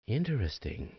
Interesting.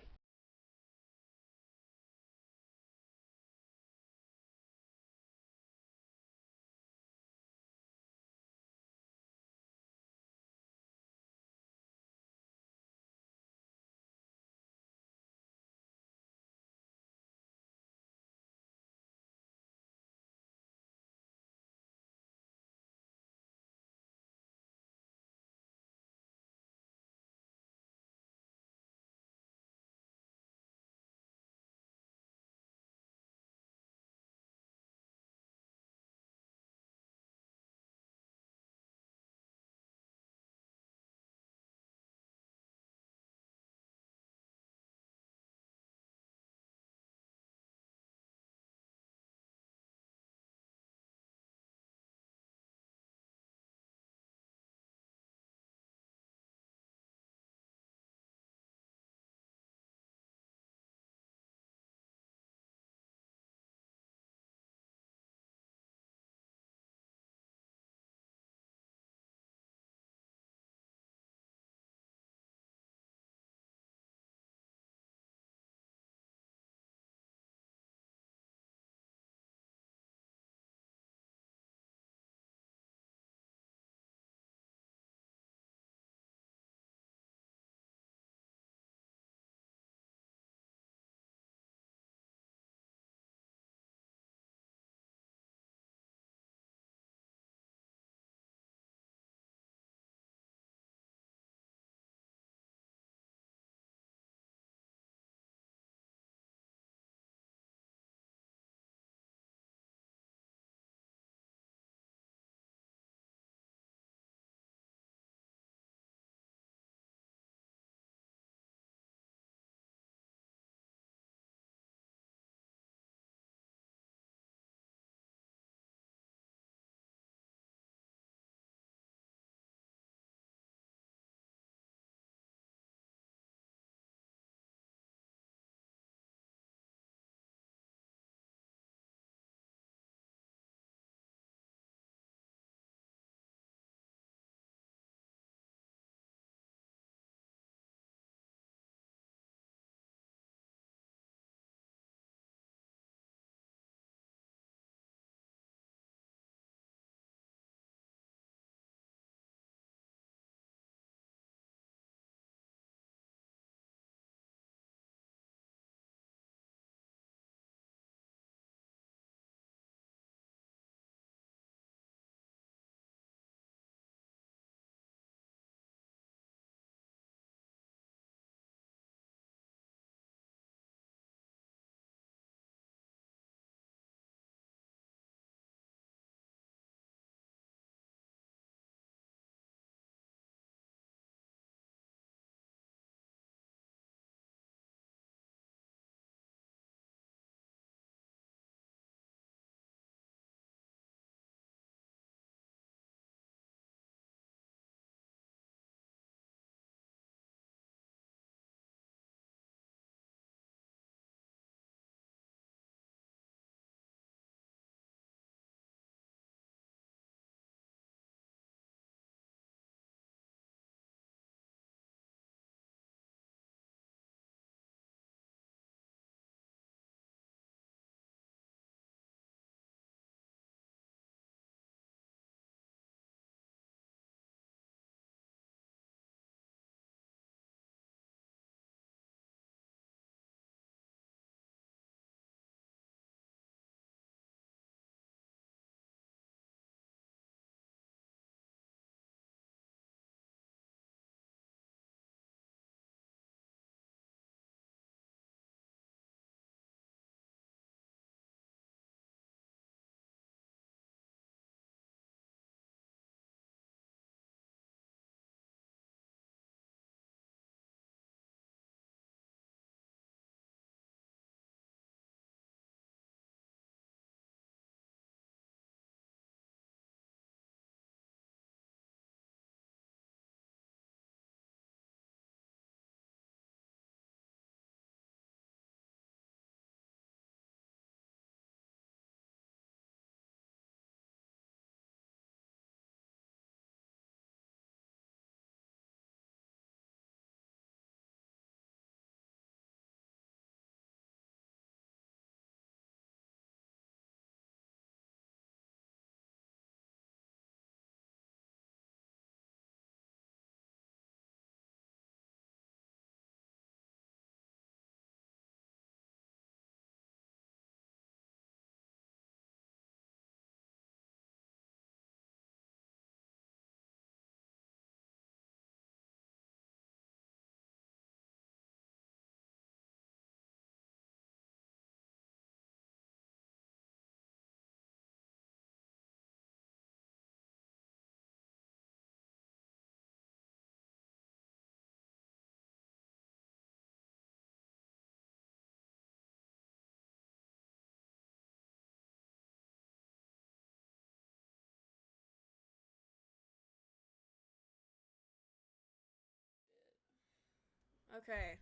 Okay.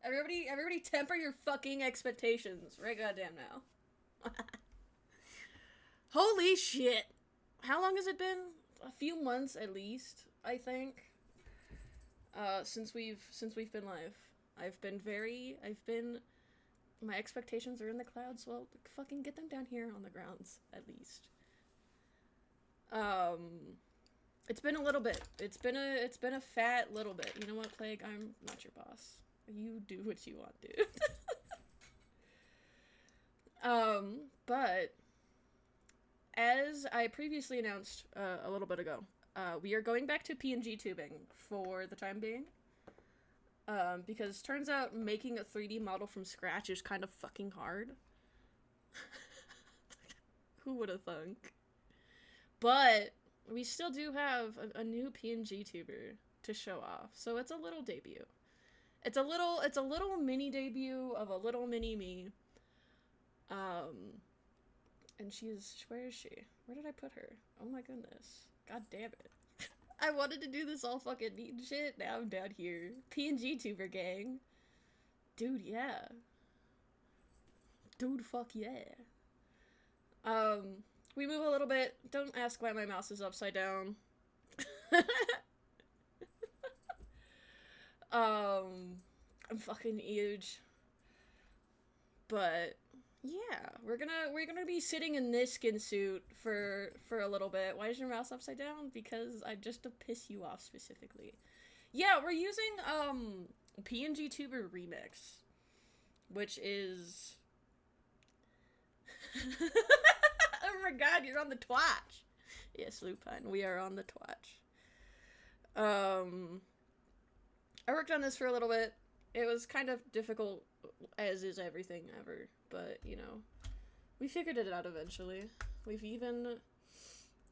Everybody temper your fucking expectations. Right goddamn now. Holy shit. How long has it been? A few months at least, I think. Since we've been live. I've been my expectations are in the clouds. Well, fucking get them down here on the grounds at least. Um it's been a little bit. It's been a fat little bit. You know what, Plague? I'm not your boss. You do what you want, dude. But as I previously announced a little bit ago, we are going back to PNG tubing for the time being. Because turns out making a 3D model from scratch is kind of fucking hard. Who would have thunk? But we still do have a new PNG tuber to show off, so it's a little debut. It's a little mini debut of a little mini me. Um, and where is she? Where did I put her? Oh my goodness. God damn it. I wanted to do this all fucking neat and shit. Now I'm down here. PNG tuber gang. Dude, yeah. Dude, fuck yeah. We move a little bit. Don't ask why my mouse is upside down. um, I'm fucking huge. But yeah, we're gonna be sitting in this skin suit for a little bit. Why is your mouse upside down? Because I just to piss you off specifically. Yeah, we're using PNG Tuber Remix, which is oh my god, you're on the Twatch. Yes, Lupine, we are on the Twatch. Um, I worked on this for a little bit. It was kind of difficult, as is everything ever, but you know, we figured it out eventually. We've even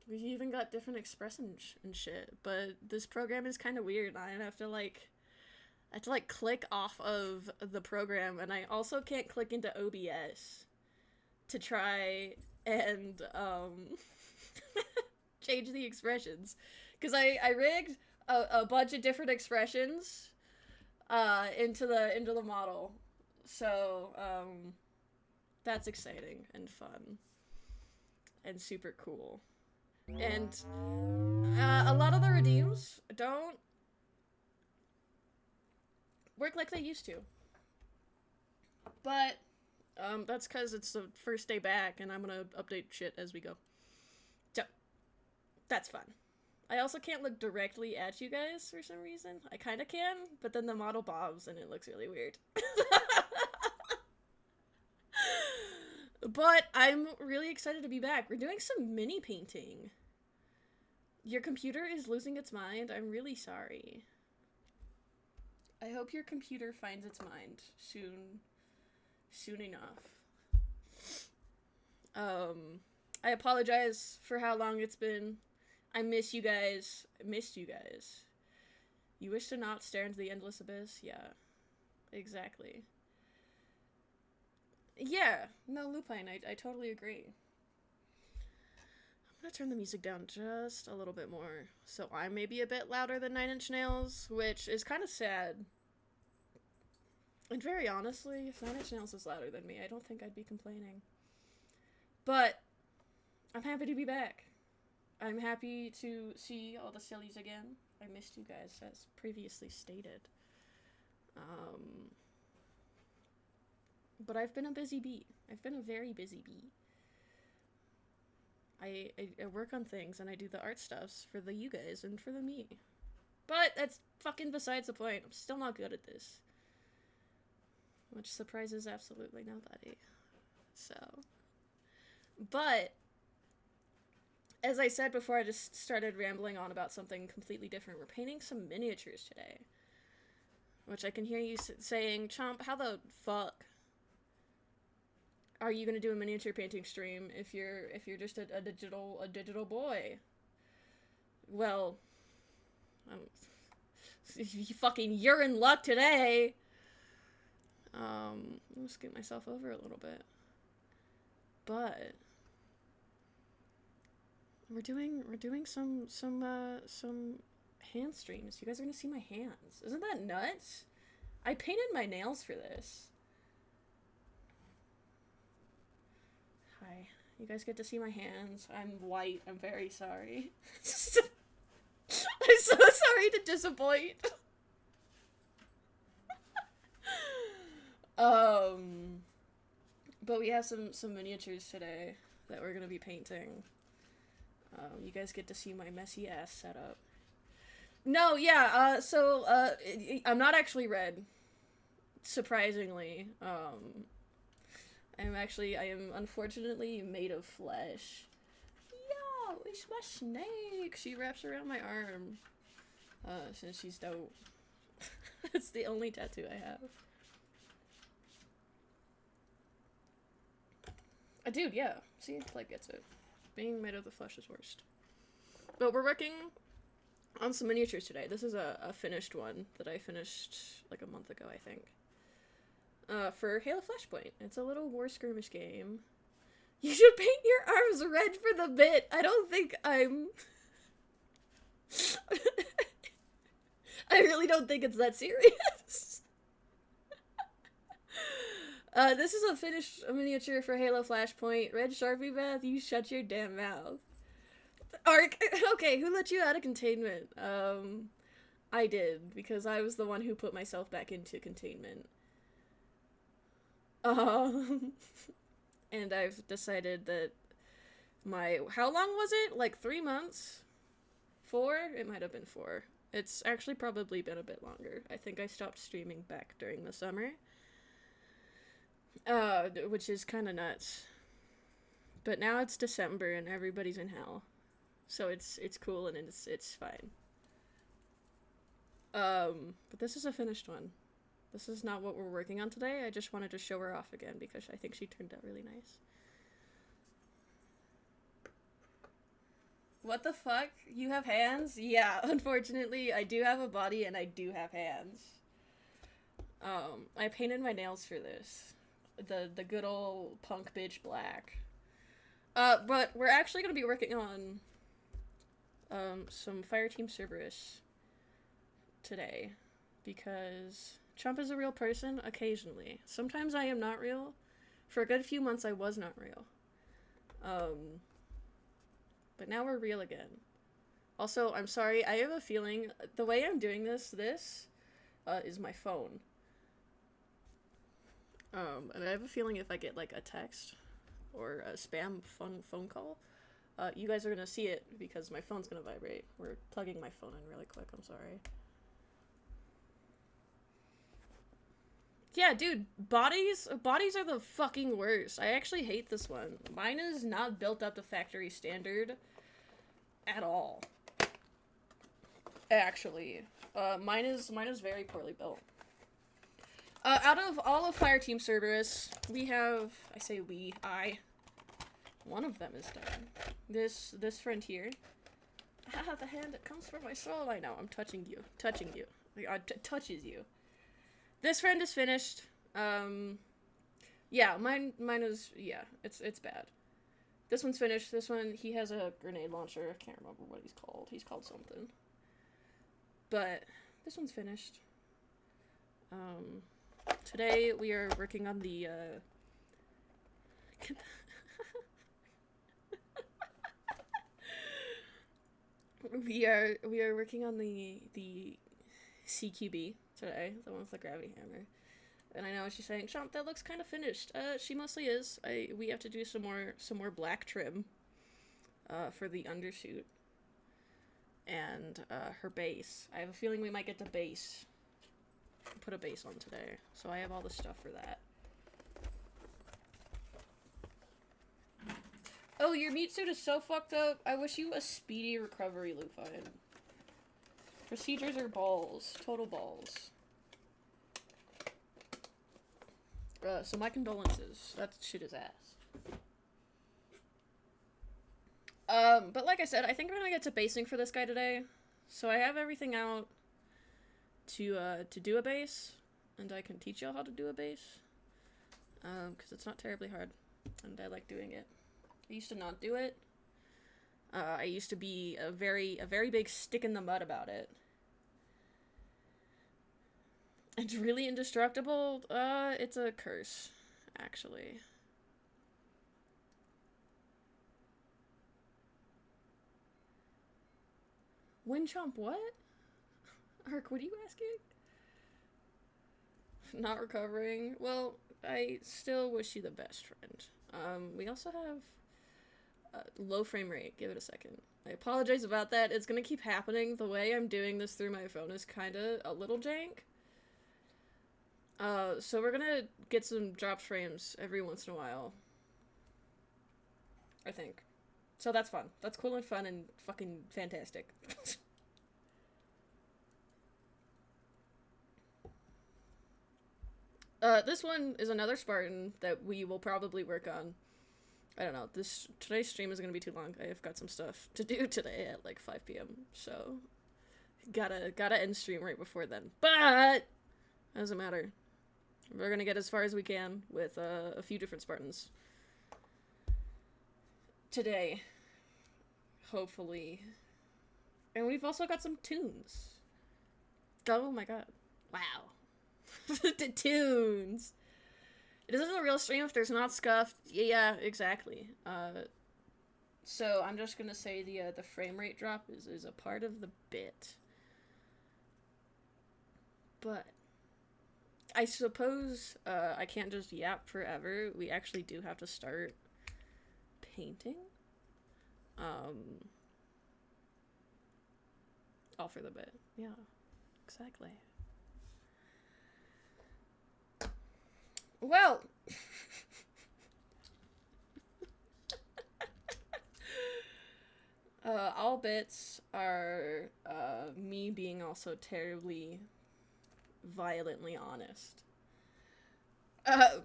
we've even got different expressions and shit. But this program is kind of weird. I have to like click off of the program, and I also can't click into OBS to try and change the expressions because I rigged a bunch of different expressions into the model. So that's exciting and fun and super cool. And a lot of the redeems don't work like they used to. But that's because it's the first day back, and I'm gonna update shit as we go. So that's fun. I also can't look directly at you guys for some reason. I kind of can, but then the model bobs and it looks really weird. But I'm really excited to be back. We're doing some mini painting. Your computer is losing its mind. I'm really sorry. I hope your computer finds its mind soon enough. I apologize for how long it's been. I miss you guys. I missed you guys. You wish to not stare into the endless abyss? Yeah. Exactly. Yeah. No, Lupine, I totally agree. I'm gonna turn the music down just a little bit more. So I may be a bit louder than Nine Inch Nails, which is kind of sad. And very honestly, if Nine Inch Nails was louder than me, I don't think I'd be complaining. But I'm happy to be back. I'm happy to see all the sillies again. I missed you guys, as previously stated. Um, but I've been a busy bee. I've been a very busy bee. I work on things and I do the art stuffs for the you guys and for the me. But that's fucking besides the point. I'm still not good at this. Which surprises absolutely nobody. So. But as I said before, I just started rambling on about something completely different. We're painting some miniatures today. Which I can hear you saying, Chomp, how the fuck are you gonna do a miniature painting stream if you're just a digital boy? Well, I'm, you're in luck today. I'm gonna scoot myself over a little bit. But we're doing some hand streams. You guys are gonna see my hands. Isn't that nuts? I painted my nails for this. Hi. You guys get to see my hands. I'm white. I'm very sorry. I'm so sorry to disappoint. But we have some miniatures today that we're gonna be painting. You guys get to see my messy ass setup. No, yeah, I'm not actually red. Surprisingly. I am unfortunately made of flesh. Yo, it's my snake! She wraps around my arm. Since she's dope. It's the only tattoo I have. Dude, yeah. See? Like, gets it. Being made of the flesh is worst. But we're working on some miniatures today. This is a finished one that I finished like a month ago, I think. For Halo Flashpoint. It's a little war skirmish game. You should paint your arms red for the bit. I don't think I'm... I really don't think it's that serious. This is a finished miniature for Halo Flashpoint. Red Sharpie Bath, you shut your damn mouth. Ark, okay, who let you out of containment? I did, because I was the one who put myself back into containment. And I've decided that how long was it? Like 3 months? 4? It might have been 4. It's actually probably been a bit longer. I think I stopped streaming back during the summer. Which is kind of nuts. But now it's December and everybody's in hell. So it's cool and it's fine. But this is a finished one. This is not what we're working on today. I just wanted to show her off again because I think she turned out really nice. What the fuck? You have hands? Yeah, unfortunately, I do have a body and I do have hands. I painted my nails for this. The good old punk bitch black. But we're actually gonna be working on some Fireteam Cerberus today because Trump is a real person occasionally. Sometimes I am not real. For a good few months I was not real. But now we're real again. Also, I'm sorry, I have a feeling the way I'm doing this is my phone. And I have a feeling if I get like a text or a spam phone call, you guys are gonna see it because my phone's gonna vibrate. We're plugging my phone in really quick, I'm sorry. Yeah, dude, bodies are the fucking worst. I actually hate this one. Mine is not built up to factory standard at all. Actually, mine is very poorly built. Out of all of Fireteam Cerberus, we have, one of them is done. This friend here. Ah, the hand that comes from my soul. I know, I'm touching you. Touches you. This friend is finished. Yeah, mine is, yeah, it's bad. This one's finished. This one, he has a grenade launcher. I can't remember what he's called. He's called something. But this one's finished. Today we are working on the, we are working on the CQB today, the one with the gravity hammer. And I know she's saying, Chomp, that looks kind of finished. She mostly is. We have to do some more black trim, for the undersuit. And, her base. I have a feeling we might get the base. Put a base on today. So I have all the stuff for that. Oh, your meat suit is so fucked up. I wish you a speedy recovery, Lupine. Procedures are balls. Total balls. So my condolences. That shit is ass. But like I said, I think we're gonna get to basing for this guy today. So I have everything out to do a base, and I can teach y'all how to do a base. Because it's not terribly hard, and I like doing it. I used to not do it, I used to be a very big stick in the mud about it. It's really indestructible. It's a curse, actually. Wind chomp what? Ark, what are you asking? Not recovering. Well, I still wish you the best, friend. We also have low frame rate. Give it a second. I apologize about that. It's gonna keep happening. The way I'm doing this through my phone is kinda a little jank. So we're gonna get some dropped frames every once in a while. I think. So that's fun. That's cool and fun and fucking fantastic. This one is another Spartan that we will probably work on. I don't know. Today's stream is gonna be too long. I've got some stuff to do today at like 5 p.m. So gotta end stream right before then. But doesn't matter. We're gonna get as far as we can with a few different Spartans today, hopefully. And we've also got some tunes. Oh my god! Wow. The tunes. It isn't a real stream if there's not scuffed. Yeah, exactly. So I'm just gonna say the frame rate drop is a part of the bit. But I suppose I can't just yap forever. We actually do have to start painting. All for the bit. Yeah, exactly. Well, all bits are me being also terribly, violently honest.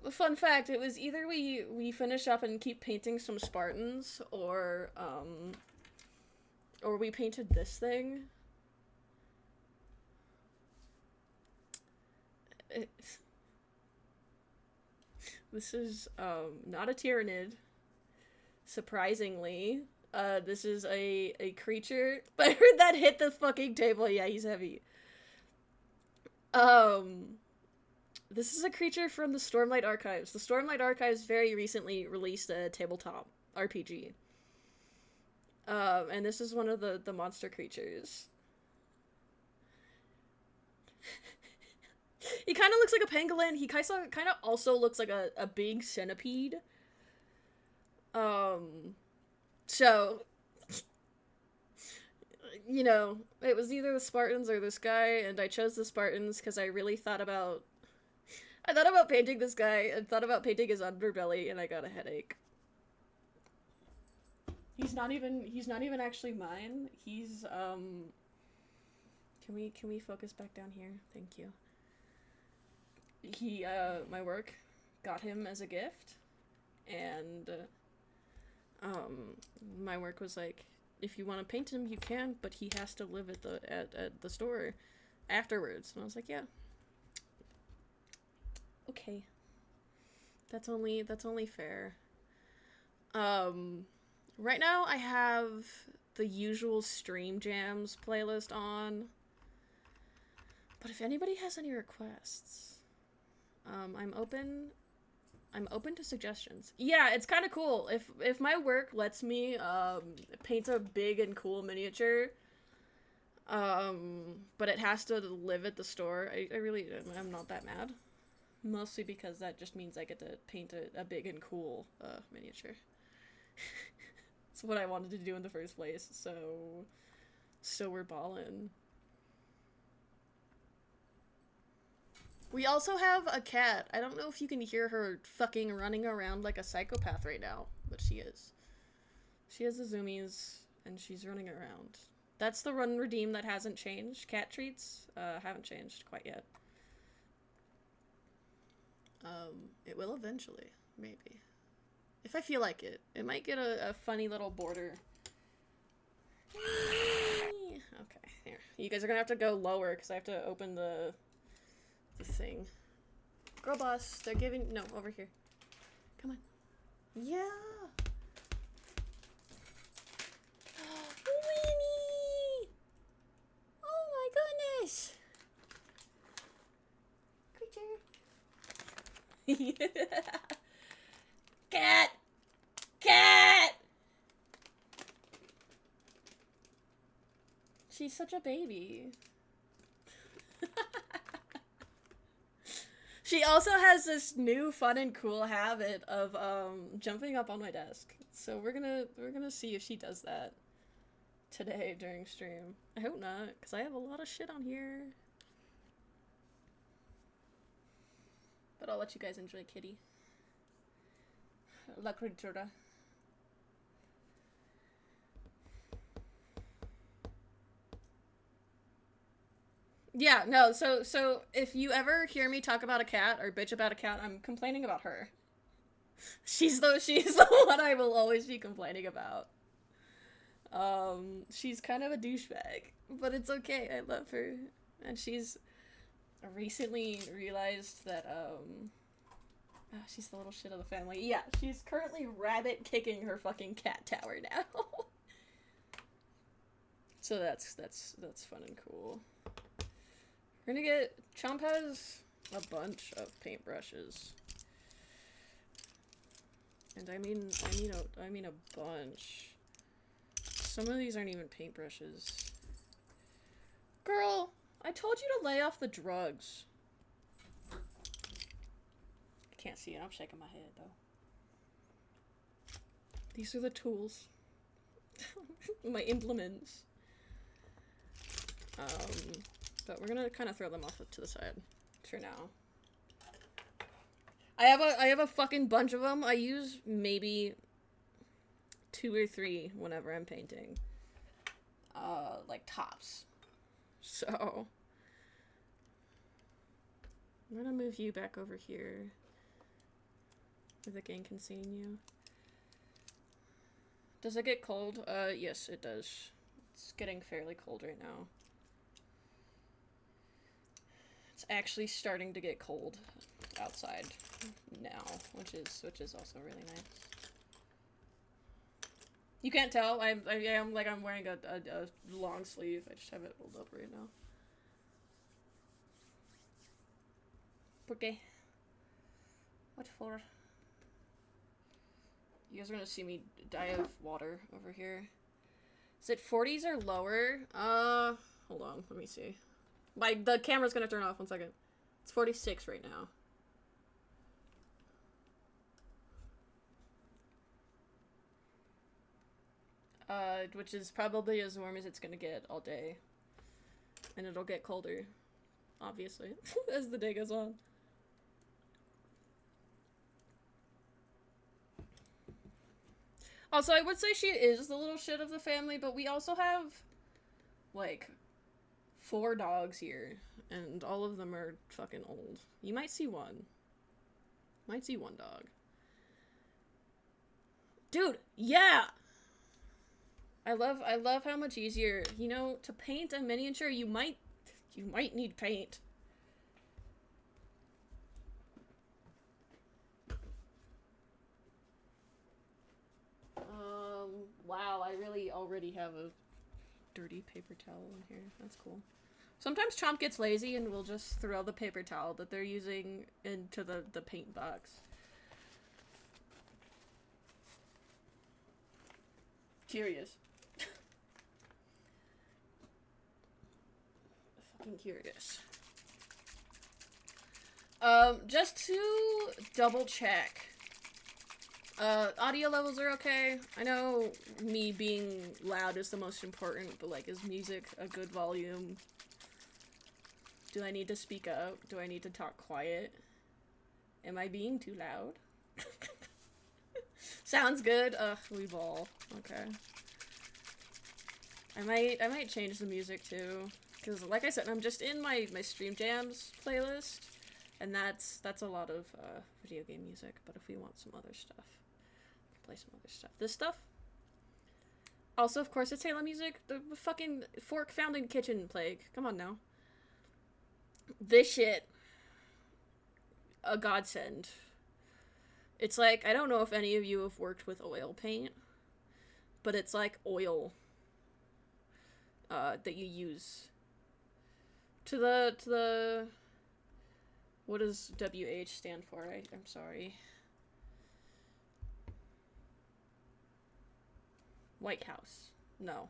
Fun fact, it was either we finish up and keep painting some Spartans, or we painted this thing. This is, not a Tyrannid, surprisingly. This is a creature. I heard that hit the fucking table. Yeah, he's heavy. This is a creature from the Stormlight Archives. The Stormlight Archives very recently released a tabletop RPG. And this is one of the monster creatures. He kind of looks like a pangolin. He kind of also looks like a big centipede. So, you know, it was either the Spartans or this guy, and I chose the Spartans because I really thought about painting this guy, and thought about painting his underbelly, and I got a headache. He's not even actually mine. He's, can we focus back down here? Thank you. He, my work got him as a gift, and, my work was like, if you want to paint him, you can, but he has to live at the store afterwards. And I was like, yeah. Okay. That's only fair. Right now I have the usual stream jams playlist on. But if anybody has any requests, I'm open to suggestions. Yeah, it's kind of cool. If my work lets me paint a big and cool miniature, but it has to live at the store, I'm not that mad. Mostly because that just means I get to paint a big and cool miniature. It's what I wanted to do in the first place, so we're ballin'. We also have a cat. I don't know if you can hear her fucking running around like a psychopath right now, but she is. She has the zoomies, and she's running around. That's the run redeem that hasn't changed. Cat treats haven't changed quite yet. It will eventually, maybe. If I feel like it. It might get a funny little border. Okay, here. You guys are gonna have to go lower, because I have to open the thing. Girl boss, they're giving... No, over here. Come on. Yeah! Cat! Cat! She's such a baby. She also has this new fun and cool habit of jumping up on my desk. So we're gonna see if she does that today during stream. I hope not, because I have a lot of shit on here. But I'll let you guys enjoy Kitty. La criatura. Yeah, no, so if you ever hear me talk about a cat or bitch about a cat, I'm complaining about her. She's the one I will always be complaining about. She's kind of a douchebag, but it's okay. I love her. And she's recently realized that she's the little shit of the family. Yeah, she's currently rabbit kicking her fucking cat tower now. So that's fun and cool. We're gonna get... Chomp has a bunch of paintbrushes. And I mean a bunch. Some of these aren't even paintbrushes. Girl, I told you to lay off the drugs. I can't see it, I'm shaking my head though. These are the tools. My implements. But we're gonna kind of throw them off to the side for now. I have a fucking bunch of them. I use maybe 2 or 3 whenever I'm painting. Like tops. So I'm gonna move you back over here where the gang can see you. Does it get cold? Yes, it does. It's getting fairly cold right now. It's actually starting to get cold outside now, which is also really nice. You can't tell. I'm wearing a long sleeve. I just have it rolled up right now. ¿Por qué? What for? You guys are gonna see me die of water over here. Is it 40s or lower? Hold on. Let me see. The camera's gonna turn off. 1 second. It's 46 right now. Which is probably as warm as it's gonna get all day. And it'll get colder, obviously, as the day goes on. Also, I would say she is the little shit of the family, but we also have, like, 4 dogs here, and all of them are fucking old. You might see one. Might see one dog. Dude, yeah! I love how much easier, you know, to paint a miniature, you might need paint. Wow, I really already have a dirty paper towel in here. That's cool. Sometimes Chomp gets lazy and will just throw the paper towel that they're using into the paint box. Curious. Fucking curious. Just to double check. Audio levels are okay. I know me being loud is the most important, but like, is music a good volume? Do I need to speak up? Do I need to talk quiet? Am I being too loud? Sounds good. Ugh, we ball. Okay. I might change the music too, because like I said, I'm just in my Stream Jams playlist, and that's a lot of video game music. But if we want some other stuff, play some other stuff. This stuff. Also, of course, it's Halo music. The fucking fork found in kitchen plague. Come on now. This shit. A godsend. It's like, I don't know if any of you have worked with oil paint, but it's like oil that you use to the What does WH stand for? I'm sorry. White House. No.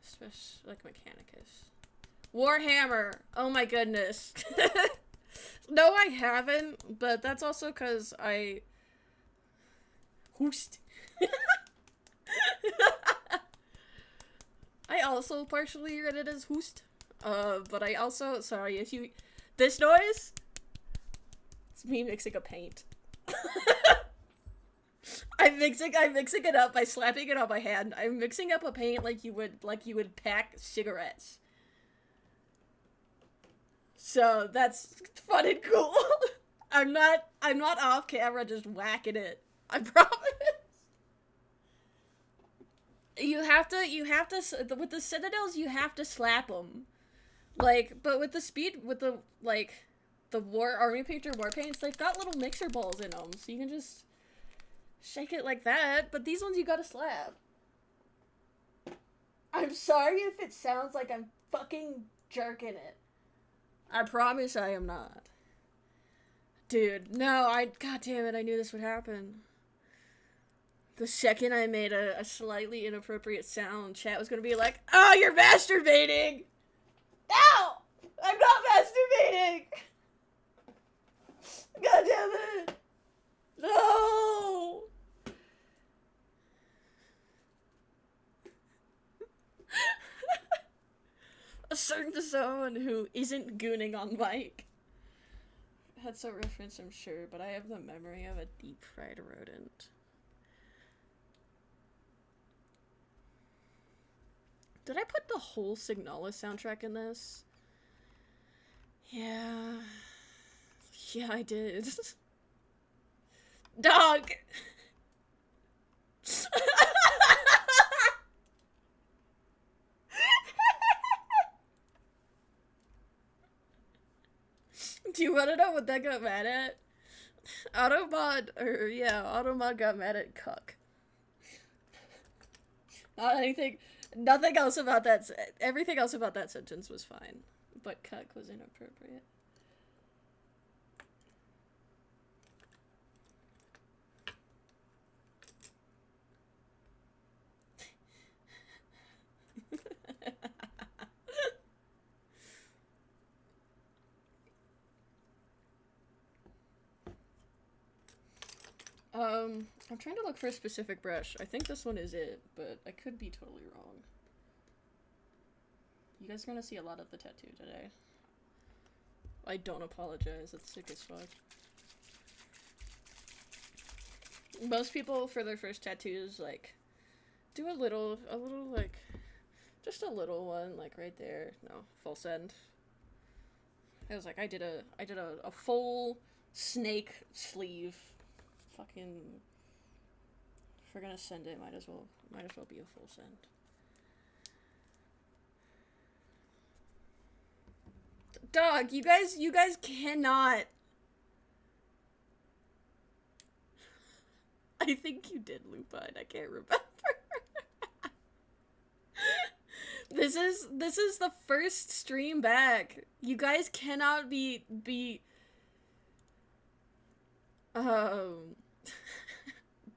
Especially like Mechanicus. Warhammer! Oh my goodness. No, I haven't, but that's also because I... Hoost. I also partially read it as Hoost. But I also... Sorry, if you... This noise? It's me mixing a paint. I'm mixing it up by slapping it on my hand. I'm mixing up a paint like you would pack cigarettes. So that's fun and cool. I'm not off camera just whacking it. I promise. You have to with the Citadels you have to slap them. Like, but with the Army Painter war paints, they've got little mixer balls in them, so you can just shake it like that, but these ones you gotta slap. I'm sorry if it sounds like I'm fucking jerking it. I promise I am not. Dude, no, god damn it, I knew this would happen. The second I made a slightly inappropriate sound, chat was gonna be like, oh, you're masturbating! No! I'm not masturbating! God damn it! No! A certain someone who isn't gooning on mic. That's a reference, I'm sure, but I have the memory of a deep-fried rodent. Did I put the whole Signalis soundtrack in this? Yeah. Yeah, I did. Dog! Do you want to know what that got mad at? Automod got mad at Cuck. Not anything, nothing else about that, everything else about that sentence was fine. But Cuck was inappropriate. I'm trying to look for a specific brush. I think this one is it, but I could be totally wrong. You guys are gonna see a lot of the tattoo today. I don't apologize, it's sick as fuck. Most people, for their first tattoos, like, do a little, like, just a little one, like, right there. No, full send. I was like, I did a full snake sleeve. Fucking, if we're gonna send it, might as well be a full send. Dog, you guys cannot. I think you did, Lupine. I can't remember. This is the first stream back. You guys cannot be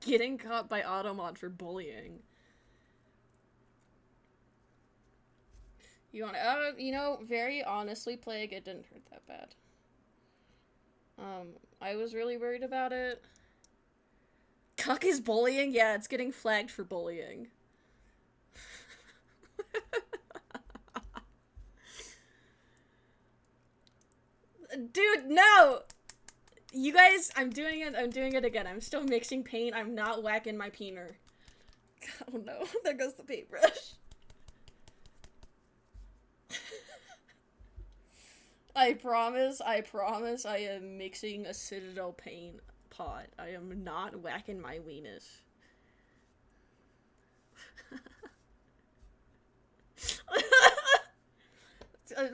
getting caught by Automod for bullying. You want to, you know, very honestly, Plague, it didn't hurt that bad. I was really worried about it. Cuck is bullying? Yeah, it's getting flagged for bullying. Dude, no! You guys, I'm doing it again. I'm still mixing paint. I'm not whacking my peener. Oh no, there goes the paintbrush. I promise I am mixing a Citadel paint pot. I am not whacking my weenus.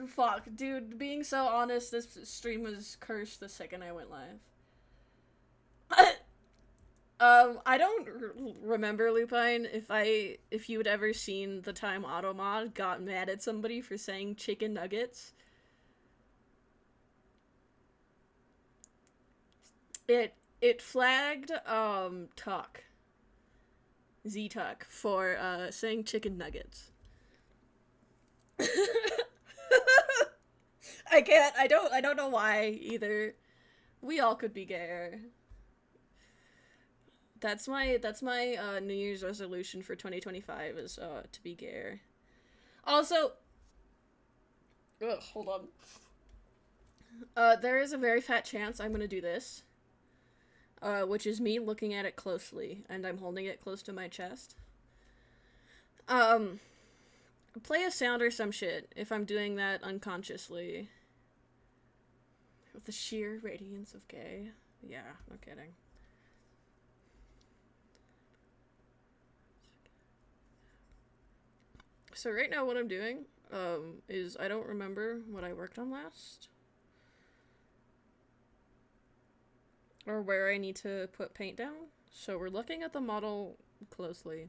Fuck, dude, being so honest, this stream was cursed the second I went live. I don't remember, Lupine, if you had ever seen the time Automod got mad at somebody for saying chicken nuggets. It flagged, Tuck. Z-Tuck for, saying chicken nuggets. I don't know why, either. We all could be gayer. That's my New Year's resolution for 2025 is to be gayer. Also, hold on. There is a very fat chance I'm gonna do this, which is me looking at it closely, and I'm holding it close to my chest. Play a sound or some shit if I'm doing that unconsciously. With the sheer radiance of gay. Yeah, no kidding. So right now what I'm doing, is I don't remember what I worked on last. Or where I need to put paint down. So we're looking at the model closely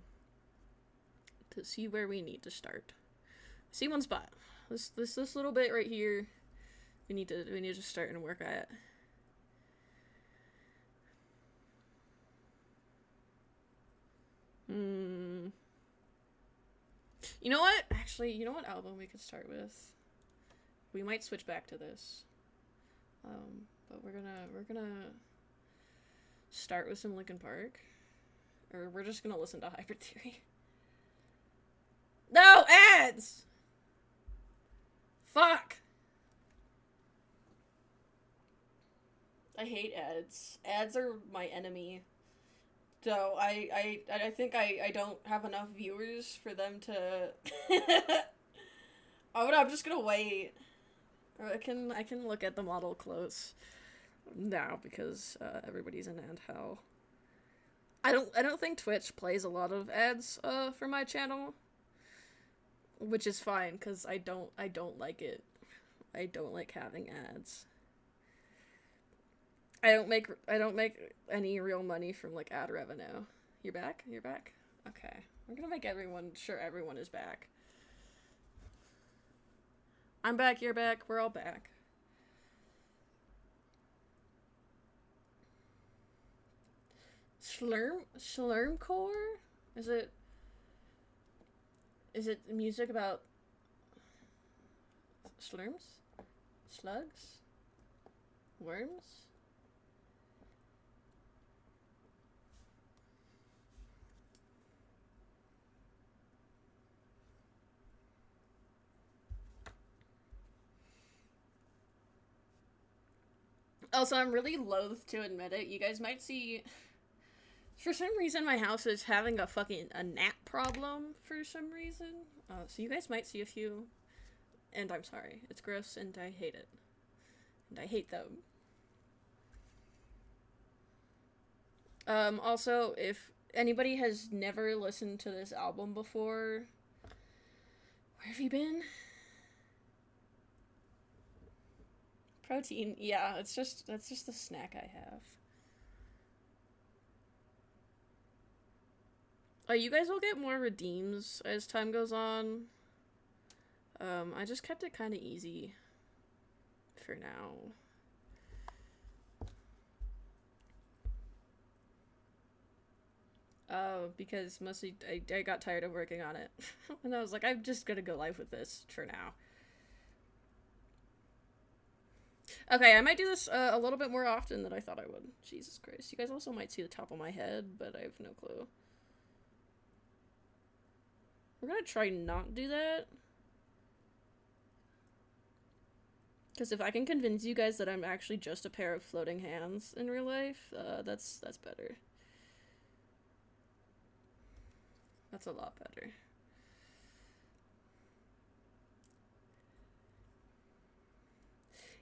to see where we need to start. See one spot. This little bit right here. We need to start and work at. You know what? Actually, you know what album we could start with? We might switch back to this. But we're gonna start with some Linkin Park. Or we're just gonna listen to Hybrid Theory. No! Ads! Fuck! I hate ads. Ads are my enemy. So I think I don't have enough viewers for them to. I'm just gonna wait. Or I can look at the model close now because everybody's in ad hell. I don't think Twitch plays a lot of ads for my channel, which is fine because I don't like it. I don't like having ads. I don't make any real money from like ad revenue. You're back? You're back? Okay. I'm gonna make sure everyone is back. I'm back, you're back, we're all back. Slurmcore? Is it music about slurms? Slugs? Worms? Also, I'm really loath to admit it. You guys might see... For some reason, my house is having a gnat problem for some reason. So you guys might see a few. And I'm sorry. It's gross and I hate it. And I hate them. Also, if anybody has never listened to this album before... Where have you been? Protein, yeah, that's just the snack I have. You guys will get more redeems as time goes on. I just kept it kind of easy for now. Because mostly I got tired of working on it. And I was like, I'm just gonna go live with this for now. Okay, I might do this a little bit more often than I thought I would. Jesus Christ. You guys also might see the top of my head, but I have no clue. We're gonna try not do that. Because if I can convince you guys that I'm actually just a pair of floating hands in real life, that's better. That's a lot better.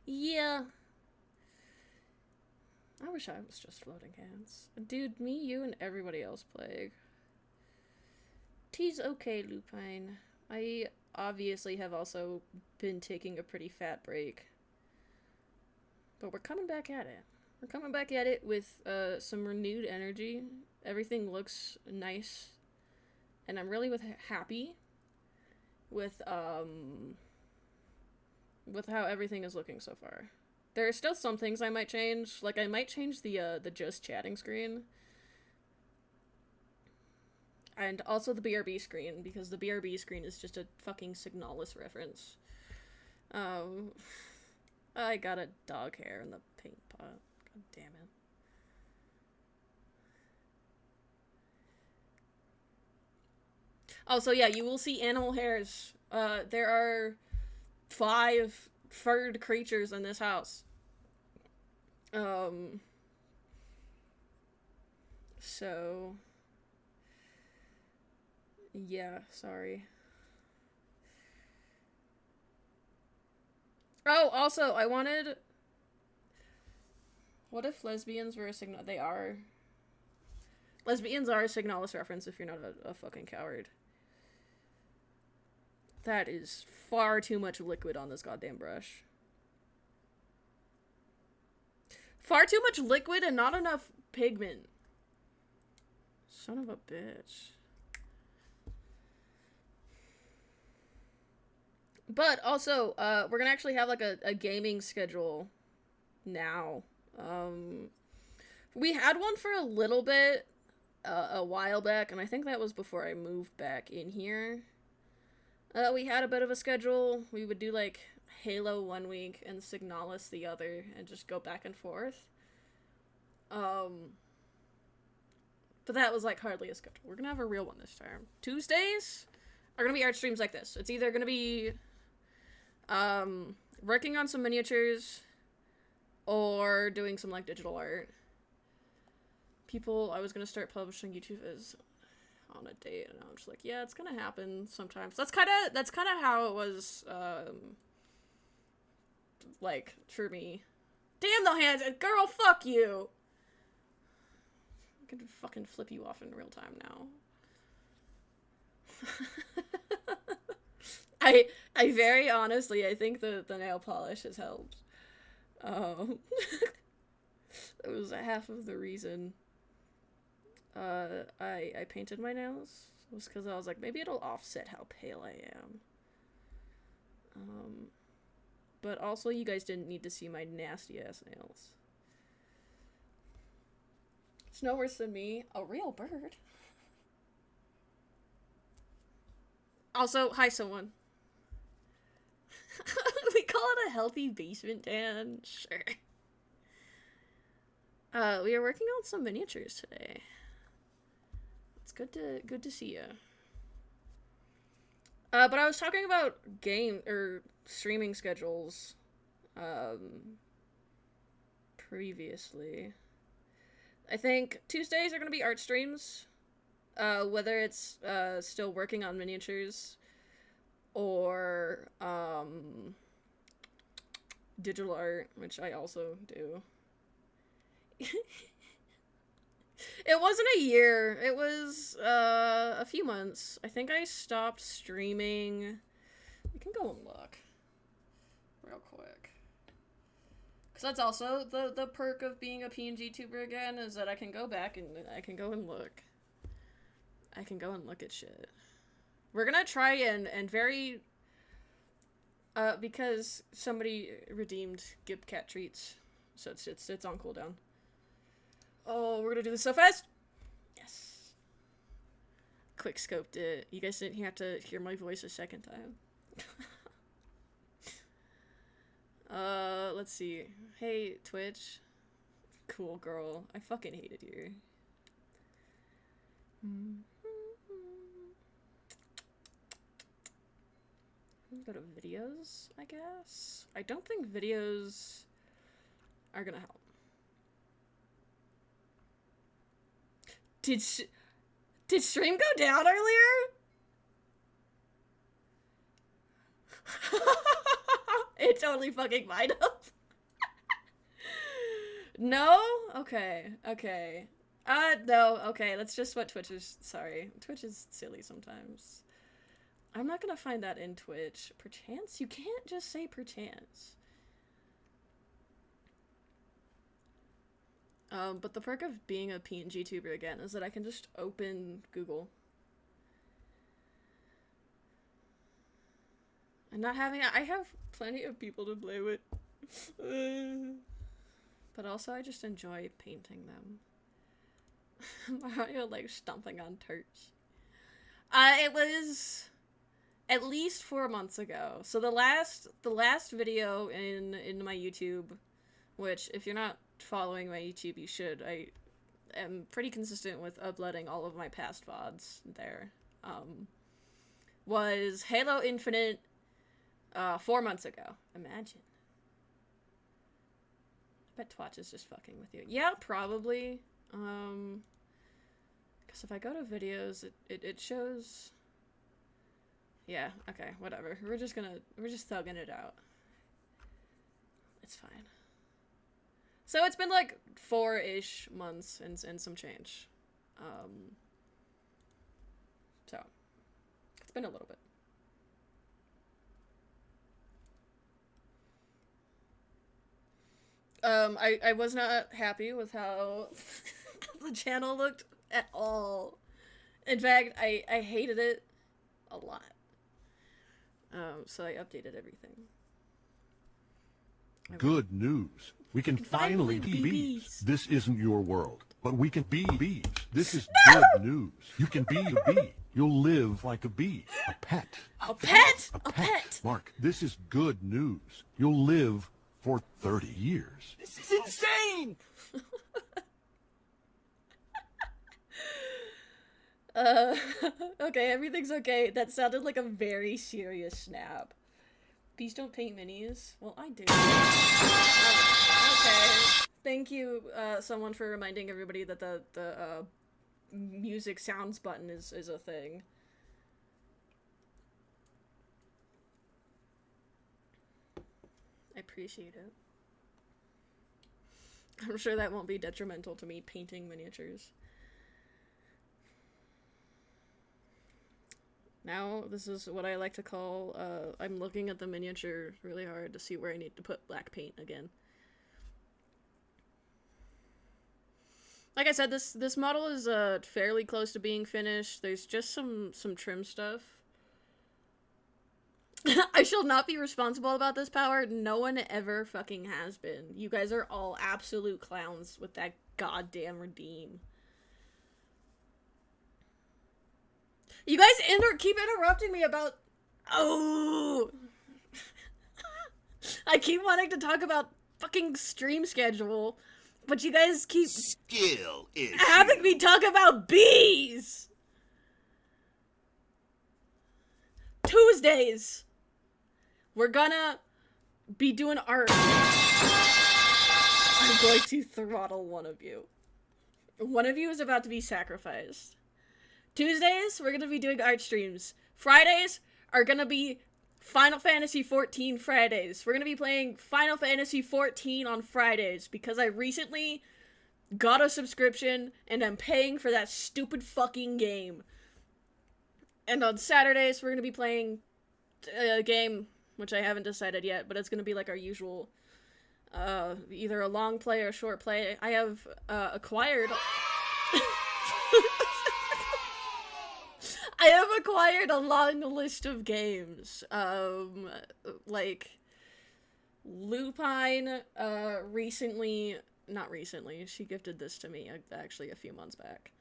Yeah. I wish I was just floating hands. Dude, me, you, and everybody else plague. T's okay, Lupine. I obviously have also been taking a pretty fat break. But we're coming back at it. We're coming back at it with some renewed energy. Everything looks nice, and I'm really happy with how everything is looking so far. There are still some things I might change. Like, I might change the just chatting screen. And also the BRB screen, because the BRB screen is just a fucking Signalis reference. I got a dog hair in the paint pot. God damn it. Oh, so yeah, you will see animal hairs. There are 5 furred creatures in this house. So... yeah, sorry. Oh, also, I wanted... what if lesbians were a Signal... they are. Lesbians are a Signalis reference if you're not a fucking coward. That is far too much liquid on this goddamn brush. Far too much liquid and not enough pigment. Son of a bitch. But also, we're gonna actually have like a gaming schedule now. We had one for a little bit, a while back, and I think that was before I moved back in here. We had a bit of a schedule. We would do like Halo one week and Signalis the other, and just go back and forth. But that was like hardly a schedule. We're gonna have a real one this time. Tuesdays are gonna be art streams like this. It's either gonna be working on some miniatures or doing some like digital art. I was gonna start publishing YouTube as on a date, and I'm just like, yeah, it's gonna happen sometimes. That's kind of how it was, like, for me. Damn the hands, girl, fuck you! I can fucking flip you off in real time now. I very honestly, I think the nail polish has helped. It was half of the reason I painted my nails, was because I was like, maybe it'll offset how pale I am. But also you guys didn't need to see my nasty ass nails. It's no worse than me, a real bird. Also, hi someone. We call it a healthy basement tan. Sure. We are working on some miniatures today. It's good to see you. But I was talking about streaming schedules, previously. I think Tuesdays are gonna be art streams, whether it's, still working on miniatures, or, digital art, which I also do. It wasn't a year. It was, a few months. I think I stopped streaming. We can go and look. Real quick. Because that's also the perk of being a PNG tuber again, is that I can go back and I can go and look. I can go and look at shit. We're gonna try and very... because somebody redeemed Gib Cat treats. So it's on cooldown. Oh, we're gonna do this so fast! Yes. Quick scoped it. You guys didn't have to hear my voice a second time. Let's see. Hey, Twitch. Cool girl. I fucking hated you. Go to videos, I guess? I don't think videos are gonna help. Did stream go down earlier? It totally fucking might have. No? Okay. No, okay, that's just what Twitch is. Sorry. Twitch is silly sometimes. I'm not gonna find that in Twitch. Perchance? You can't just say perchance. But the perk of being a PNG tuber again is that I can just open Google. And not having I have plenty of people to play with. But also I just enjoy painting them. Mario like stomping on turds. It was at least 4 months ago. So the last video in my YouTube, which if you're not following my YouTube, you should. I am pretty consistent with uploading all of my past VODs there. Was Halo Infinite 4 months ago. Imagine. I bet Twatch is just fucking with you. Yeah, probably. Because if I go to videos, it shows... Yeah, okay, whatever. We're just thugging it out. It's fine. So it's been like 4-ish months and some change. So, it's been a little bit. I was not happy with how the channel looked at all. In fact, I hated it a lot. So I updated everything. Good news. We can finally be bees. This isn't your world, but we can be bees. This is good news. You can be a bee. You'll live like a bee. A pet. A pet? A pet. Mark, this is good news. You'll live for 30 years. This is insane! Okay, everything's okay. That sounded like a very serious snap. Bees don't paint minis. Well, I do. Okay. Thank you, someone, for reminding everybody that the music sounds button is a thing. I appreciate it. I'm sure that won't be detrimental to me painting miniatures. Now, this is what I like to call, I'm looking at the miniature really hard to see where I need to put black paint again. Like I said, this model is, fairly close to being finished. There's just some trim stuff. I shall not be responsible about this power. No one ever fucking has been. You guys are all absolute clowns with that goddamn redeem. You guys keep interrupting me about... Oh! I keep wanting to talk about fucking stream schedule, but you guys keep... Skill issue. Having me talk about bees! Tuesdays! We're gonna be doing art. I'm going to throttle one of you. One of you is about to be sacrificed. Tuesdays, we're gonna be doing art streams. Fridays are gonna be Final Fantasy XIV Fridays. We're gonna be playing Final Fantasy XIV on Fridays because I recently got a subscription and I'm paying for that stupid fucking game. And on Saturdays, we're gonna be playing a game, which I haven't decided yet, but it's gonna be like our usual, either a long play or a short play. I have, acquired... I have acquired a long list of games, like, Lupine, not recently, she gifted this to me, actually, a few months back.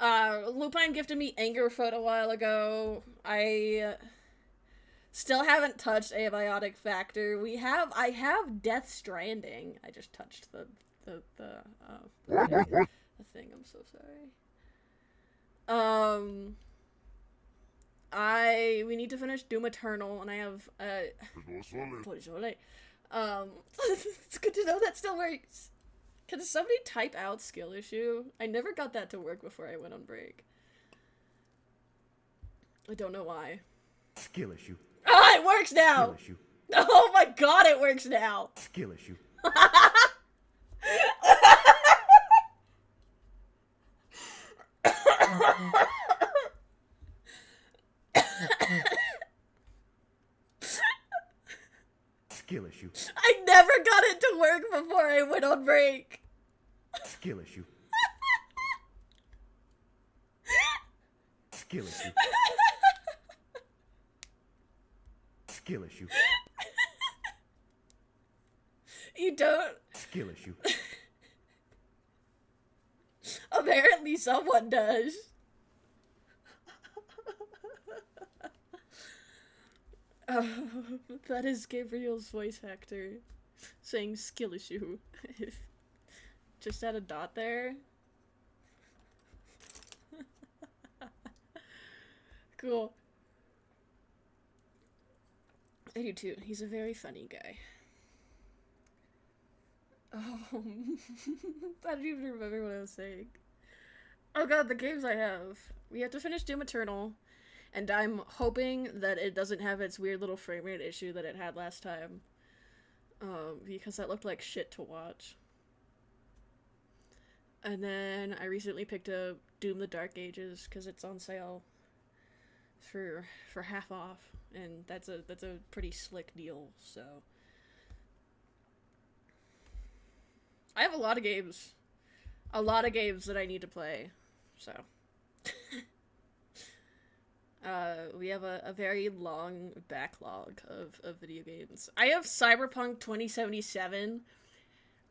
Lupine gifted me Angerfoot a while ago. I still haven't touched Abiotic Factor. I have Death Stranding. I just touched the thing, I'm so sorry. We need to finish Doom Eternal, and I have, it's good to know that still works. Can somebody type out skill issue? I never got that to work before I went on break. I don't know why. Skill issue. Ah, it works now! Skill issue. Oh my god, it works now! Skill issue. Skill issue. I never got it to work before I went on break. Skill issue. Skill issue. Skill issue. You don't? Skill issue. Apparently someone does. That is Gabriel's voice actor saying skill issue. Just add a dot there. Cool. I do too. He's a very funny guy. Oh, I don't even remember what I was saying. Oh god, the games I have. We have to finish Doom Eternal, and I'm hoping that it doesn't have its weird little frame rate issue that it had last time. Because that looked like shit to watch. And then I recently picked up Doom the Dark Ages because it's on sale for half off, and that's a pretty slick deal. So I have a lot of games that I need to play. So we have a very long backlog of video games. I have Cyberpunk 2077.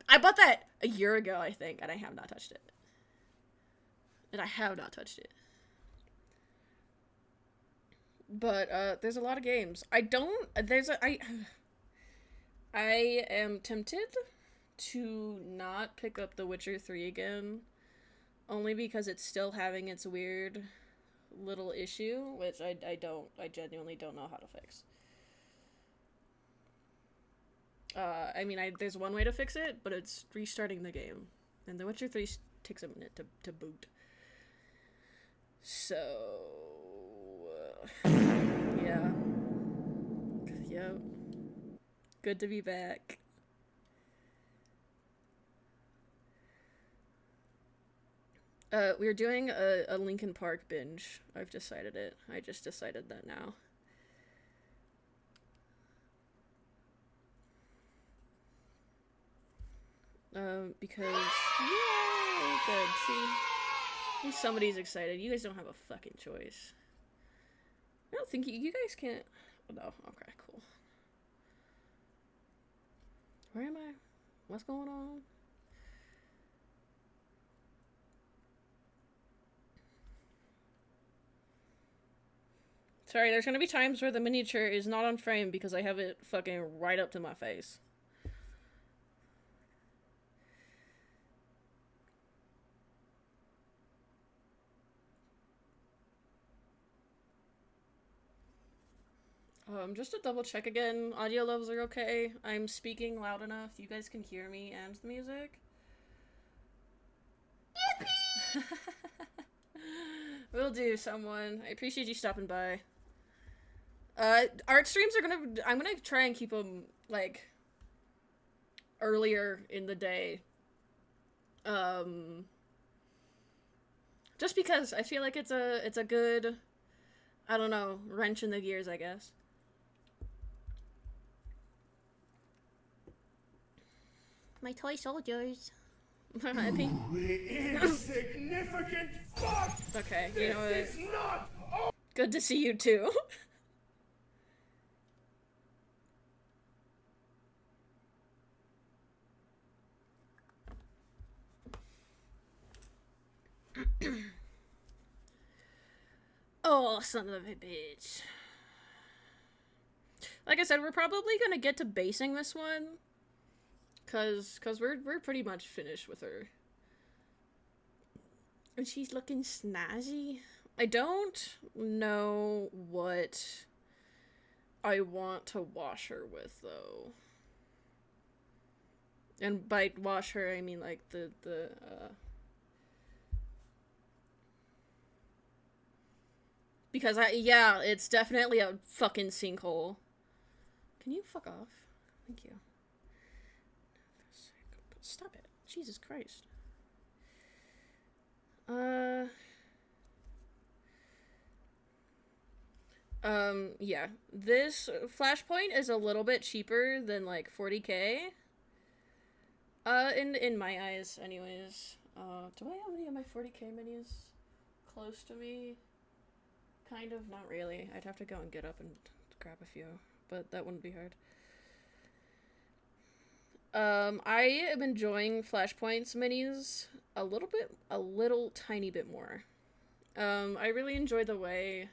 I bought that a year ago, I think, and I have not touched it. But there's a lot of games. I am tempted to not pick up The Witcher 3 again, only because it's still having its weird little issue, which I genuinely don't know how to fix. I mean, there's one way to fix it, but it's restarting the game, and The Witcher 3 takes a minute to boot. So, yeah. Yep. Good to be back. We're doing a Linkin Park binge. I've decided it. I just decided that now. Because, yay, good, see? At least somebody's excited. You guys don't have a fucking choice. I don't think you guys can't, oh, no, okay, cool. Where am I? What's going on? Sorry, there's gonna be times where the miniature is not on frame because I have it fucking right up to my face. Just to double check again, audio levels are okay. I'm speaking loud enough. You guys can hear me and the music. Will do, someone. I appreciate you stopping by. Art streams are I'm gonna try and keep them, like, earlier in the day. Just because I feel like it's a good, I don't know, wrench in the gears, I guess. My toy soldiers. Insignificant fuck! Okay, you know what? Good to see you too. Oh, son of a bitch. Like I said, we're probably gonna get to basing this one. Cause we're pretty much finished with her. And she's looking snazzy. I don't know what I want to wash her with, though. And by wash her, I mean, like, because yeah, it's definitely a fucking sinkhole. Can you fuck off? Thank you. Stop it. Jesus Christ. Yeah. This Flashpoint is a little bit cheaper than, like, 40K. In my eyes, anyways. Do I have any of my 40k minis close to me? Kind of, not really. I'd have to go and get up and grab a few, but that wouldn't be hard. I am enjoying Flashpoint's minis a little tiny bit more. I really enjoy the way...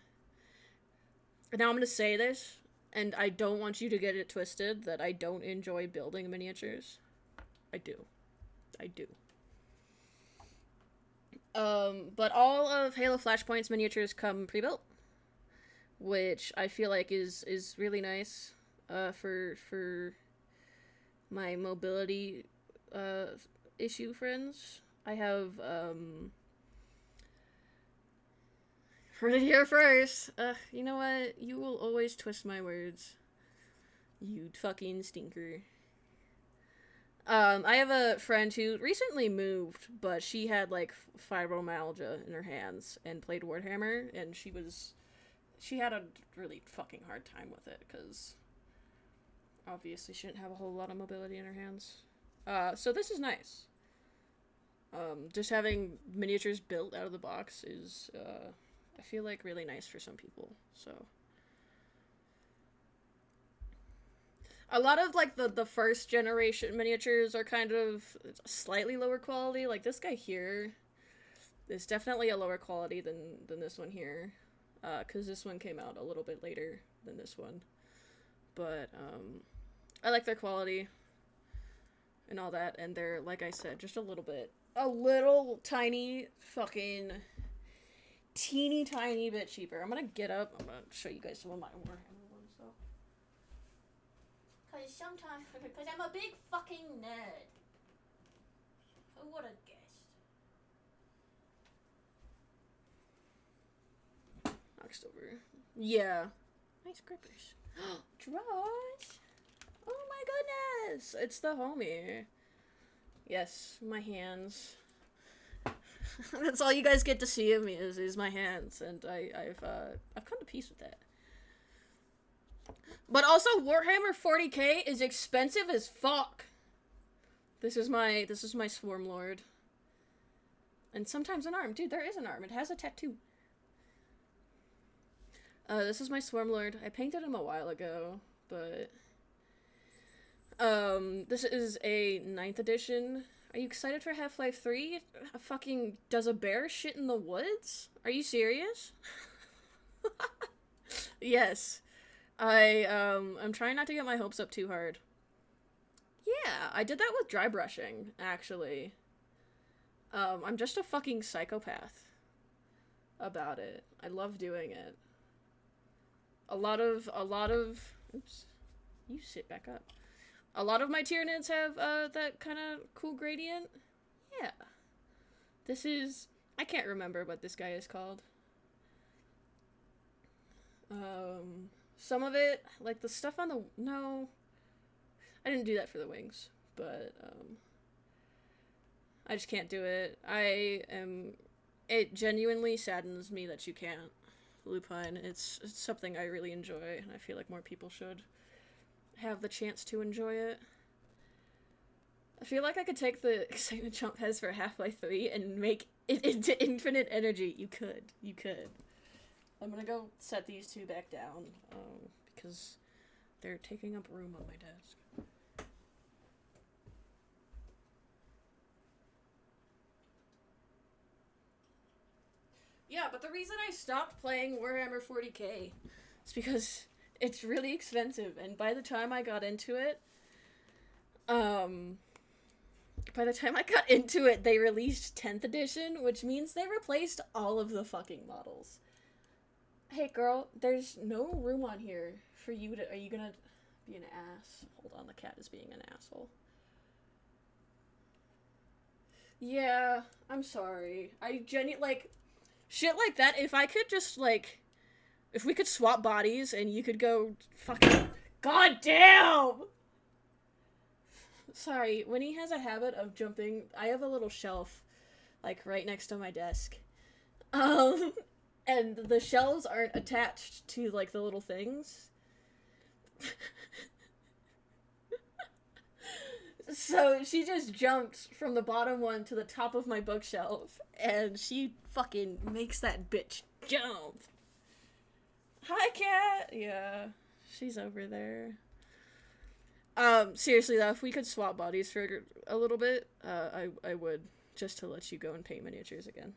Now I'm gonna say this, and I don't want you to get it twisted, that I don't enjoy building miniatures. I do. I do. But all of Halo Flashpoint's miniatures come pre-built, which I feel like is really nice, for my mobility, issue friends. I have, heard it here first. You know what? You will always twist my words. You fucking stinker. I have a friend who recently moved, but she had, like, fibromyalgia in her hands and played Warhammer, and she had a really fucking hard time with it, because obviously she didn't have a whole lot of mobility in her hands. So this is nice. Just having miniatures built out of the box is, I feel like really nice for some people, so... A lot of, like, the first generation miniatures are kind of slightly lower quality. Like, this guy here is definitely a lower quality than this one here. Because this one came out a little bit later than this one. But, I like their quality and all that. And they're, like I said, just a little tiny fucking teeny tiny bit cheaper. I'm gonna get up. I'm gonna show you guys some of my Warhammer ones, though. Because I'm a big fucking nerd. Who would have guessed? Knocked over. Yeah. Nice grippers. Draws. Oh my goodness. It's the homie. Yes, my hands. That's all you guys get to see of me is my hands, and I've come to peace with that. But also, Warhammer 40k is expensive as fuck. This is my Swarm Lord. And sometimes an arm. Dude, there is an arm. It has a tattoo. This is my Swarm Lord. I painted him a while ago, but... this is a 9th edition. Are you excited for Half-Life 3? Fucking does a bear shit in the woods? Are you serious? Yes. I'm trying not to get my hopes up too hard. Yeah, I did that with dry brushing, actually. I'm just a fucking psychopath about it. I love doing it. A lot of, oops, you sit back up. A lot of my Tyranids have, that kind of cool gradient. Yeah. This is, I can't remember what this guy is called. Some of it, like the stuff on the, no, I didn't do that for the wings, but, I just can't do it. It genuinely saddens me that you can't, Lupine. It's something I really enjoy, and I feel like more people should have the chance to enjoy it. I feel like I could take the excitement chomp heads for Half-Life 3 and make it into infinite energy. You could. I'm gonna go set these two back down, because they're taking up room on my desk. Yeah, but the reason I stopped playing Warhammer 40k is because it's really expensive, and by the time I got into it, they released 10th edition, which means they replaced all of the fucking models. Hey girl, there's no room on here for you to, are you gonna be an ass? Hold on, the cat is being an asshole. Yeah, I'm sorry. I like, shit like that, if I could just, like, if we could swap bodies and you could go fucking, god damn! Sorry, when he has a habit of jumping, I have a little shelf, like, right next to my desk. And the shelves aren't attached to, like, the little So she just jumped from the bottom one to the top of my bookshelf, and she fucking makes that bitch jump. Hi, cat. Yeah, she's over there. Seriously though, if we could swap bodies for a little bit, I would, just to let you go and paint miniatures again.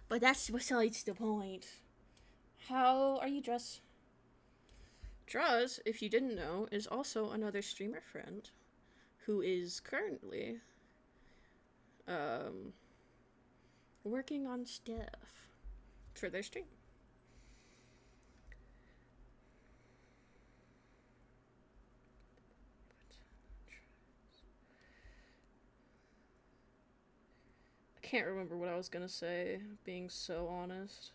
But that's besides the point. How are you dressed? Draws, if you didn't know, is also another streamer friend who is currently working on stuff for their stream. I can't remember what I was gonna say, being so honest.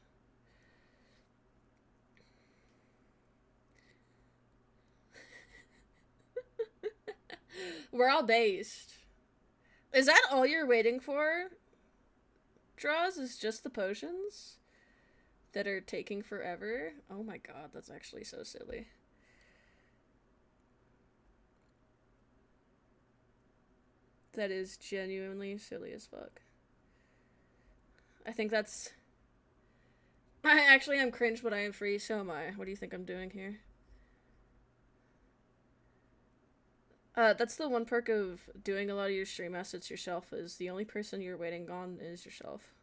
We're all based. Is that all you're waiting for? Draws is just the potions that are taking forever? Oh my god, that's actually so silly. That is genuinely silly as fuck. I think that's... I actually am cringe, but I am free, so am I. What do you think I'm doing here? That's the one perk of doing a lot of your stream assets yourself, is the only person you're waiting on is yourself.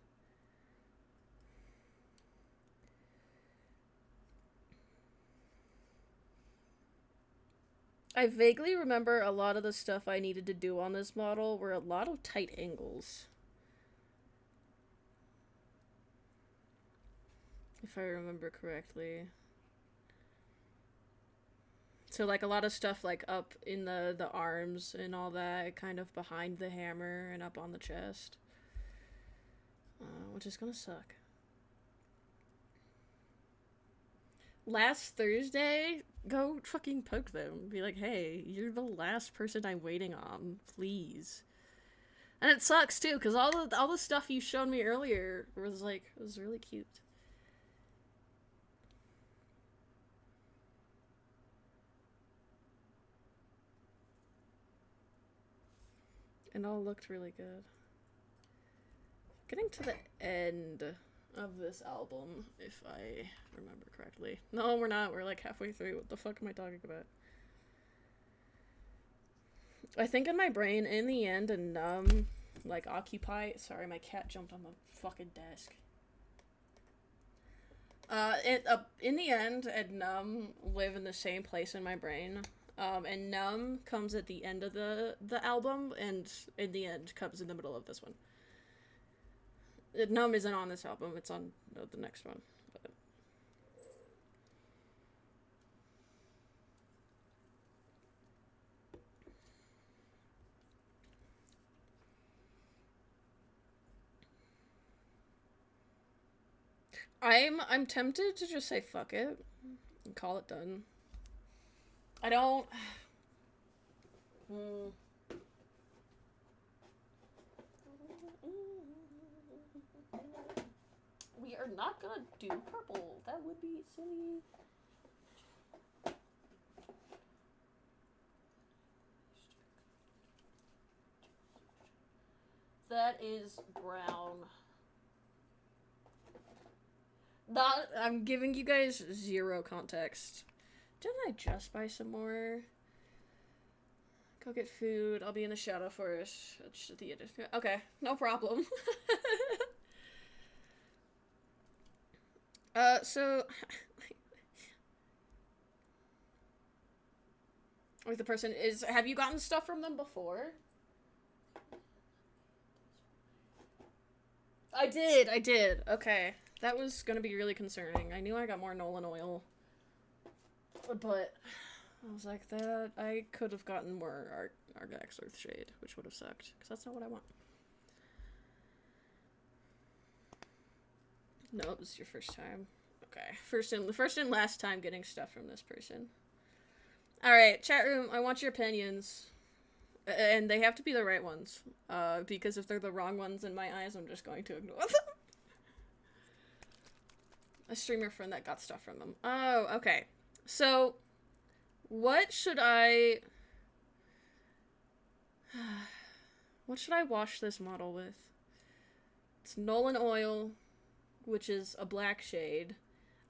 I vaguely remember a lot of the stuff I needed to do on this model were a lot of tight angles. If I remember correctly. So, like, a lot of stuff, like, up in the arms and all that, kind of behind the hammer and up on the chest. Which is gonna suck. Last Thursday, go fucking poke them. Be like, hey, you're the last person I'm waiting on. Please. And it sucks, too, because all the stuff you showed me earlier was, like, it was really cute. And all looked really good. Getting to the end of this album, if I remember correctly. No, we're not. We're like halfway through. What the fuck am I talking about? I think in my brain, in the end, and like, occupy... Sorry, my cat jumped on the fucking desk. In the end, and live in the same place in my brain. And Numb comes at the end of the album, and in the end comes in the middle of this one. Numb isn't on this album, it's on the next one. But... I'm tempted to just say fuck it and call it done. I don't... We are not gonna do purple. That would be silly. That is brown. I'm giving you guys zero context. Didn't I just buy some more? Go get food. I'll be in the Shadow Forest. That's the end. Okay, no problem. So... Like, the person is... Have you gotten stuff from them before? I did. Okay. That was gonna be really concerning. I knew I got more Nolan oil. But I was like, that I could have gotten more Argax Earthshade, which would have sucked, because that's not what I want. No, it was your first time. Okay, first and last time getting stuff from this person. Alright, chat room, I want your opinions. And they have to be the right ones. Because if they're the wrong ones in my eyes, I'm just going to ignore them. A streamer friend that got stuff from them. Oh, okay. So, what should I... What should I wash this model with? It's Nolan Oil, which is a black shade.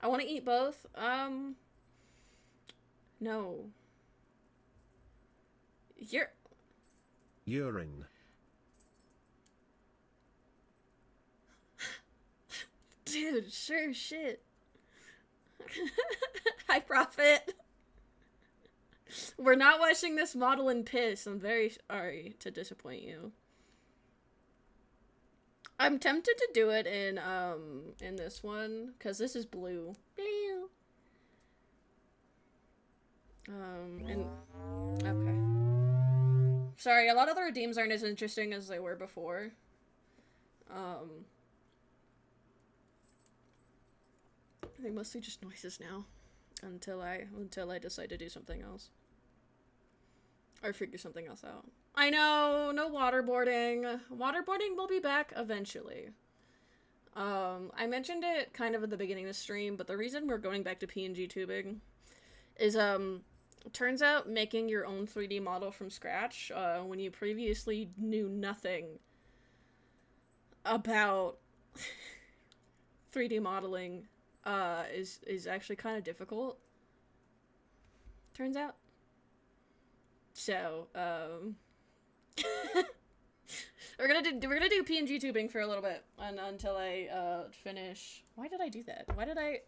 I want to eat both. No. Urine. Dude, sure shit. High profit. We're not washing this model in piss. I'm very sorry to disappoint you. I'm tempted to do it in this one, because this is blue. Blue. And... Okay. Sorry, a lot of the redeems aren't as interesting as they were before. I think mostly just noises now. Until I decide to do something else. Or figure something else out. I know, no waterboarding. Waterboarding will be back eventually. I mentioned it kind of at the beginning of the stream, but the reason we're going back to PNG tubing is, it turns out making your own 3D model from scratch, when you previously knew nothing about 3D modeling, is actually kind of difficult. Turns out. So, we're gonna do PNG tubing for a little bit, and until I finish. Why did I do that? Why did I?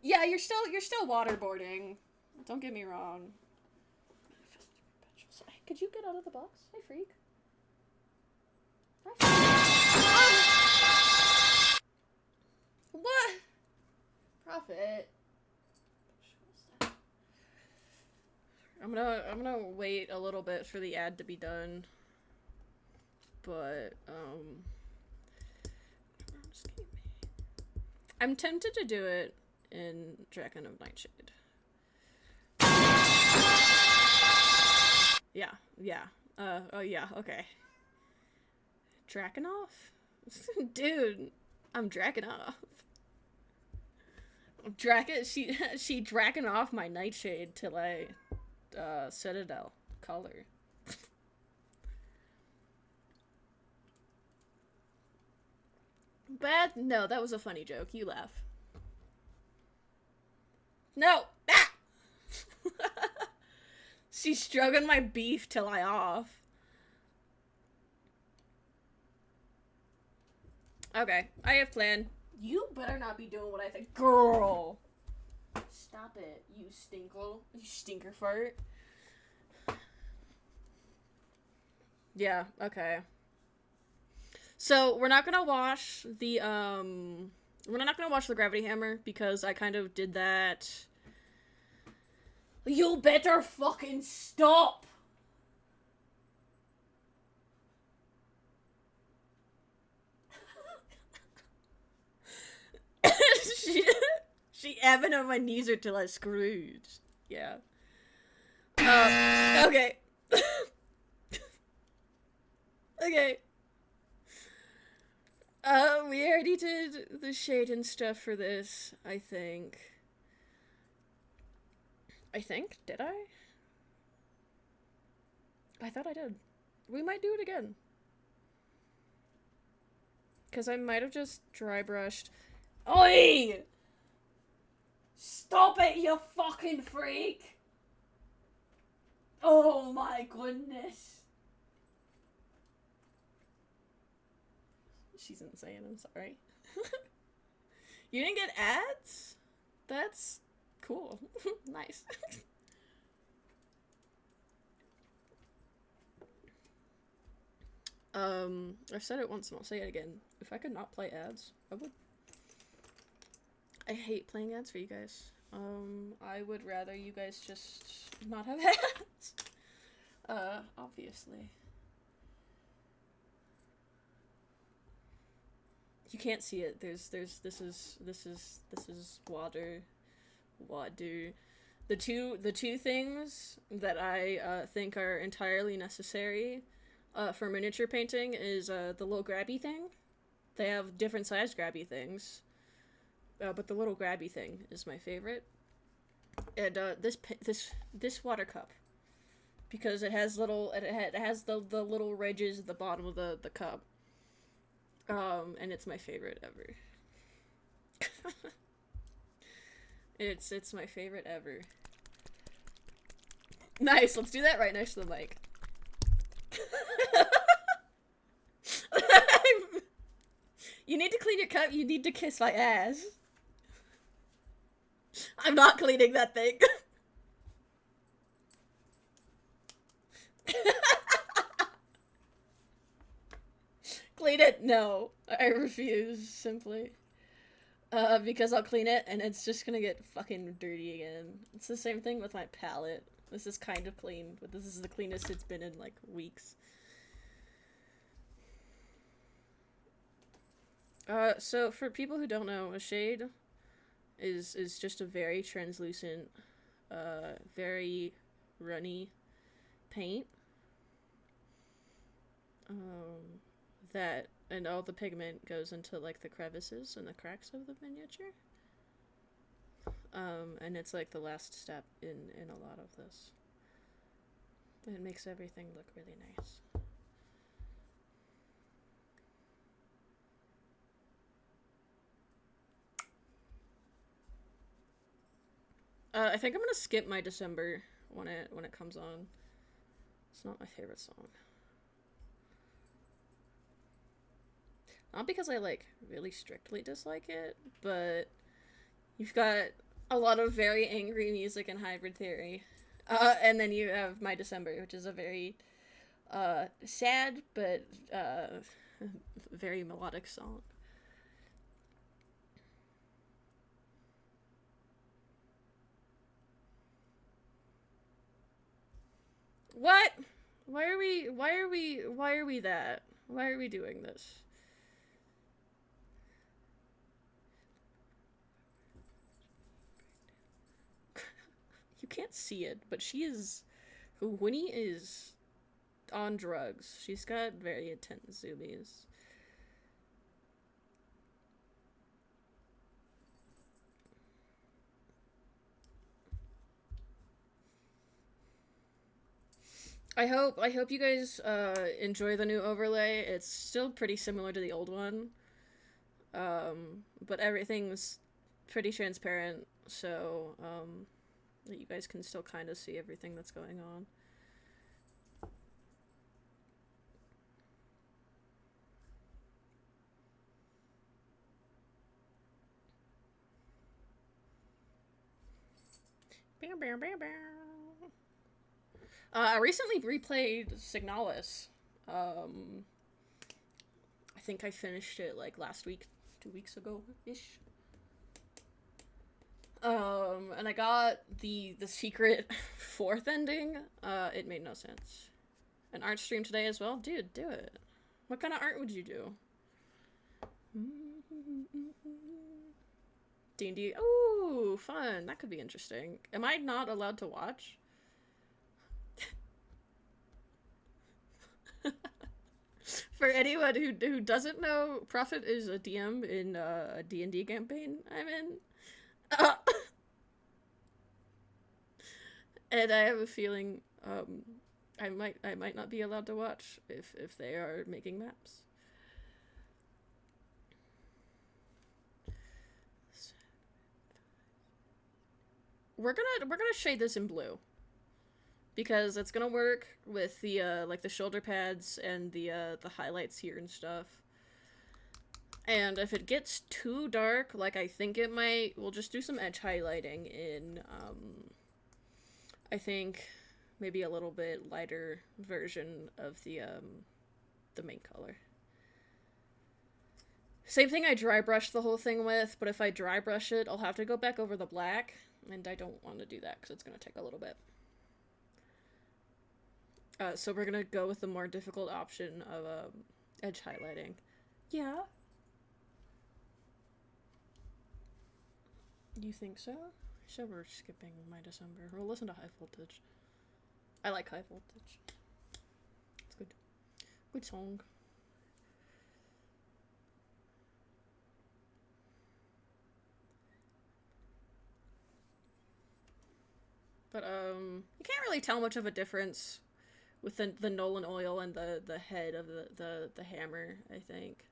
Yeah, you're still waterboarding. Don't get me wrong. Hey, could you get out of the box? Hey, freak. What? Profit. I'm gonna wait a little bit for the ad to be done. But, I'm tempted to do it in Dragon of Nightshade. Yeah. Oh yeah, okay. Draconoff? Dude, I'm Draconoff. She dragging off my Nightshade till I, Citadel color. Bad? No, that was a funny joke. You laugh. No! Ah! She's stroking my beef till I off. Okay, I have plan. You better not be doing what I think. Girl! Stop it, you stinkle. You stinker fart. Yeah, okay. So, we're not gonna wash the, we're not gonna wash the gravity hammer, because I kind of did that. You better fucking stop! she ebbing on my knees until I Scrooge. Yeah. Okay. Okay. We already did the shade and stuff for this, I think. Did I? I thought I did. We might do it again. Because I might have just dry brushed. Oi! Stop it, you fucking freak! Oh my goodness. She's insane, I'm sorry. You didn't get ads? That's cool. Nice. I've said it once and I'll say it again. If I could not play ads, I would. I hate playing ads for you guys. I would rather you guys just not have ads. Obviously. You can't see it. This is water. The two things that I think are entirely necessary for miniature painting is the little grabby thing. They have different size grabby things. but the little grabby thing is my favorite. And this water cup, because it has it has the little ridges at the bottom of the cup. And it's my favorite ever. It's my favorite ever. Nice, let's do that right next to the mic. You need to clean your cup, you need to kiss my ass. I'm not cleaning that thing. Clean it? No. I refuse, simply. Because I'll clean it and it's just gonna get fucking dirty again. It's the same thing with my palette. This is kind of clean, but this is the cleanest it's been in, like, weeks. So for people who don't know, a shade is just a very translucent, very runny paint. That, and all the pigment goes into, like, the crevices and the cracks of the miniature. And it's, like, the last step in a lot of this. And it makes everything look really nice. I think I'm gonna skip my December when it comes on. It's not my favorite song. Not because I, like, really strictly dislike it, but you've got a lot of very angry music in Hybrid Theory. And then you have My December, which is a very sad but very melodic song. What? Why are we that? Why are we doing this? You can't see it, but Winnie is on drugs. She's got very intense zoomies. I hope you guys enjoy the new overlay. It's still pretty similar to the old one. But everything's pretty transparent, so that you guys can still kind of see everything that's going on. I recently replayed Signalis. I think I finished it, like, last week, 2 weeks ago-ish. And I got the secret 4th ending. It made no sense. An art stream today as well? Dude, do it. What kind of art would you do? D&D. Ooh, fun. That could be interesting. Am I not allowed to watch? For anyone who doesn't know, Prophet is a DM in a D&D campaign I'm in. And I have a feeling I might not be allowed to watch if they are making maps. We're gonna shade this in blue, because it's gonna work with the like the shoulder pads and the highlights here and stuff. And if it gets too dark, like I think it might, we'll just do some edge highlighting in I think maybe a little bit lighter version of the main color. Same thing I dry brush the whole thing with, but if I dry brush it, I'll have to go back over the black, and I don't want to do that because it's going to take a little bit. So we're going to go with the more difficult option of edge highlighting. Yeah? You think so? So we're skipping My December. We'll listen to High Voltage. I like High Voltage. It's good. Good song. But, you can't really tell much of a difference with the Nolan oil and the head of the hammer, I think.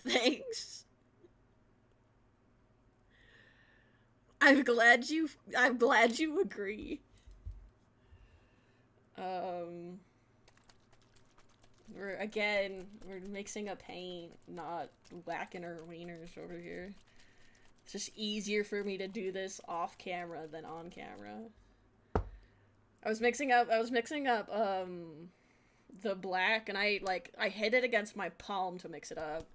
Thanks. I'm glad you agree. We're mixing a paint, not whacking our wieners over here. It's just easier for me to do this off camera than on camera. I was mixing up the black, and I hit it against my palm to mix it up.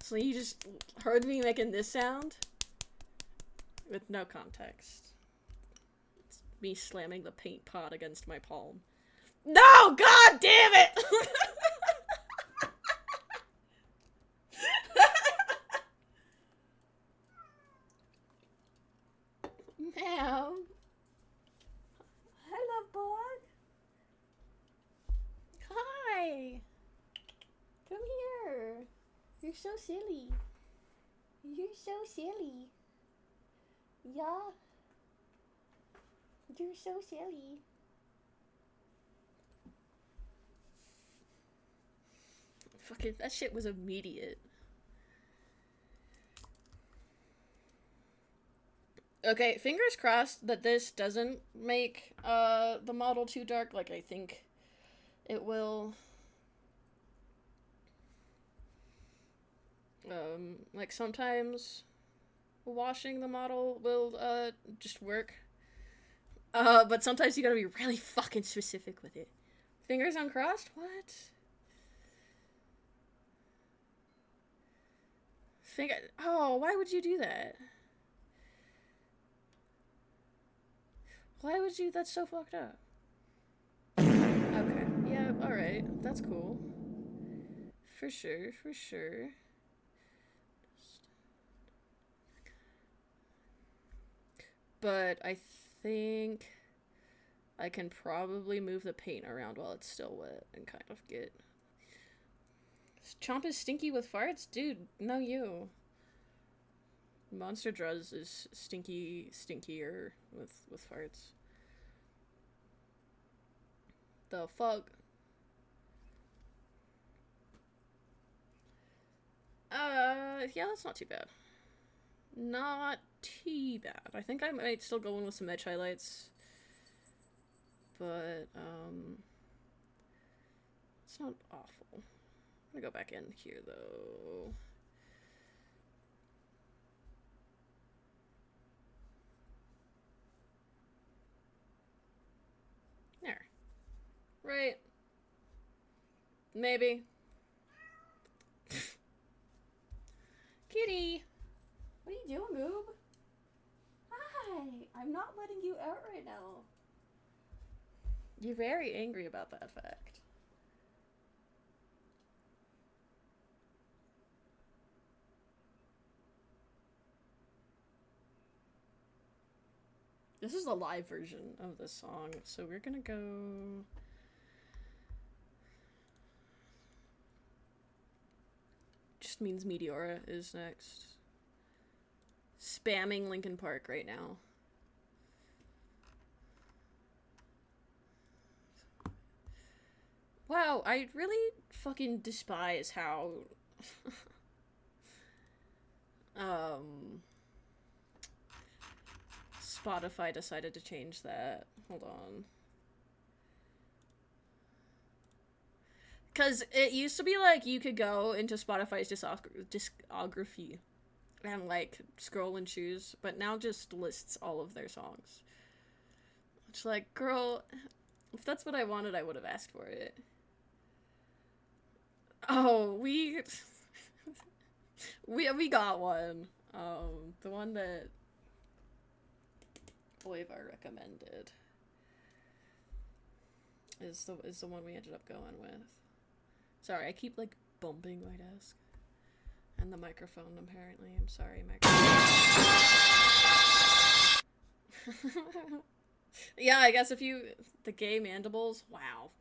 So you just heard me making this sound with no context. It's me slamming the paint pot against my palm. No! God damn it! Ma'am. Hello, bug. Hi. Come here. You're so silly. You're so silly. Yeah. You're so silly. Fucking, that shit was immediate. Okay, fingers crossed that this doesn't make the model too dark like I think it will. Like sometimes washing the model will just work. But sometimes you gotta be really fucking specific with it. Fingers uncrossed? What? Oh, why would you do that? Why would you? That's so fucked up. Okay. Yeah, alright. That's cool. For sure, for sure. But I think I can probably move the paint around while it's still wet and kind of get... Chomp is stinky with farts? Dude, no you. Monster Druzz is stinkier with farts. The fuck? Yeah, that's not too bad. Not too bad. I think I might still go in with some edge highlights. But, it's not awful. I'm gonna go back in here, though. There. Right. Maybe. Kitty! What are you doing, Goob? Hi! I'm not letting you out right now. You're very angry about that fact. This is the live version of this song, so we're gonna go... Just means Meteora is next. Spamming Linkin Park right now. Wow, I really fucking despise how... Spotify decided to change that. Hold on. Because it used to be like you could go into Spotify's discography and like scroll and choose, but now just lists all of their songs. It's like, girl, if that's what I wanted, I would have asked for it. Oh, we got one. The one that Boivar recommended is the one we ended up going with. Sorry, I keep like bumping my desk and the microphone. Apparently, I'm sorry, microphone. Yeah, I guess if you the gay mandibles. Wow.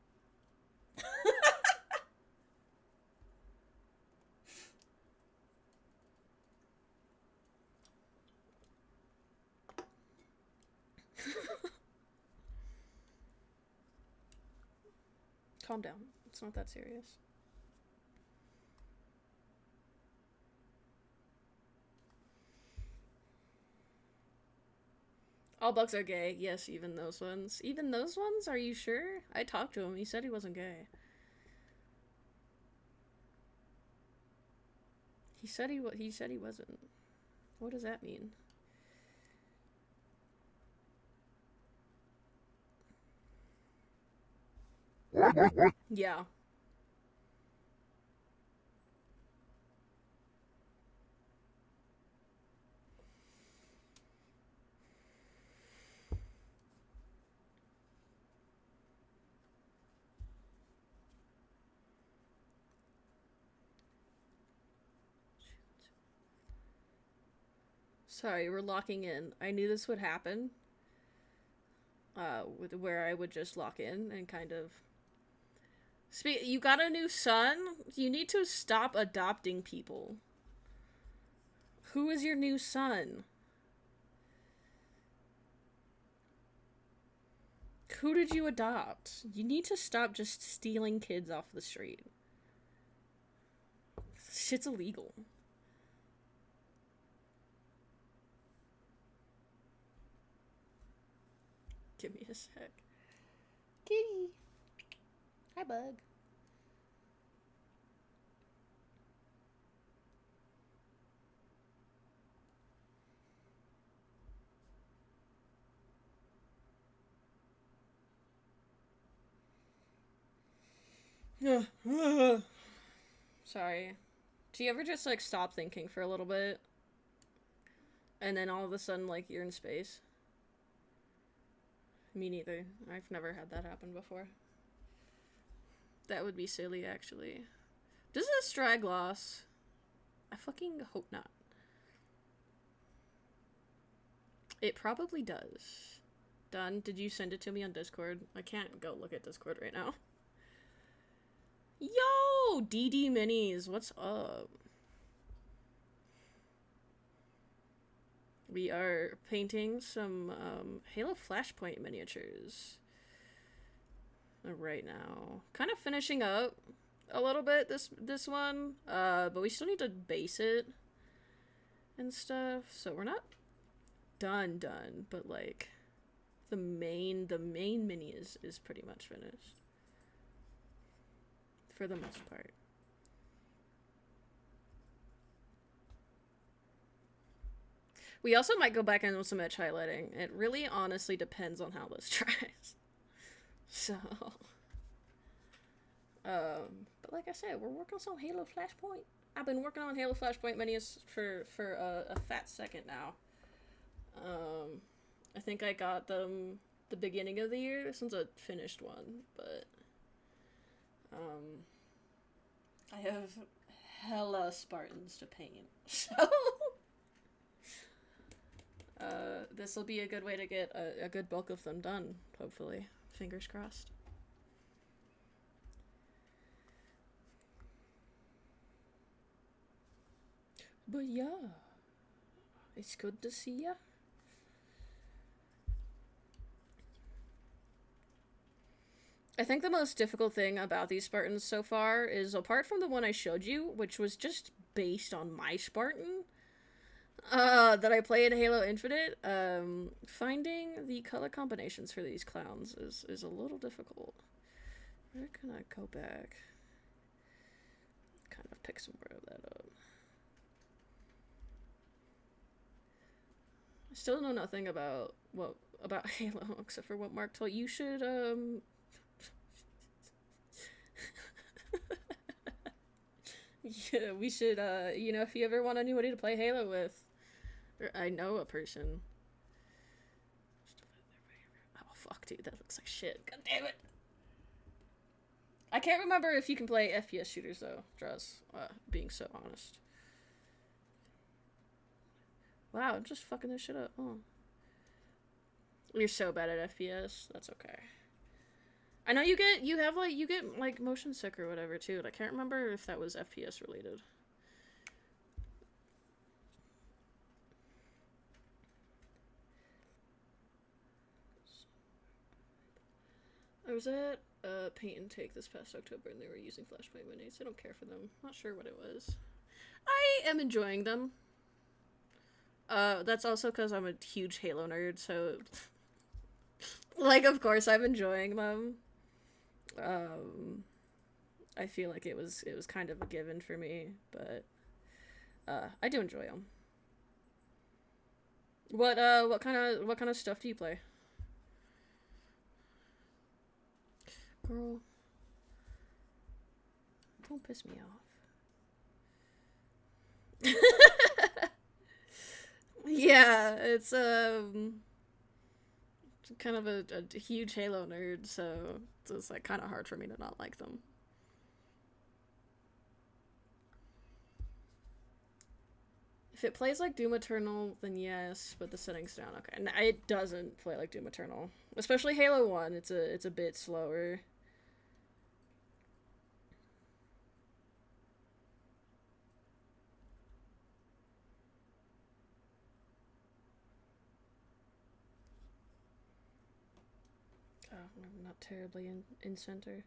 Calm down. It's not that serious. All bugs are gay. Yes, even those ones. Even those ones? Are you sure? I talked to him. He said he wasn't gay. He said he wasn't. What does that mean? Yeah. Sorry, we're locking in. I knew this would happen. Where I would just lock in and kind of... You got a new son? You need to stop adopting people. Who is your new son? Who did you adopt? You need to stop just stealing kids off the street. Shit's illegal. Give me a sec. Kitty. Hi, bug. Sorry. Do you ever just, like, stop thinking for a little bit? And then all of a sudden, like, you're in space? Me neither. I've never had that happen before. That would be silly, actually. Does this drag gloss? I fucking hope not. It probably does. Done. Did you send it to me on Discord? I can't go look at Discord right now. Yo! DD Minis, what's up? We are painting some Halo Flashpoint miniatures right now. Kind of finishing up a little bit this one, but we still need to base it and stuff. So we're not done, but like the main mini is pretty much finished for the most part. We also might go back in with some edge highlighting. It really honestly depends on how this tries. So, but like I said, we're working on some Halo Flashpoint. I've been working on Halo Flashpoint minis for a fat second now. I think I got them the beginning of the year. This one's a finished one, but I have hella Spartans to paint, so this will be a good way to get a good bulk of them done, hopefully. Fingers crossed. But yeah, it's good to see ya. I think the most difficult thing about these Spartans so far is, apart from the one I showed you, which was just based on my Spartan, that I play in Halo Infinite, finding the color combinations for these clowns is a little difficult. Where can I go back? Kind of pick some more of that up. I still know nothing about Halo except for what Mark told you. Should yeah, we should you know, if you ever want anybody to play Halo with, or I know a person. Oh fuck, dude, that looks like shit. God damn it. I can't remember if you can play FPS shooters though, Dress, being so honest. Wow, I'm just fucking this shit up. Oh. You're so bad at FPS. That's okay. I know you get motion sick or whatever too. I can't remember if that was FPS related. Or was it paint and take this past October, and they were using Flashpoint minis. I don't care for them. Not sure what it was. I am enjoying them. That's also because I'm a huge Halo nerd, so like, of course, I'm enjoying them. I feel like it was kind of a given for me, but I do enjoy them. What kind of stuff do you play? Girl, don't piss me off. Yeah, it's kind of a huge Halo nerd, so it's like kind of hard for me to not like them. If it plays like Doom Eternal, then yes, but the settings down. Okay, and it doesn't play like Doom Eternal, especially Halo 1. It's a bit slower. Oh, I'm not terribly in center.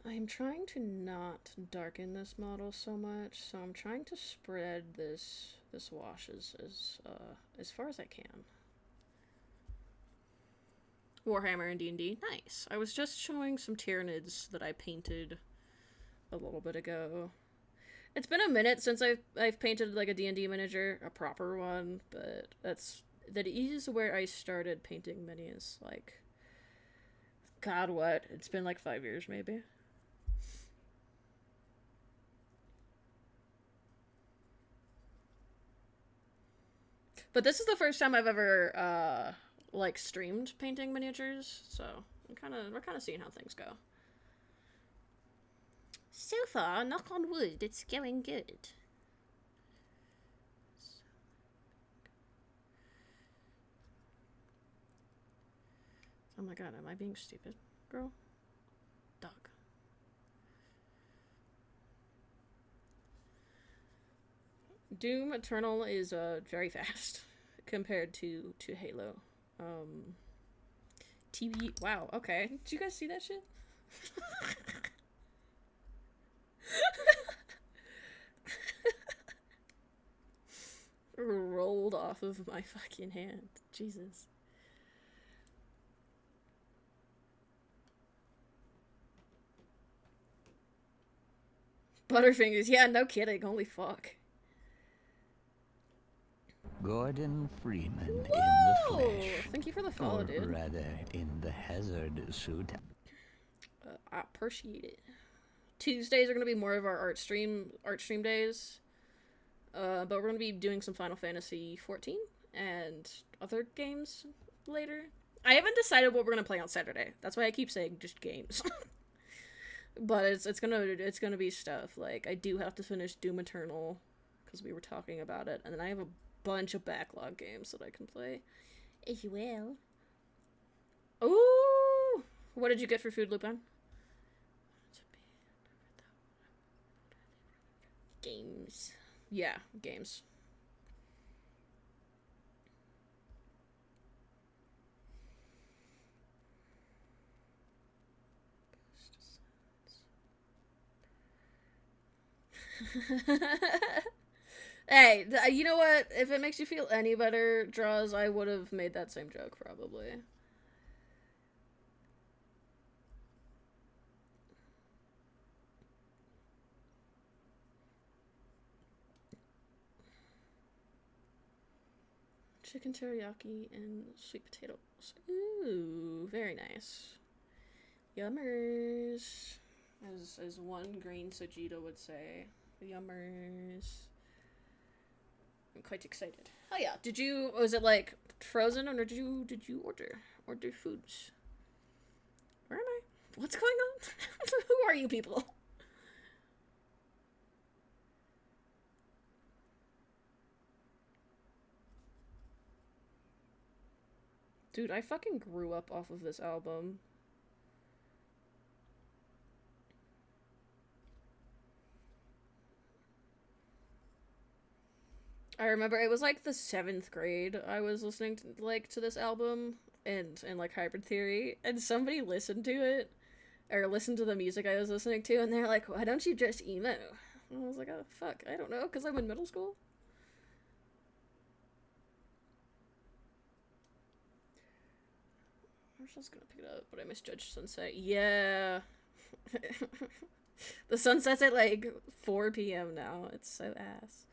I'm trying to not darken this model so much, so I'm trying to spread this wash as far as I can. Warhammer and D&D, nice. I was just showing some Tyranids that I painted a little bit ago. It's been a minute since I've painted like a D&D miniature, a proper one, but that is where I started painting minis. Like, God, what? It's been like 5 years, maybe. But this is the first time I've ever like streamed painting miniatures, so we're kind of seeing how things go. So far, knock on wood, it's going good. Oh my god, am I being stupid, girl? Dog. Doom Eternal is very fast compared to Halo. TV. Wow. Okay. Did you guys see that shit? Rolled off of my fucking hand. Jesus. Butterfingers. Yeah, no kidding. Holy fuck. Gordon Freeman Whoa! in the flesh. Thank you for the follow, or dude. rather, in the hazard suit. I appreciate it. Tuesdays are gonna be more of our art stream days. But we're gonna be doing some Final Fantasy 14 and other games later. I haven't decided what we're gonna play on Saturday. That's why I keep saying just games. But it's gonna be stuff. Like, I do have to finish Doom Eternal because we were talking about it, and then I have a bunch of backlog games that I can play as well. Ooh, what did you get for food, Lupin? Games. Yeah, games. Hey, you know what? If it makes you feel any better, Draws, I would have made that same joke, probably. Chicken teriyaki and sweet potatoes. Ooh, very nice. Yummers. As one green Sajita would say. Yummers. I'm quite excited. Oh yeah, was it like frozen, or did you order foods? Where am I? What's going on? Who are you people? Dude, I fucking grew up off of this album. I remember it was like the 7th grade I was listening to this album. and like Hybrid Theory, and somebody listened to it, or listened to the music I was listening to, and they're like, why don't you just emo? And I was like, oh, fuck, I don't know, because I'm in middle school? I was just gonna pick it up, but I misjudged sunset. Yeah. The sunset's at like 4 p.m. now. It's so ass.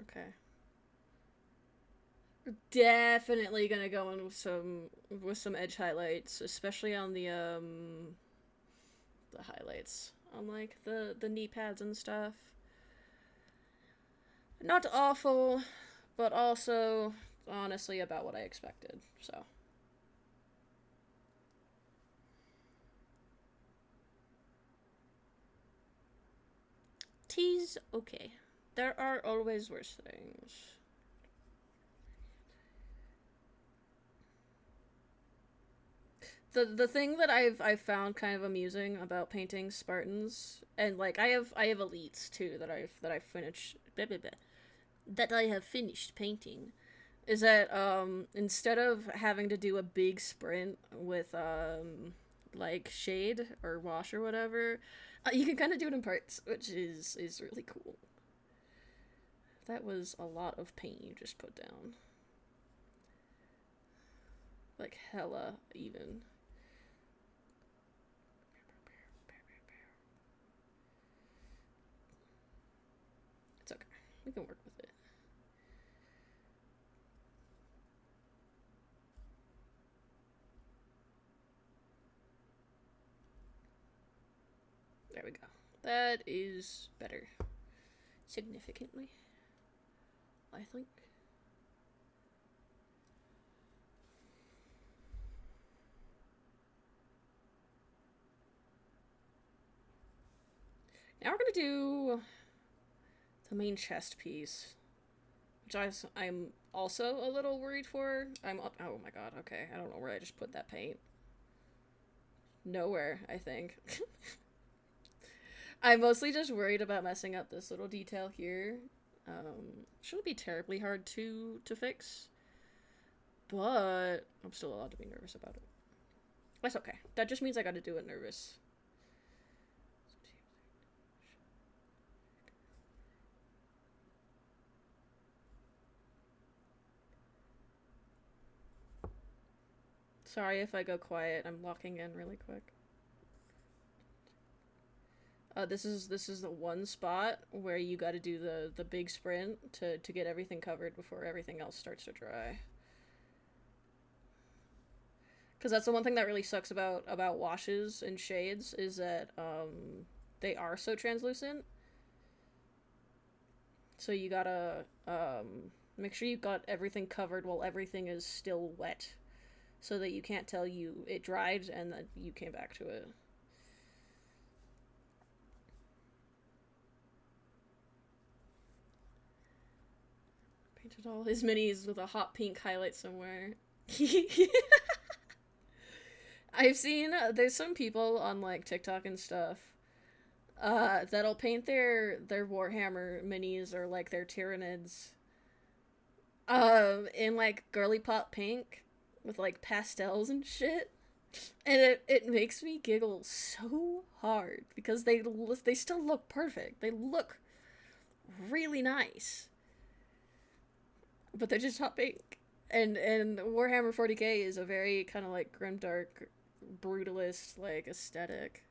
Okay. We're definitely gonna go in with some edge highlights, especially on the highlights on like the knee pads and stuff. Not awful, but also honestly about what I expected. So tease okay. There are always worse things. The thing that I've found kind of amusing about painting Spartans, and like I have elites too that I've finished that I have finished painting, is that instead of having to do a big sprint with like shade or wash or whatever, you can kind of do it in parts, which is really cool. That was a lot of paint you just put down. Like hella even. It's okay. We can work with it. There we go. That is better. Significantly, I think. Now we're gonna do the main chest piece, which I'm also a little worried for. I'm up. Oh my god. Okay, I don't know where I just put that paint. Nowhere, I think. I'm mostly just worried about messing up this little detail here. Shouldn't be terribly hard to fix, but I'm still allowed to be nervous about it. That's okay. That just means I gotta do it nervous. Sorry if I go quiet. I'm locking in really quick. This is the one spot where you got to do the big sprint to get everything covered before everything else starts to dry. Because that's the one thing that really sucks about washes and shades, is that they are so translucent. So you gotta make sure you've got everything covered while everything is still wet, so that you can't tell it dried and that you came back to it. Painted all his minis with a hot pink highlight somewhere. I've seen there's some people on like TikTok and stuff that'll paint their Warhammer minis or like their Tyranids in like girly pop pink with like pastels and shit, and it makes me giggle so hard because they still look perfect. They look really nice, but they're just hot pink. And Warhammer 40k is a very kind of like grimdark, brutalist like aesthetic.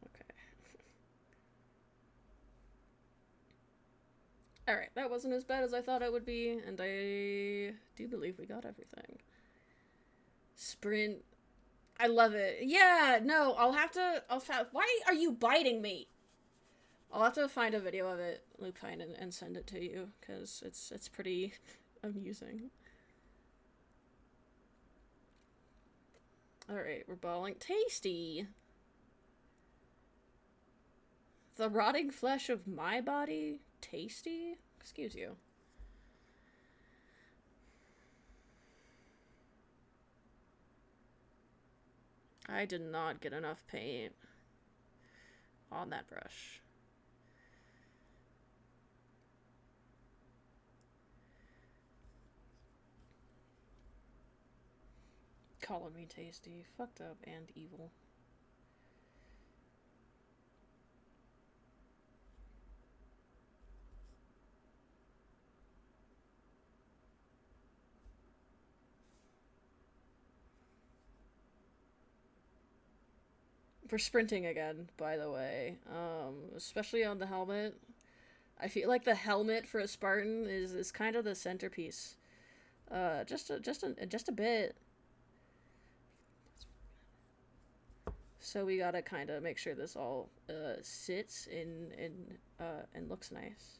Okay. Alright, that wasn't as bad as I thought it would be, and I do believe we got everything. Sprint. I love it. Yeah, no, why are you biting me? I'll have to find a video of it, Lupine, and send it to you, because it's pretty amusing. Alright, we're balling. Tasty! The rotting flesh of my body? Tasty? Excuse you. I did not get enough paint on that brush. Calling me tasty. Fucked up and evil. For sprinting again, by the way. Especially on the helmet. I feel like the helmet for a Spartan is kind of the centerpiece. Just a bit. So we gotta kind of make sure this all sits and looks nice.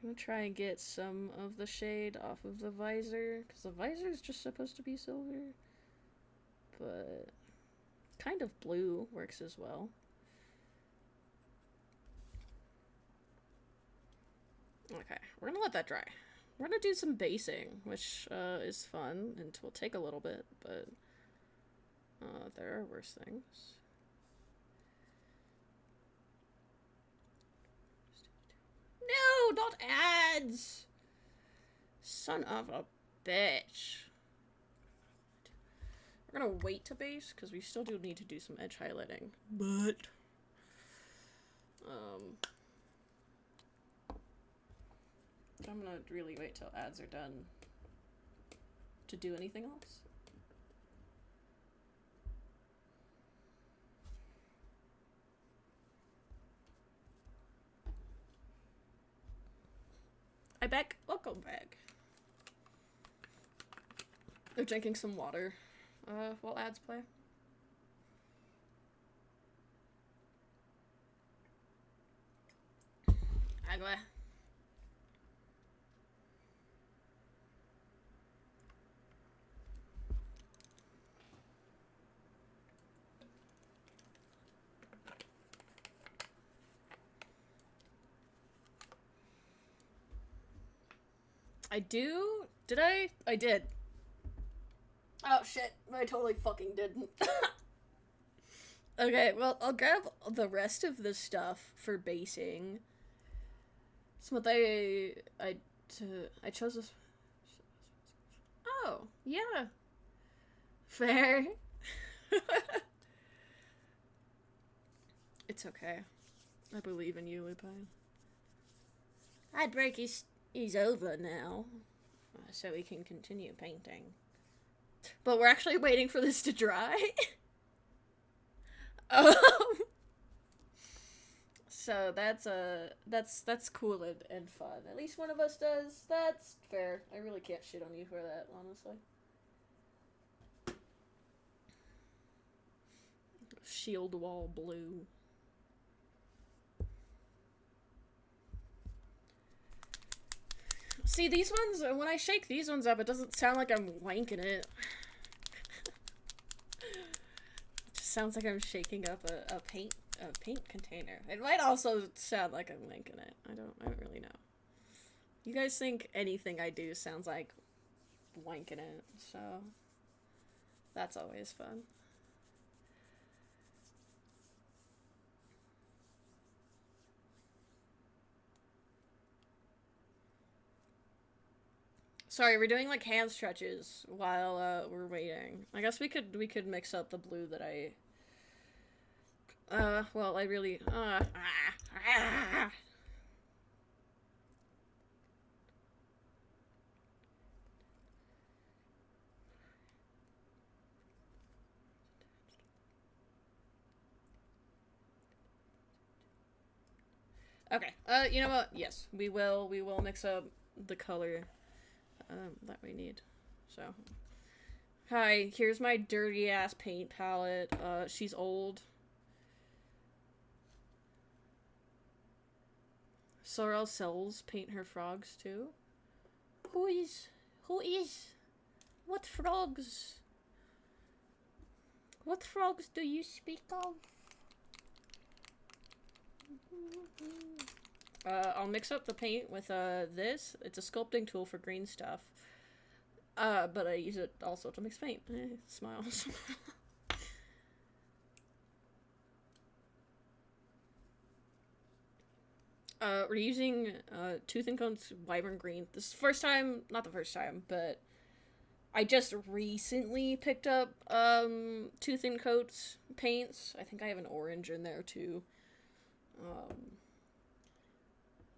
I'm gonna try and get some of the shade off of the visor, because the visor is just supposed to be silver. But kind of blue works as well. Okay, we're gonna let that dry. We're gonna do some basing, which is fun and will take a little bit, but there are worse things. No, not ads! Son of a bitch. We're gonna wait to base, because we still do need to do some edge highlighting. But I'm gonna really wait till ads are done to do anything else. I back. Welcome back. They're drinking some water while ads play. Agua. I do? Did I? I did. Oh shit, I totally fucking didn't. Okay, well, I'll grab the rest of the stuff for basing. So what I chose this. Oh, yeah. Fair. It's okay. I believe in you, Lupine. I'd break he's over now, so we can continue painting. But we're actually waiting for this to dry. So that's cool and fun. At least one of us does. That's fair. I really can't shit on you for that, honestly. Shield wall blue. See, these ones, when I shake these ones up, it doesn't sound like I'm wanking it. It just sounds like I'm shaking up a paint container. It might also sound like I'm wanking it. I don't really know. You guys think anything I do sounds like wanking it, so that's always fun. Sorry, we're doing like hand stretches while we're waiting. I guess we could mix up the blue that I well, I really Okay. You know what? Yes, we will mix up the color that we need. So, hi, here's my dirty ass paint palette. She's old. Sorrel sells paint her frogs too. Who is? What frogs? What frogs do you speak of? I'll mix up the paint with this. It's a sculpting tool for green stuff. But I use it also to mix paint. Smiles. We're using Tooth and Cone's Vibrant Green. This is the first time, not the first time, but I just recently picked up Tooth and Coat's paints. I think I have an orange in there too.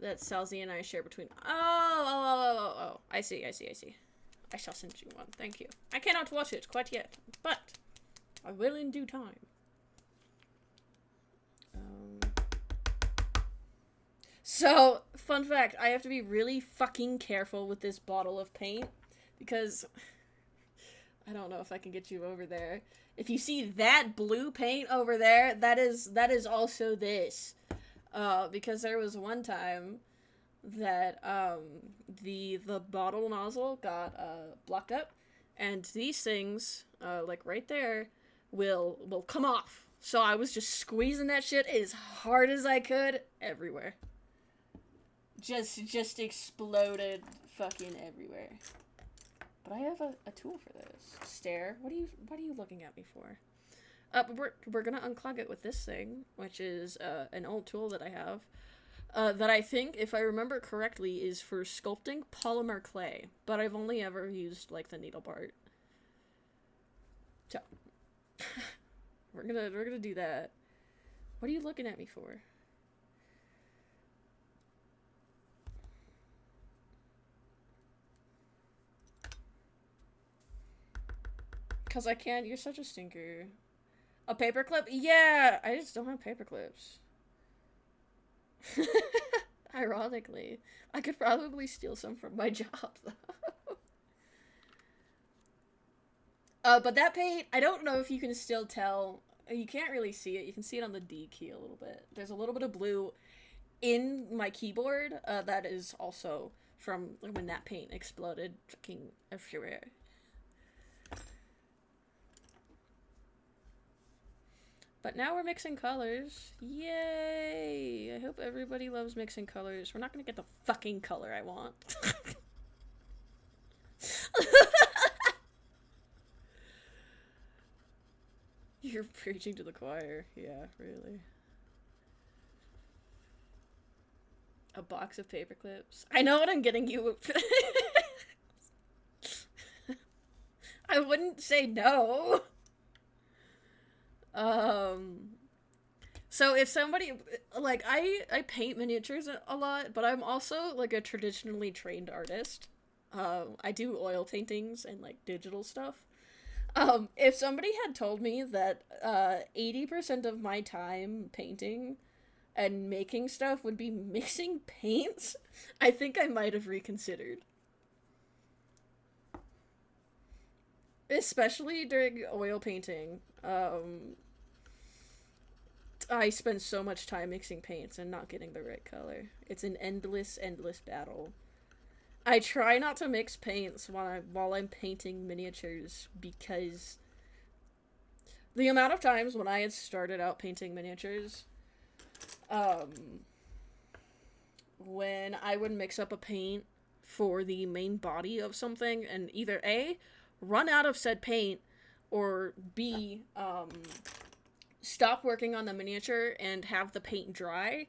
That Salzy and I share between. Oh! I see. I shall send you one. Thank you. I cannot watch it quite yet, but I will in due time. So, fun fact, I have to be really fucking careful with this bottle of paint, because I don't know if I can get you over there. If you see that blue paint over there, that is also this. Because there was one time that, the bottle nozzle got, blocked up, and these things, like right there, will come off. So I was just squeezing that shit as hard as I could everywhere. Just exploded fucking everywhere. But I have a tool for this. Stare. What are you looking at me for? But we're gonna unclog it with this thing, which is an old tool that I have. That I think, if I remember correctly, is for sculpting polymer clay. But I've only ever used, like, the needle part. So we're gonna do that. What are you looking at me for? Because I can't. You're such a stinker. A paperclip? Yeah! I just don't have paperclips. Ironically. I could probably steal some from my job, though. But that paint, I don't know if you can still tell. You can't really see it. You can see it on the D key a little bit. There's a little bit of blue in my keyboard. That is also from when that paint exploded fucking everywhere. But now we're mixing colors. Yay! I hope everybody loves mixing colors. We're not gonna get the fucking color I want. You're preaching to the choir. Yeah, really. A box of paper clips. I know what I'm getting you. I wouldn't say no. So if somebody, like, I paint miniatures a lot, but I'm also, like, a traditionally trained artist. I do oil paintings and, like, digital stuff. If somebody had told me that, 80% of my time painting and making stuff would be mixing paints, I think I might have reconsidered. Especially during oil painting. I spend so much time mixing paints and not getting the right color. It's an endless battle. I try not to mix paints while I'm painting miniatures, because the amount of times when I had started out painting miniatures, when I would mix up a paint for the main body of something and either A, run out of said paint, or B, stop working on the miniature and have the paint dry,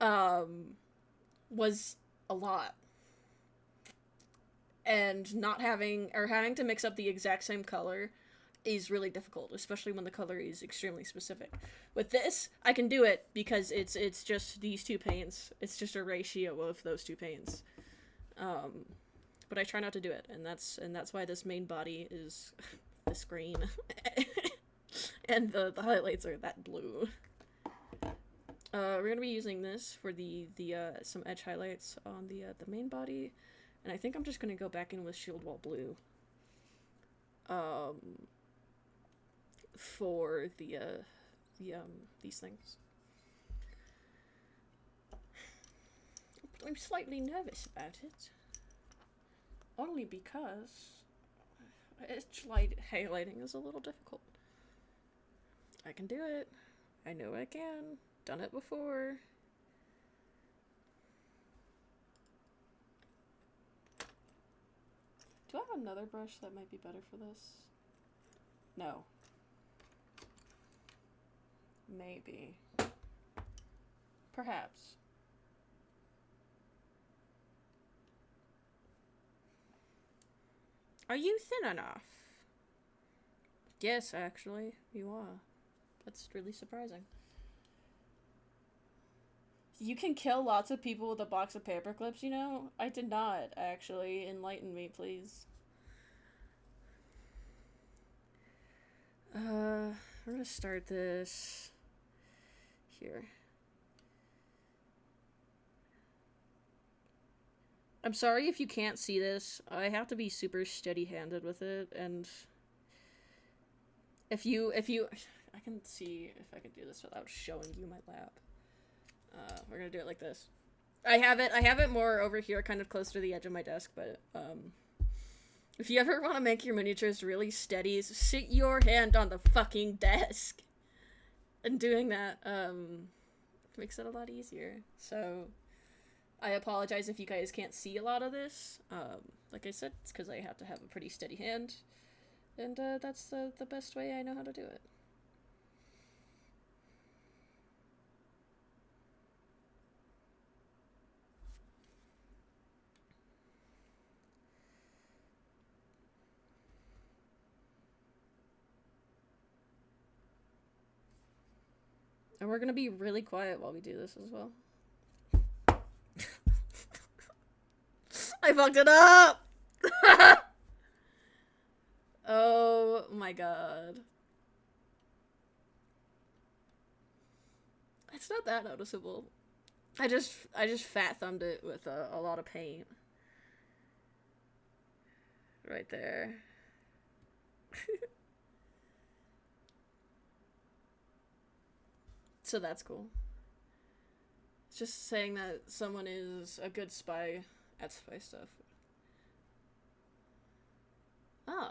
was a lot. And not having, or having to mix up the exact same color is really difficult, especially when the color is extremely specific. With this, I can do it because it's just these two paints. It's just a ratio of those two paints. But I try not to do it, and that's why this main body is this green. And the highlights are that blue. We're gonna be using this for the some edge highlights on the main body, and I think I'm just gonna go back in with Shield Wall Blue. For these things. I'm slightly nervous about it. Only because edge highlighting is a little difficult. I can do it. I know I can. Done it before. another brush that might be better for this? No. Maybe. Perhaps. Are you thin enough? Yes, actually, you are. That's really surprising. You can kill lots of people with a box of paper clips, you know? I did not, actually. Enlighten me, please. We're gonna start this here. I'm sorry if you can't see this. I have to be super steady-handed with it, and if you, I can see if I can do this without showing you my lap. We're gonna do it like this. I have it more over here, kind of close to the edge of my desk, but, if you ever want to make your miniatures really steady, sit your hand on the fucking desk. And doing that, makes it a lot easier. So, I apologize if you guys can't see a lot of this. Like I said, it's because I have to have a pretty steady hand. And, that's the best way I know how to do it. And we're gonna be really quiet while we do this as well. I fucked it up! Oh my god. It's not that noticeable. I just fat thumbed it with a lot of paint. Right there. So that's cool. It's just saying that someone is a good spy at spy stuff. Oh.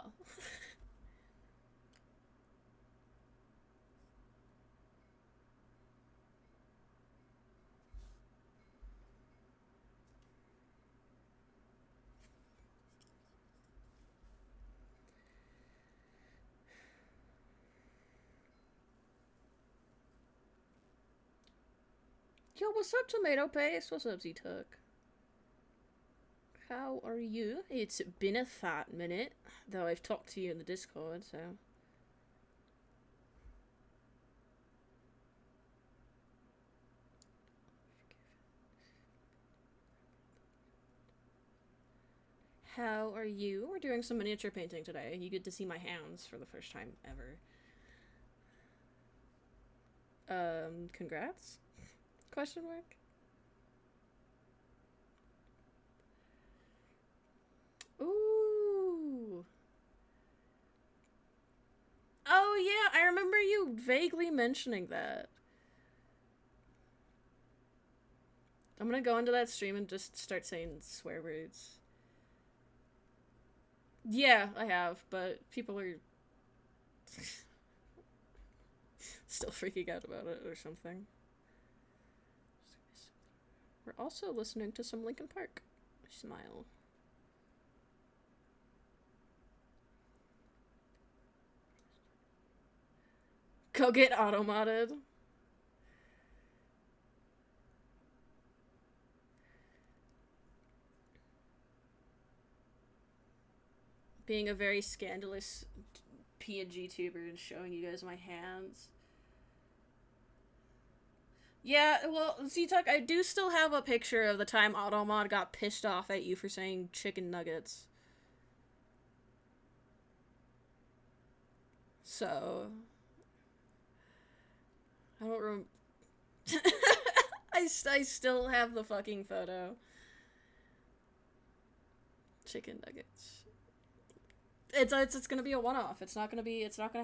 Yo, what's up, Tomato Paste? What's up, Z-Tuck? How are you? It's been a fat minute, though I've talked to you in the Discord, so... How are you? We're doing some miniature painting today. You get to see my hands for the first time ever. Congrats? Question mark? Ooh. Oh yeah, I remember you vaguely mentioning that. I'm gonna go into that stream and just start saying swear words. Yeah, I have, but people are still freaking out about it or something. We're also listening to some Linkin Park. Smile. Go get auto-modded. Being a very scandalous PNG tuber and showing you guys my hands. Yeah, well, Z-Tuck, I do still have a picture of the time Automod got pissed off at you for saying chicken nuggets. So... I don't remember... I still have the fucking photo. Chicken nuggets. It's gonna be a one-off. It's not gonna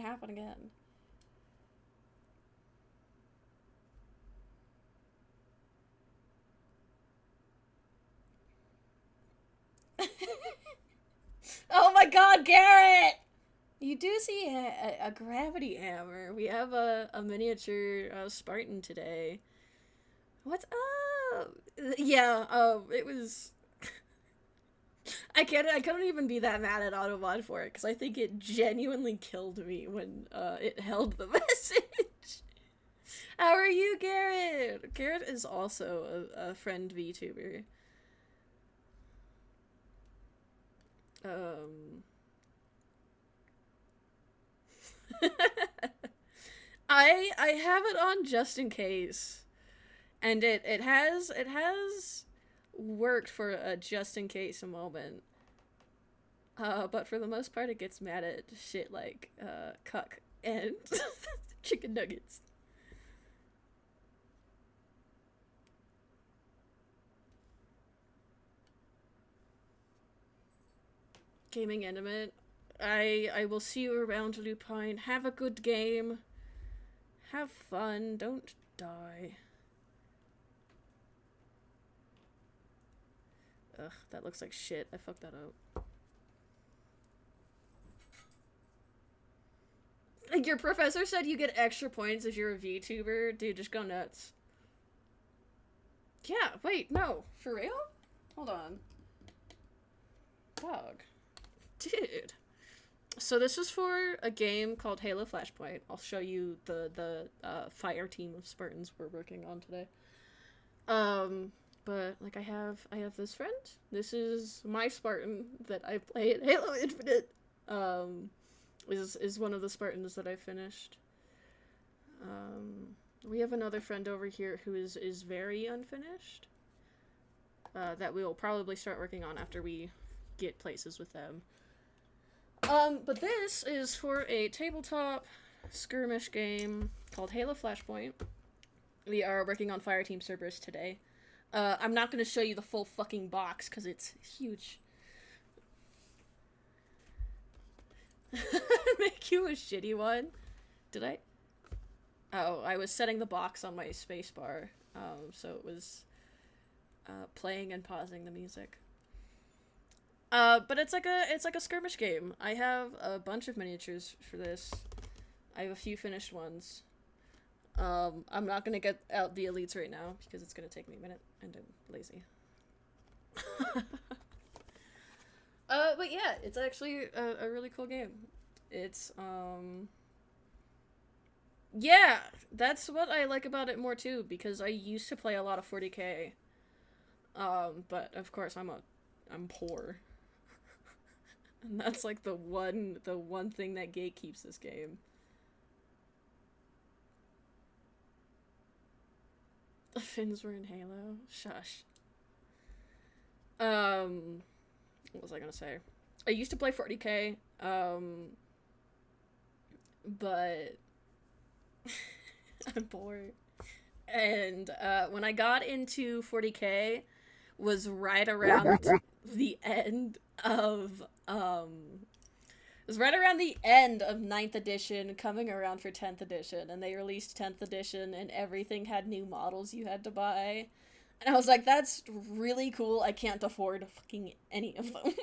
happen again. Oh my god, Garrett! You do see a gravity hammer. We have a miniature Spartan today. What's up? Yeah, it was... I couldn't even be that mad at Autobot for it, because I think it genuinely killed me when it held the message. How are you, Garrett? Garrett is also a friend VTuber. I have it on just in case, and it has worked for a just in case moment. But for the most part, it gets mad at shit like cuck and chicken nuggets. Gaming Intimate. I will see you around, Lupine. Have a good game. Have fun. Don't die. Ugh, that looks like shit. I fucked that up. Like, your professor said you get extra points if you're a VTuber. Dude, just go nuts. Yeah, wait, no. For real? Hold on. Dog. Dude. So this is for a game called Halo Flashpoint. I'll show you the fire team of Spartans we're working on today. But like I have this friend. This is my Spartan that I play at Halo Infinite. Is one of the Spartans that I finished. We have another friend over here who is very unfinished. That we will probably start working on after we get places with them. But this is for a tabletop skirmish game called Halo Flashpoint. We are working on Fireteam Cerberus today. I'm not going to show you the full fucking box because it's huge. Make you a shitty one? Did I? Oh, I was setting the box on my spacebar, so it was playing and pausing the music. But it's like a skirmish game. I have a bunch of miniatures for this. I have a few finished ones. I'm not gonna get out the elites right now because it's gonna take me a minute and I'm lazy. But yeah, it's actually a really cool game. It's yeah, that's what I like about it more too, because I used to play a lot of 40k. But of course I'm poor. And that's like the one thing that gatekeeps this game. The Finns were in Halo? Shush. What was I gonna say? I used to play 40k, but I'm bored. And when I got into 40k was right around the end of it was right around the end of 9th edition, coming around for 10th edition, and they released 10th edition and everything had new models you had to buy. And I was like, that's really cool. I can't afford fucking any of them.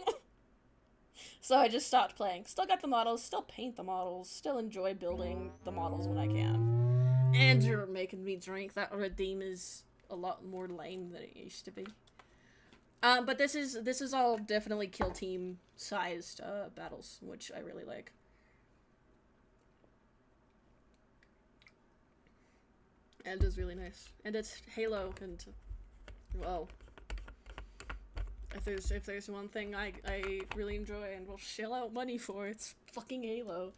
So I just stopped playing. Still got the models, still paint the models, still enjoy building the models when I can. And you're making me drink. That redeem is a lot more lame than it used to be. But this is all definitely kill team sized battles, which I really like. And it's really nice. And it's Halo, and well, if there's one thing I really enjoy and will shell out money for, it's fucking Halo.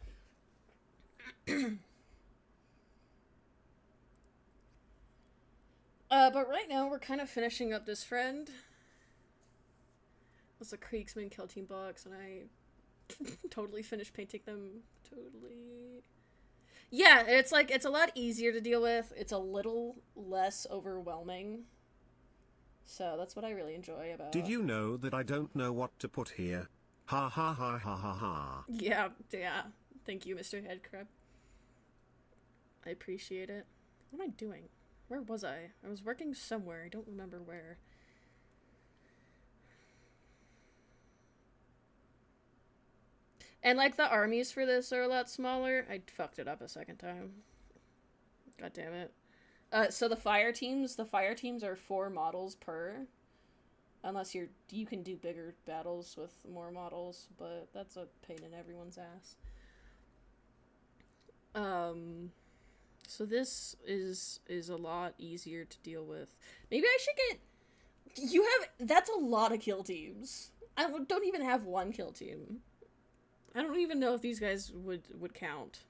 But right now we're kind of finishing up this friend. It's a Kriegsman kill team box, and I totally finished painting them. Totally. Yeah, it's like, it's a lot easier to deal with. It's a little less overwhelming. So that's what I really enjoy about it. Did you know that I don't know what to put here? Ha ha ha ha ha ha. Yeah. Thank you, Mr. Headcrab. I appreciate it. What am I doing? Where was I? I was working somewhere. I don't remember where. And, like, the armies for this are a lot smaller. I fucked it up a second time. God damn it. So the fire teams are 4 models per. Unless you can do bigger battles with more models, but that's a pain in everyone's ass. So this is a lot easier to deal with. Maybe I should get... That's a lot of kill teams. I don't even have one kill team. I don't even know if these guys would count.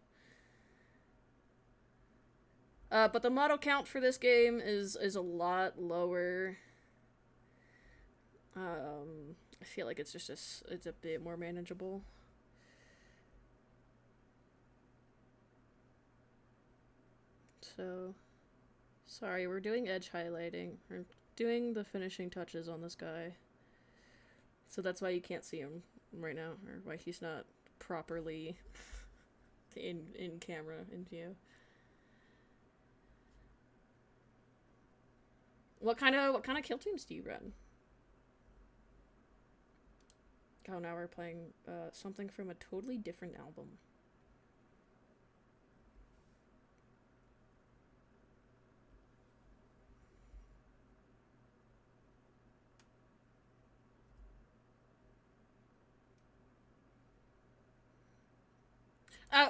But the model count for this game is a lot lower. I feel like it's it's a bit more manageable. So, sorry, we're doing edge highlighting. We're doing the finishing touches on this guy. So that's why you can't see him right now, or why he's not properly in camera, in view. What kind of kill teams do you run? Oh, now we're playing something from a totally different album.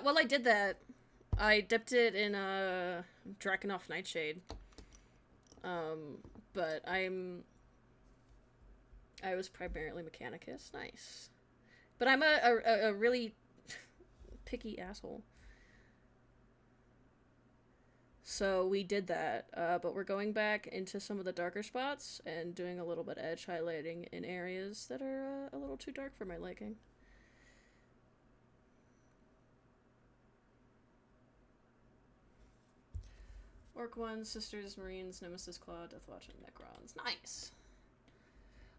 Well, I did that. I dipped it in Drakenhof Nightshade. But I was primarily Mechanicus. Nice. But I'm a really picky asshole. So we did that, but we're going back into some of the darker spots and doing a little bit of edge highlighting in areas that are a little too dark for my liking. Orc 1, Sisters, Marines, Nemesis Claw, Deathwatch, and Necrons. Nice!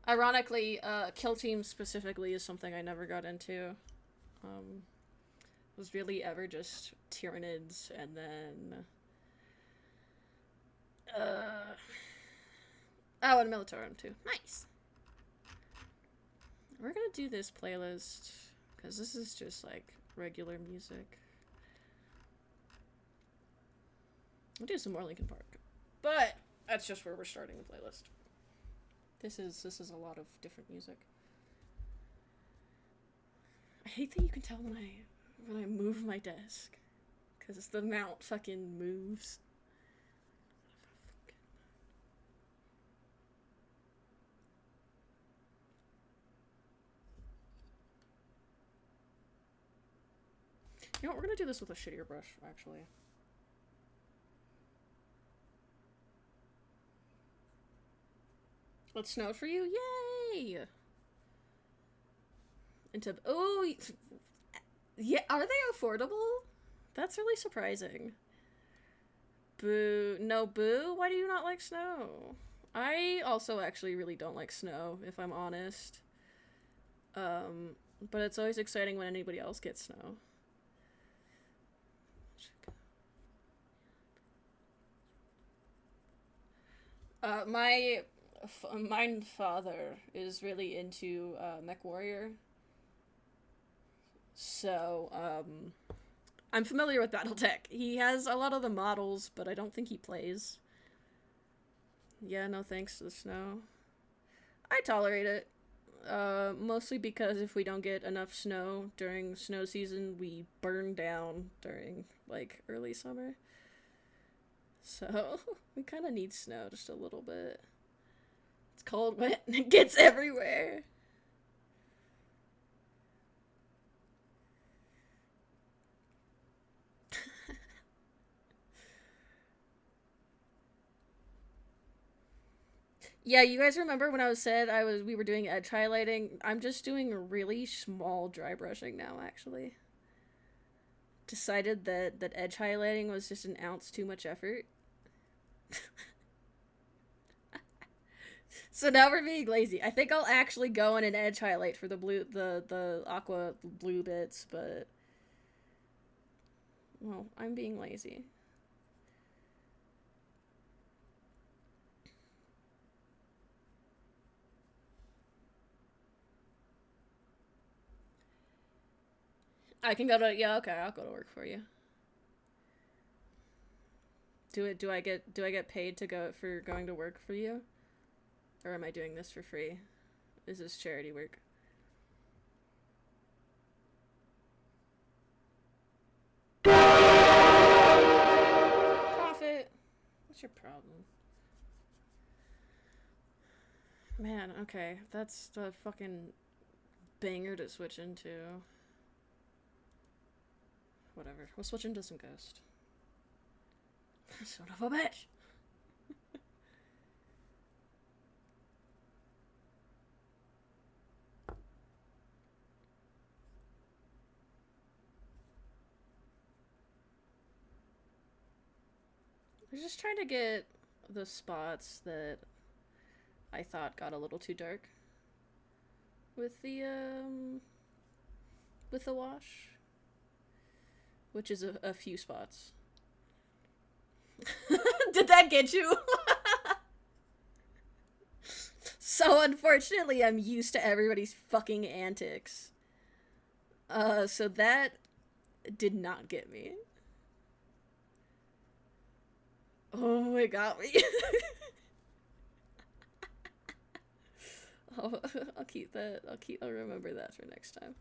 Ironically, kill team specifically is something I never got into. Was really ever just Tyranids and then... Oh, and Militarum too. Nice! We're gonna do this playlist, because this is just like regular music. We'll do some more Linkin Park. But that's just where we're starting the playlist. This is a lot of different music. I hate that you can tell when I move my desk. Because the mount fucking moves. You know what, we're gonna do this with a shittier brush, actually. It snowed for you? Yay! Into oh, yeah. Are they affordable? That's really surprising. Boo! No, boo. Why do you not like snow? I also actually really don't like snow, if I'm honest. But it's always exciting when anybody else gets snow. My father is really into Mech Warrior, so I'm familiar with BattleTech. He has a lot of the models, but I don't think he plays. Yeah, no thanks to the snow. I tolerate it, mostly because if we don't get enough snow during snow season, we burn down during, like, early summer. So, we kind of need snow just a little bit. It's cold, wet, and it gets everywhere. Yeah, you guys remember when I said we were doing edge highlighting? I'm just doing really small dry brushing now, actually. Decided that edge highlighting was just an ounce too much effort. So now we're being lazy. I think I'll actually go in an edge highlight for the aqua blue bits, but well, I'm being lazy. I can go to, yeah, okay, I'll go to work for you. Do I get paid to go for going to work for you? Or am I doing this for free? Is this charity work? Profit. What's your problem? Man, okay. That's the fucking banger to switch into. Whatever. We'll switch into some Ghost. Son of a bitch! I was just trying to get the spots that I thought got a little too dark with the wash, which is a few spots. Did that get you? So unfortunately, I'm used to everybody's fucking antics. So that did not get me. Oh, it got me. I'll keep that. I'll remember that for next time.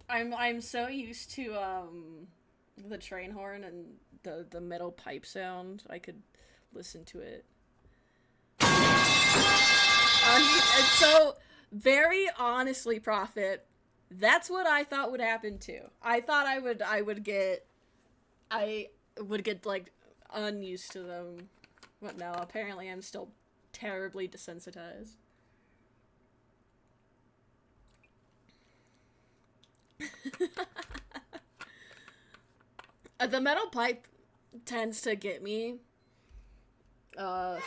I'm so used to the train horn and the metal pipe sound. I could listen to it. And so very honestly, Prophet, that's what I thought would happen too. I thought I would get like unused to them. But no, apparently I'm still terribly desensitized. The metal pipe tends to get me. Okay.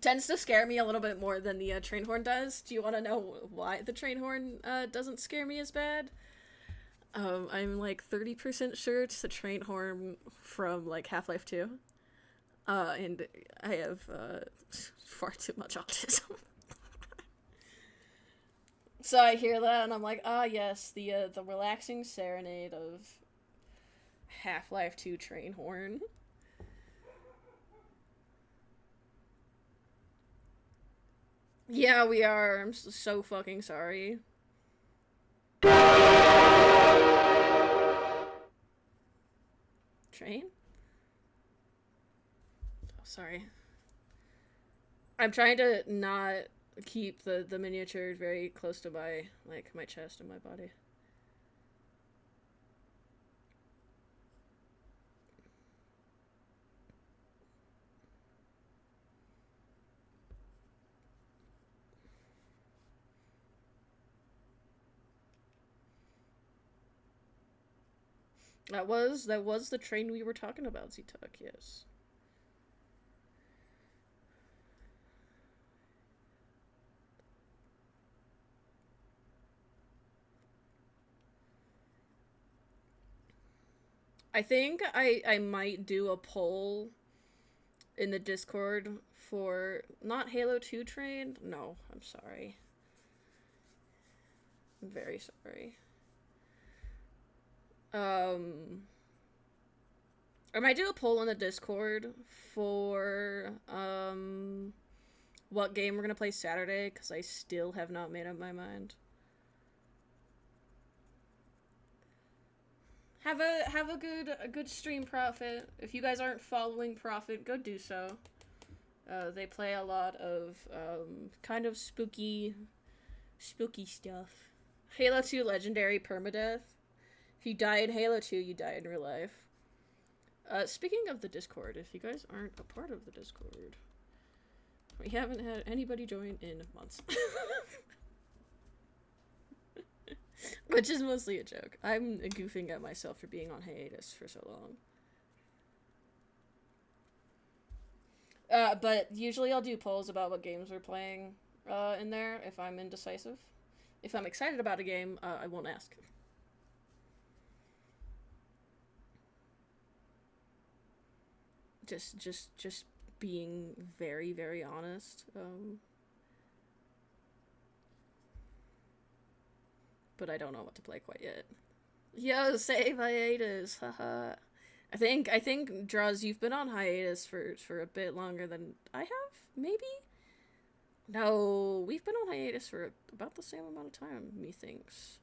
Tends to scare me a little bit more than the train horn does. Do you want to know why the train horn doesn't scare me as bad? I'm like 30% sure it's the train horn from like Half-Life 2. And I have far too much autism. So I hear that and I'm like, ah yes, the relaxing serenade of Half-Life 2 train horn. Yeah, we are. I'm so fucking sorry. Train? Oh, sorry. I'm trying to not keep the miniature very close to my, like, my chest and my body. That was the train we were talking about, Z-Tuck, yes. I think I might do a poll in the Discord for not Halo 2 train. No, I'm sorry. I'm very sorry. I might do a poll in the Discord for what game we're gonna play Saturday, because I still have not made up my mind. Have a good stream, Prophet. If you guys aren't following Prophet, go do so. They play a lot of kind of spooky stuff. Halo 2 Legendary Permadeath. If you die in Halo 2, you die in real life. Speaking of the Discord, if you guys aren't a part of the Discord, we haven't had anybody join in months. Which is mostly a joke. I'm goofing at myself for being on hiatus for so long. But usually I'll do polls about what games we're playing in there if I'm indecisive. If I'm excited about a game, I won't ask. Just being very, very honest. But I don't know what to play quite yet. Yo, save hiatus, haha. I think Draws, you've been on hiatus for a bit longer than I have, maybe? No, we've been on hiatus for about the same amount of time, methinks.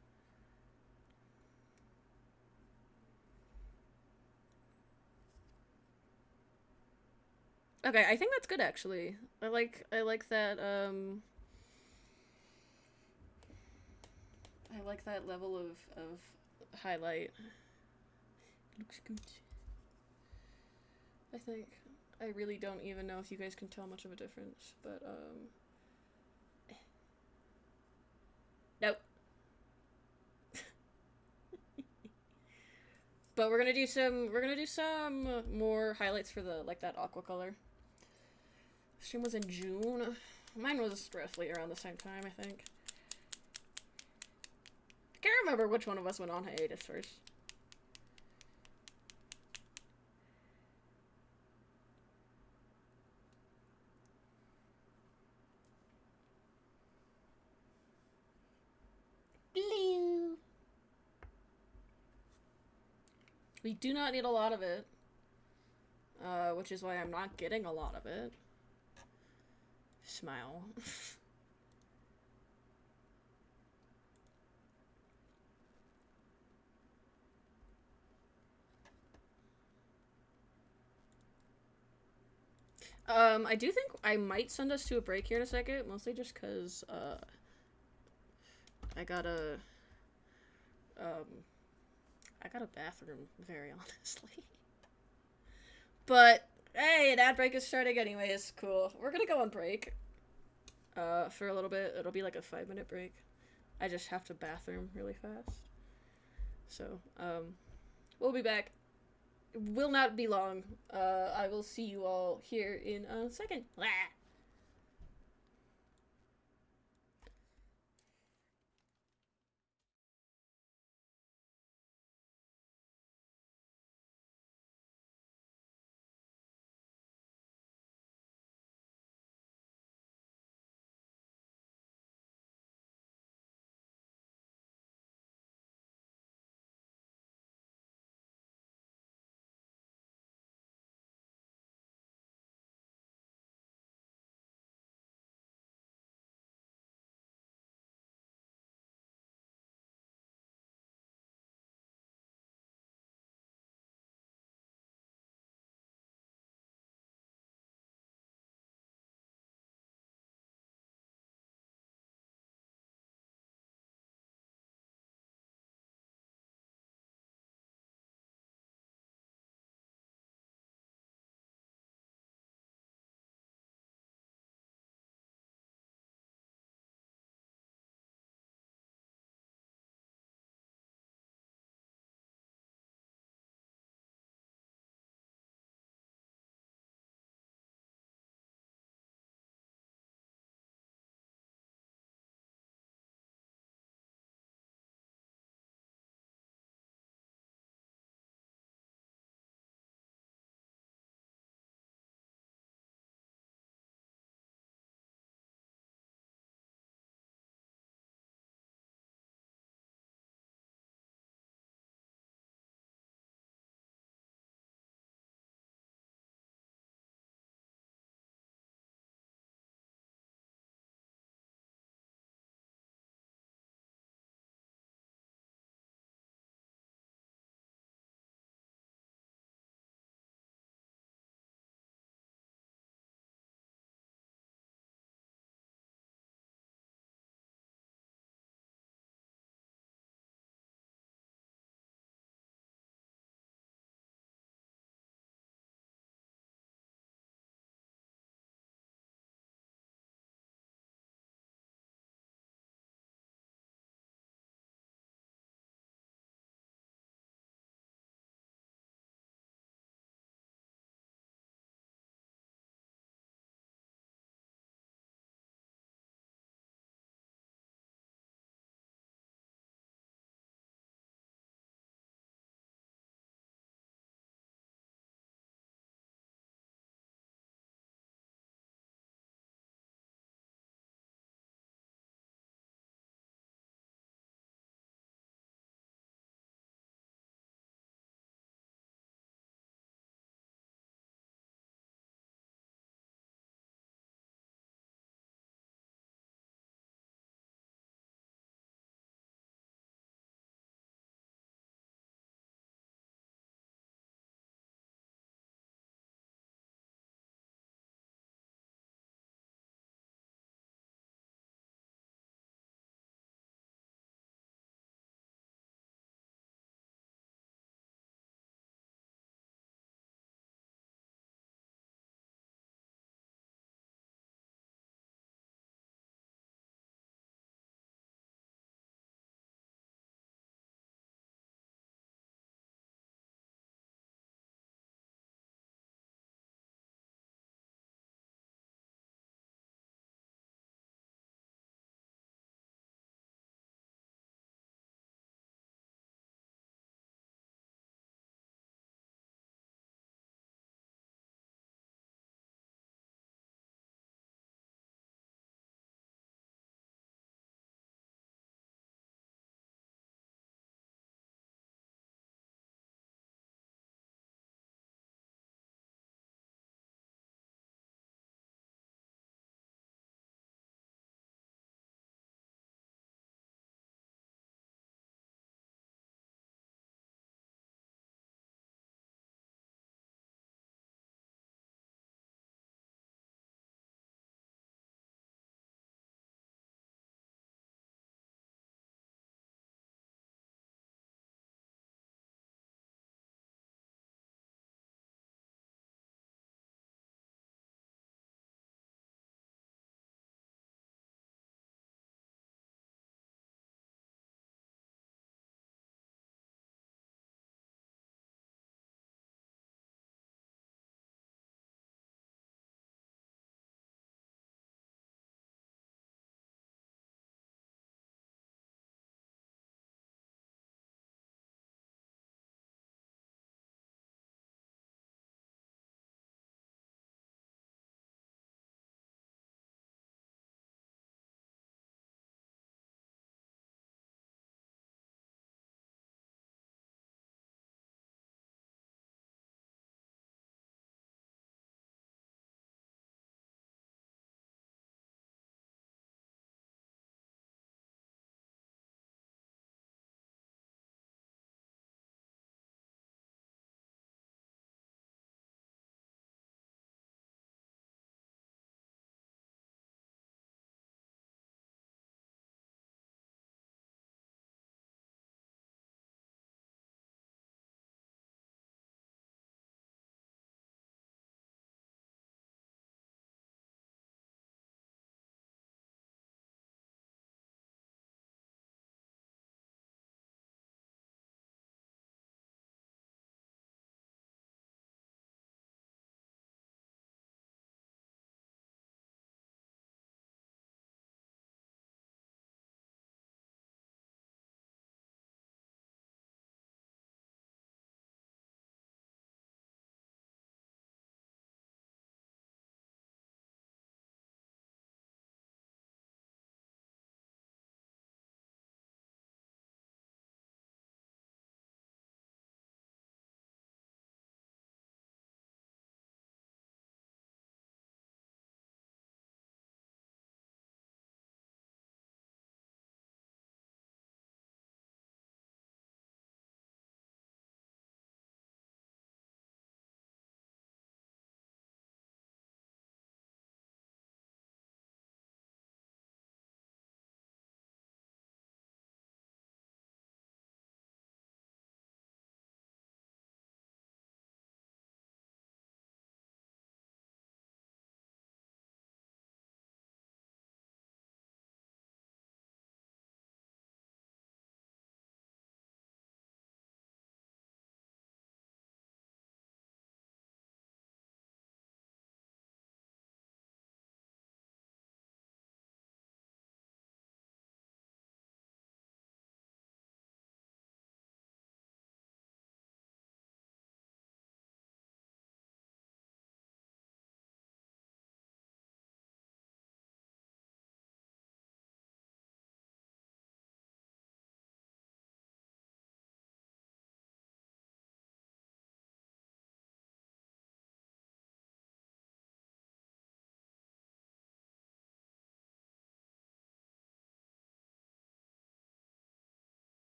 Okay, I think that's good actually. I like that I like that level of highlight. Looks good. I think I really don't even know if you guys can tell much of a difference, but nope. But we're gonna do some more highlights for the like that aqua color. Stream was in June. Mine was roughly around the same time, I think. I can't remember which one of us went on hiatus first. Blue. We do not need a lot of it. Which is why I'm not getting a lot of it. Smile. I do think I might send us to a break here in a second, mostly just because, I gotta, I got a bathroom, very honestly. But, hey, an ad break is starting anyways, cool. We're gonna go on break, for a little bit. It'll be like a 5-minute break. I just have to bathroom really fast. So, we'll be back. Will not be long. I will see you all here in a second. Blah.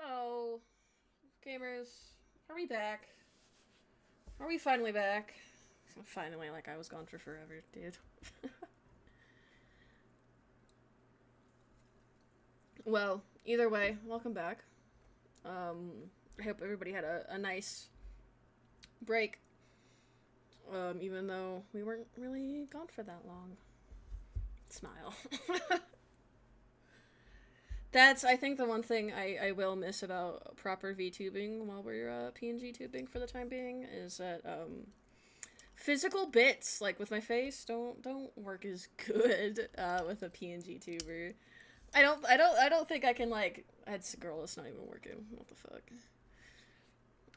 So, gamers, are we back? Are we finally back? Finally, like I was gone for forever, dude. Well, either way, welcome back. I hope everybody had a nice break. Even though we weren't really gone for that long. Smile. That's, I think, the one thing I will miss about proper VTubing while we're PNG tubing for the time being is that physical bits, like with my face, don't work as good with a PNG tuber. I don't think I can, like, that's girl, it's not even working. What the fuck?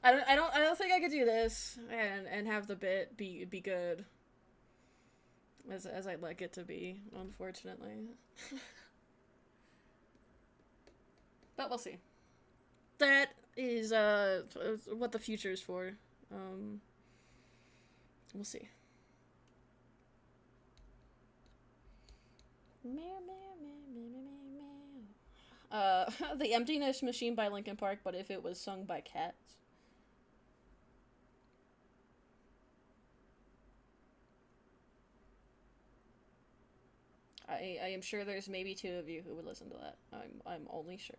I don't think I could do this and have the bit be good as I'd like it to be, unfortunately. But we'll see. That is what the future is for. We'll see. The Emptiness Machine by Linkin Park, but if it was sung by cats. I am sure there's maybe 2 of you who would listen to that. I'm only sure.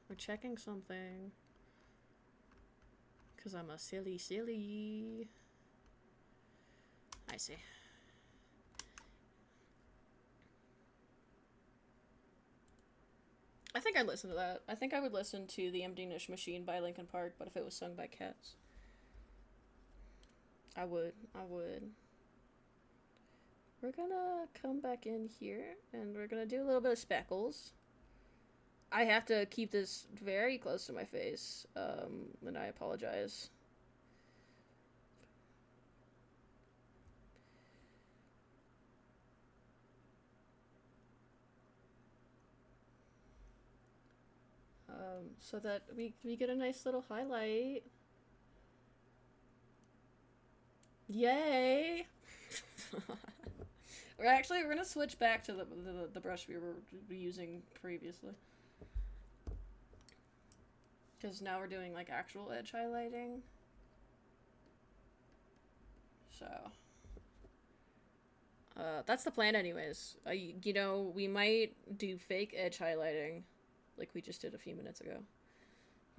We're checking something. Cause I'm a silly. I see. I think I'd listen to that. I think I would listen to The Emptiness Machine by Linkin Park, but if it was sung by cats. I would. We're gonna come back in here, and we're gonna do a little bit of speckles. I have to keep this very close to my face, and I apologize. So that we get a nice little highlight. Yay! We're gonna switch back to the brush we were using previously. Because now we're doing, like, actual edge highlighting. So. That's the plan anyways. You know, we might do fake edge highlighting, like we just did a few minutes ago.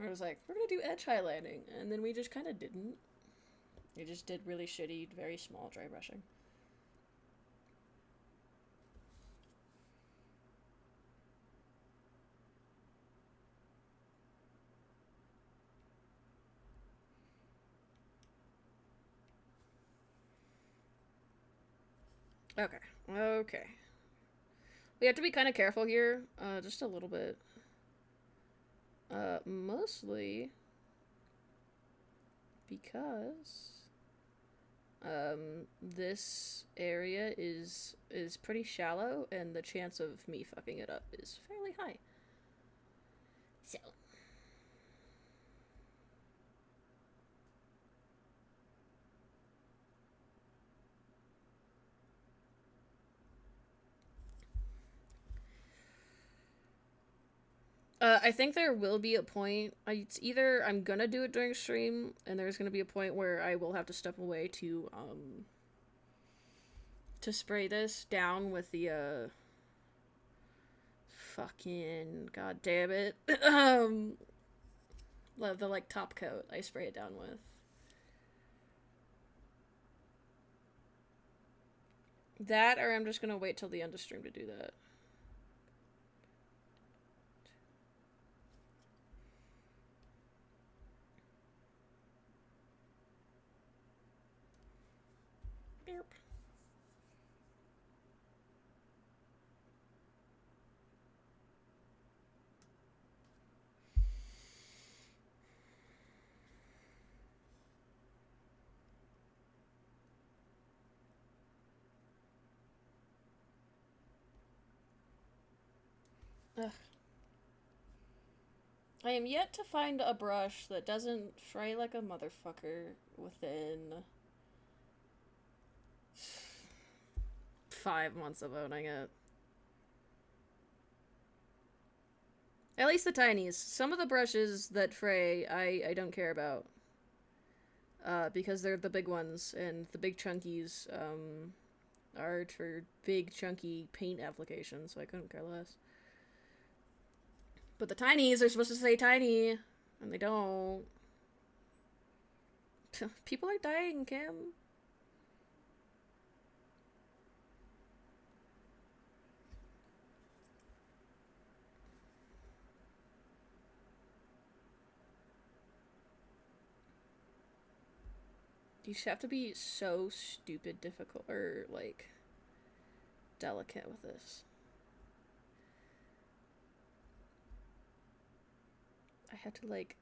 I was like, we're gonna do edge highlighting, and then we just kind of didn't. We just did really shitty, very small dry brushing. Okay. We have to be kind of careful here, just a little bit. Mostly because this area is pretty shallow, and the chance of me fucking it up is fairly high. So. I think there will be a point. It's either I'm gonna do it during stream, and there's gonna be a point where I will have to step away to spray this down with the fucking god damn it the like top coat I spray it down with. That, or I'm just gonna wait till the end of stream to do that. Ugh. I am yet to find a brush that doesn't fray like a motherfucker within 5 months of owning it. At least the tinies. Some of the brushes that fray, I don't care about. Because they're the big ones, and the big chunkies, are for big chunky paint applications, so I couldn't care less. But the tinies are supposed to say tiny, and they don't. People are dying, Kim. You just have to be so stupid difficult, or, like, delicate with this. I had to, like,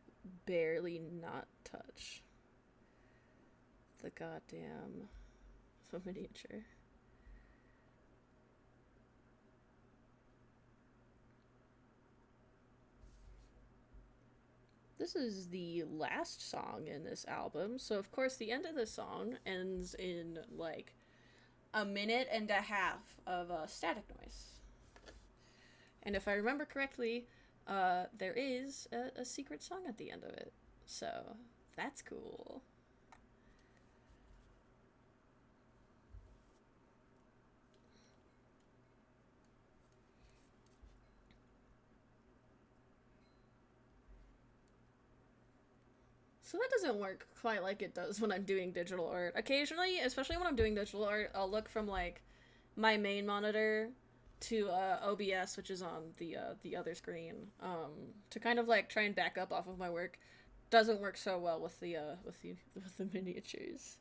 barely not touch the goddamn miniature. This is the last song in this album, so of course the end of the song ends in, like, a minute and a half of static noise. And if I remember correctly, there is a secret song at the end of it. So, that's cool. So that doesn't work quite like it does when I'm doing digital art. Occasionally, especially when I'm doing digital art, I'll look from, like, my main monitor to OBS, which is on the other screen, to kind of, like, try and back up off of my work. Doesn't work so well with the miniatures.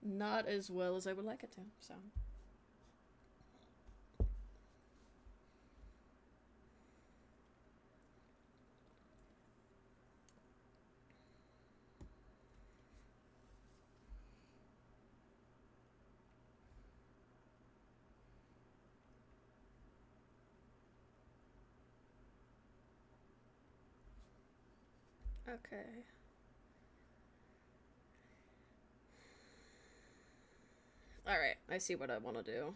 Not as well as I would like it to, so. Okay. Alright, I see what I want to do.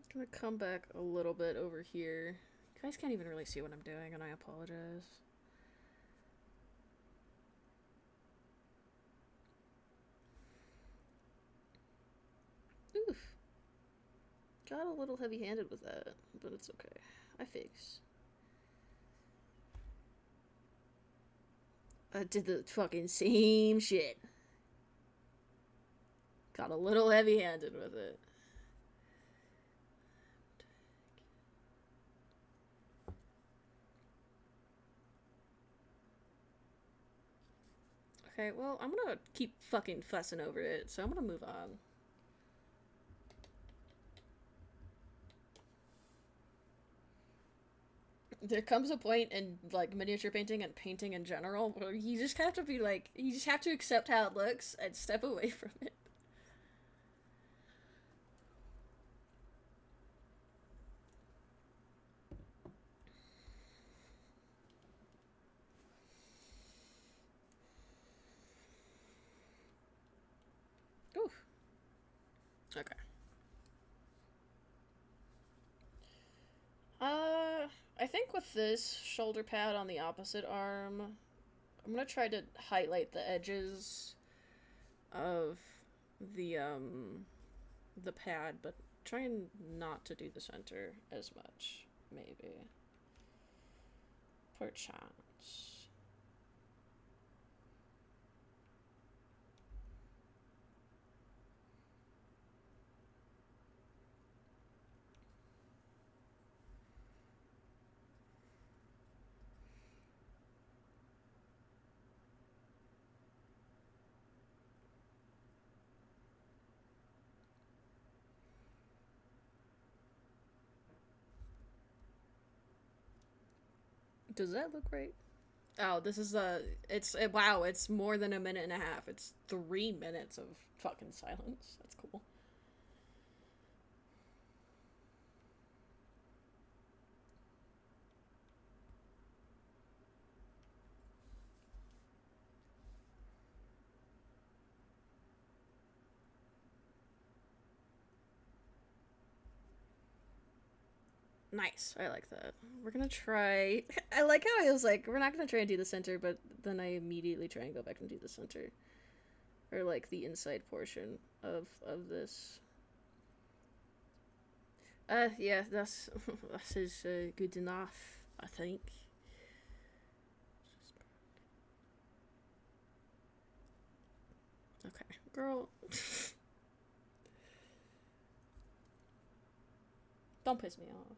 I'm gonna come back a little bit over here. You guys can't even really see what I'm doing, and I apologize. Oof. Got a little heavy-handed with that, but it's okay. I fix. I did the fucking same shit. Got a little heavy-handed with it. Okay, well, I'm gonna keep fucking fussing over it, so I'm gonna move on. There comes a point in, like, miniature painting and painting in general where you just have to be like, you just have to accept how it looks and step away from it. Oof. Okay. I think with this shoulder pad on the opposite arm, I'm gonna try to highlight the edges of the pad, but trying not to do the center as much, maybe. Perchance. Does that look right? Oh, this is wow, it's more than a minute and a half. It's 3 minutes of fucking silence. That's cool. Nice. I like that. We're gonna try... I like how I was like, we're not gonna try and do the center, but then I immediately try and go back and do the center. Or, like, the inside portion of this. Yeah, that is good enough, I think. Okay, girl. Don't piss me off.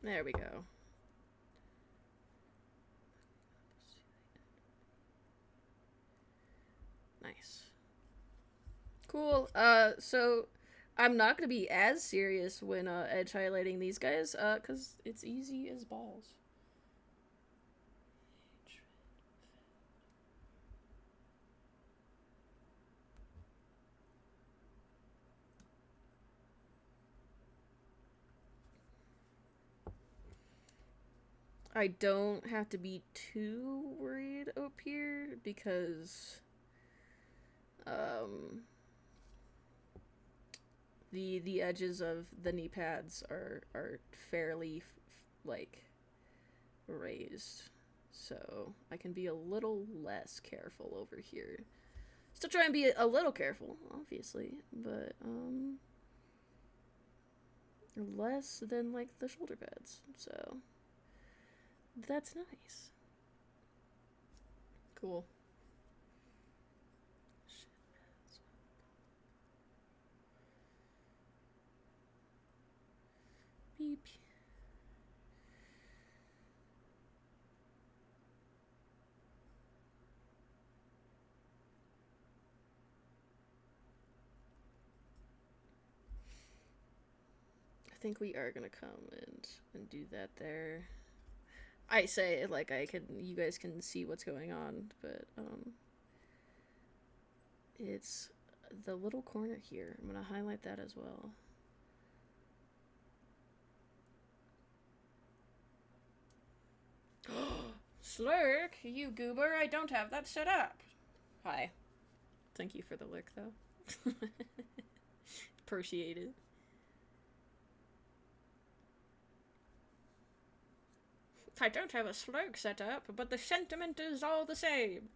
There we go. Nice. Cool. So I'm not gonna be as serious when edge highlighting these guys, cause it's easy as balls. I don't have to be too worried up here because the edges of the knee pads are fairly like raised, so I can be a little less careful over here. Still try and be a little careful, obviously, but less than like the shoulder pads, so that's nice. Cool. Beep. I think we are gonna come and do that there. I say like you guys can see what's going on, but it's the little corner here. I'm gonna highlight that as well. Slurk, you goober, I don't have that set up. Hi. Thank you for the lick, though. Appreciate it. I don't have a slurk set up, but the sentiment is all the same.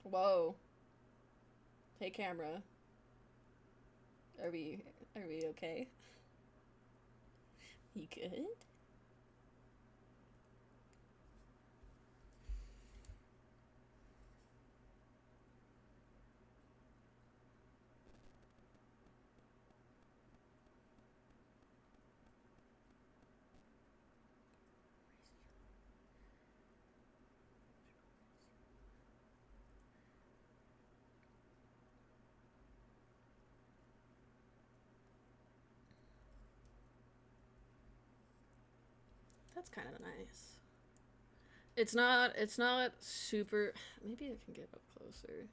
Whoa. Hey, camera. Are we okay? You good? That's kind of nice. It's not super, maybe I can get up closer.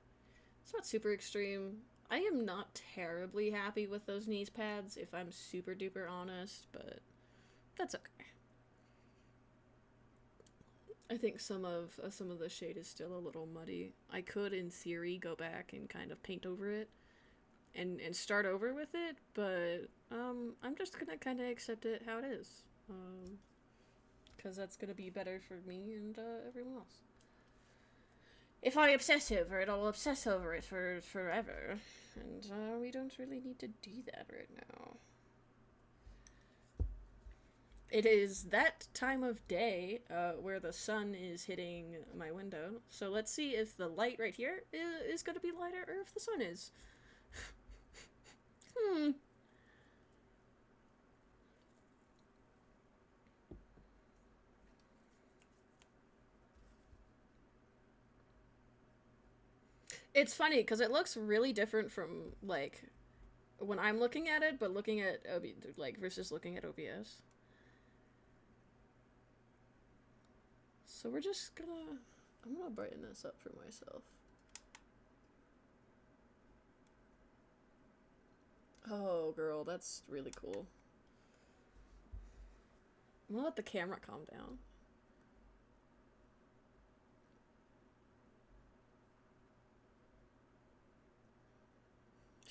It's not super extreme. I am not terribly happy with those knees pads, if I'm super duper honest, but that's okay. I think some of the shade is still a little muddy. I could, in theory, go back and kind of paint over it and start over with it, but I'm just gonna kind of accept it how it is. Because that's gonna be better for me and everyone else. If I obsess over it, I'll obsess over it for forever, and we don't really need to do that right now. It is that time of day where the sun is hitting my window, so let's see if the light right here is gonna be lighter or if the sun is. It's funny because it looks really different from like when I'm looking at it, but looking at versus looking at OBS. So we're just gonna I'm gonna brighten this up for myself. Oh girl, that's really cool. I'm gonna let the camera calm down.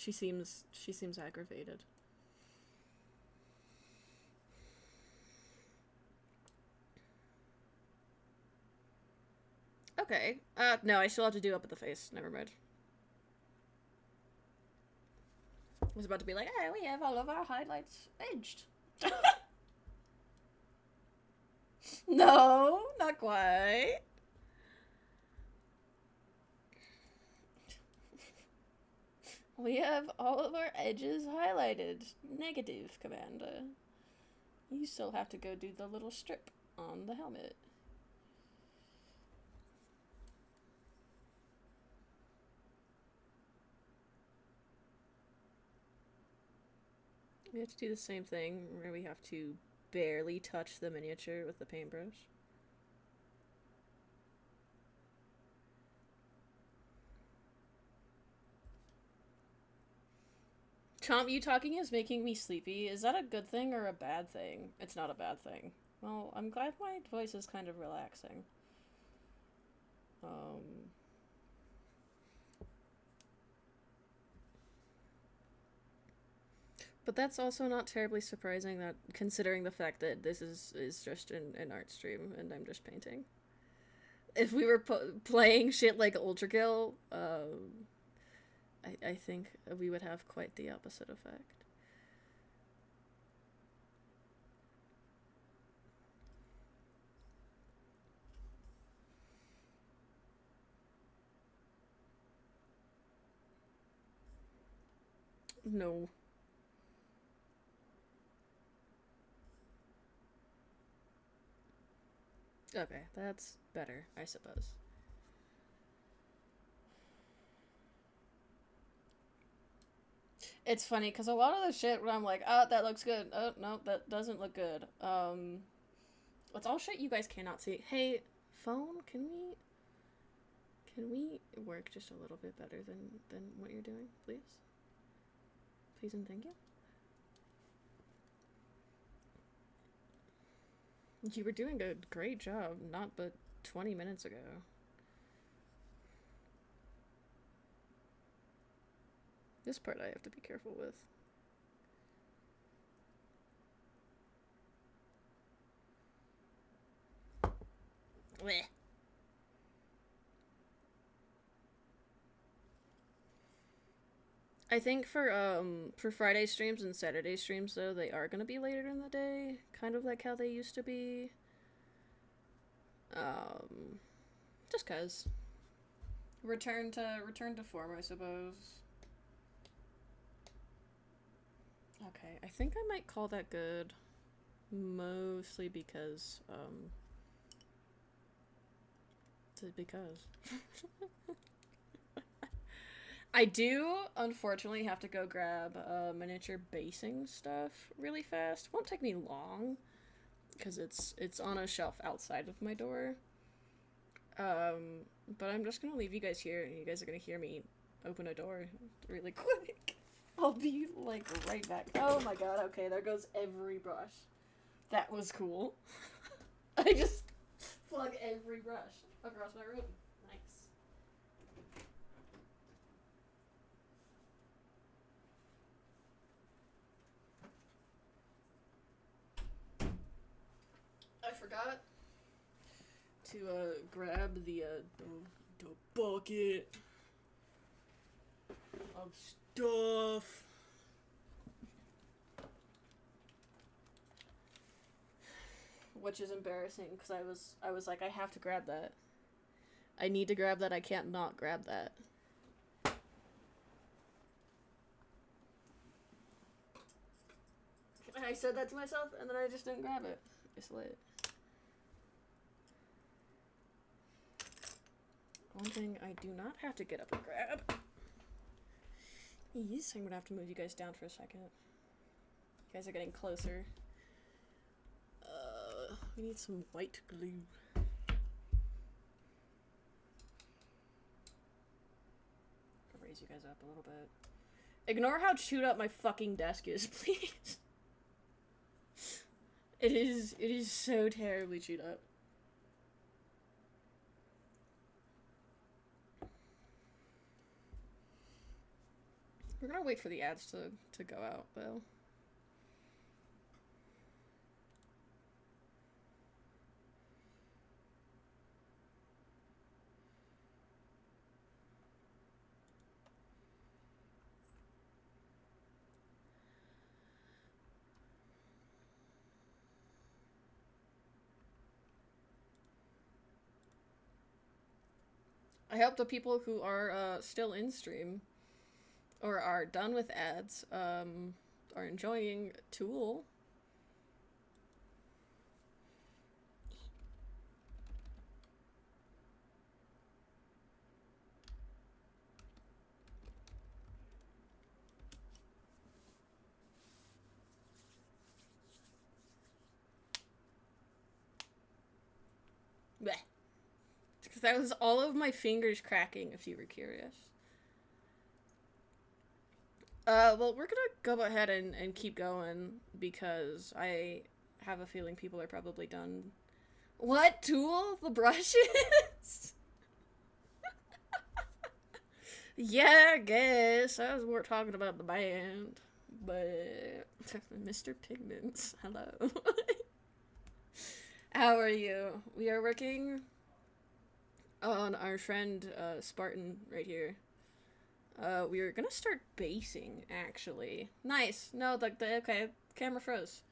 She seems aggravated. Okay. No, I still have to do up at the face. Never mind. I was about to be like, hey, we have all of our highlights edged. No, not quite. We have all of our edges highlighted. Negative, Commander. You still have to go do the little strip on the helmet. We have to do the same thing where we have to barely touch the miniature with the paintbrush. Chomp, you talking is making me sleepy. Is that a good thing or a bad thing? It's not a bad thing. Well, I'm glad my voice is kind of relaxing. But that's also not terribly surprising, that considering the fact that this is just an art stream and I'm just painting. If we were playing shit like Ultra Kill, I think we would have quite the opposite effect. No. Okay, that's better, I suppose. It's funny, because a lot of the shit when I'm like, oh, that looks good. Oh, no, that doesn't look good. It's all shit you guys cannot see. Hey, phone, can we work just a little bit better than what you're doing, please? Please and thank you. You were doing a great job, not but 20 minutes ago. This part I have to be careful with. Blech. I think for Friday streams and Saturday streams though, they are gonna be later in the day, kind of like how they used to be. Just cause. Return to form, I suppose. Okay, I think I might call that good. Mostly because, I do, unfortunately, have to go grab miniature basing stuff really fast. Won't take me long, because it's on a shelf outside of my door. But I'm just gonna leave you guys here, and you guys are gonna hear me open a door really quick. I'll be, like, right back. Oh my god, okay, there goes every brush. That was cool. I just plug every brush across my room. Nice. I forgot to grab the bucket of stuff. Which is embarrassing because I was like, I have to grab that. I need to grab that. I can't not grab that. I said that to myself, and then I just didn't grab it. It's lit. One thing I do not have to get up and grab. Yes, I'm gonna have to move you guys down for a second. You guys are getting closer. We need some white glue. I'll raise you guys up a little bit. Ignore how chewed up my fucking desk is, please. It is so terribly chewed up. We're gonna wait for the ads to go out, though. I hope the people who are still in stream or are done with ads are enjoying Tool. Blech. That was all of my fingers cracking, if you were curious. Well, we're gonna go ahead and keep going, because I have a feeling people are probably done. What? Tool? The brushes? Yeah, I guess. I was more talking about the band. But... Mr. Pigments, hello. How are you? We are working on our friend, Spartan, right here. We were gonna start basing, actually. Nice. No, okay, camera froze.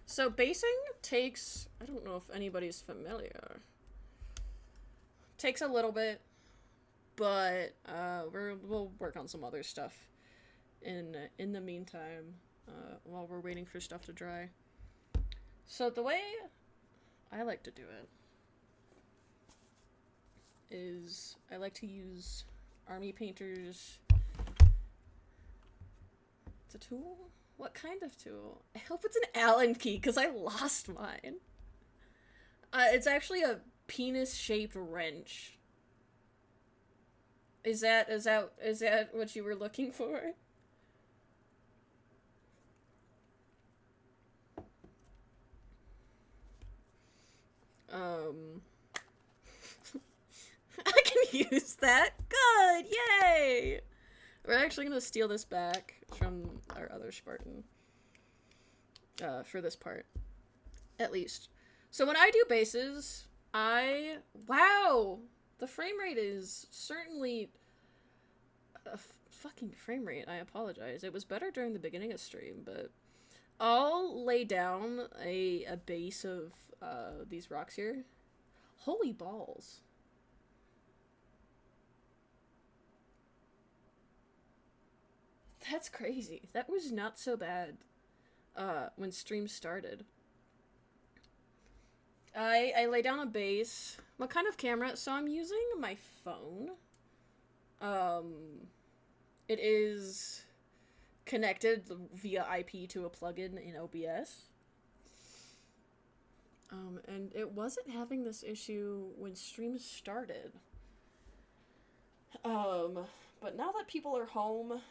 So basing takes, I don't know if anybody's familiar. Takes a little bit, but, we'll work on some other stuff in the meantime, while we're waiting for stuff to dry. So the way I like to do it is I like to use Army Painter's... It's a tool? What kind of tool? I hope it's an Allen key, because I lost mine. It's actually a penis-shaped wrench. Is that what you were looking for? I can use that. Good, yay! We're actually gonna steal this back from our other Spartan. For this part. At least. So when I do bases, wow! The frame rate is certainly a fucking frame rate. I apologize. It was better during the beginning of stream, but I'll lay down a base of these rocks here. Holy balls. That's crazy. That was not so bad when stream started. I lay down a base. What kind of camera? So I'm using my phone. It is connected via IP to a plugin in OBS. And it wasn't having this issue when stream started. But now that people are home,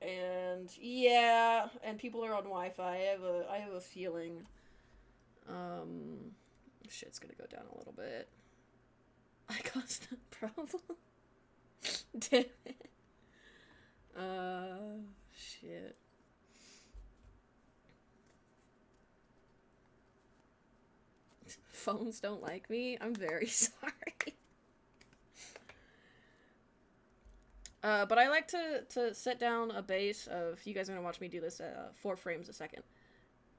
and yeah, and people are on Wi-Fi, I have a feeling, shit's gonna go down a little bit. I caused the problem. Damn it. Shit. Phones don't like me? I'm very sorry. But I like to set down a base of, you guys are gonna watch me do this at 4 frames a second.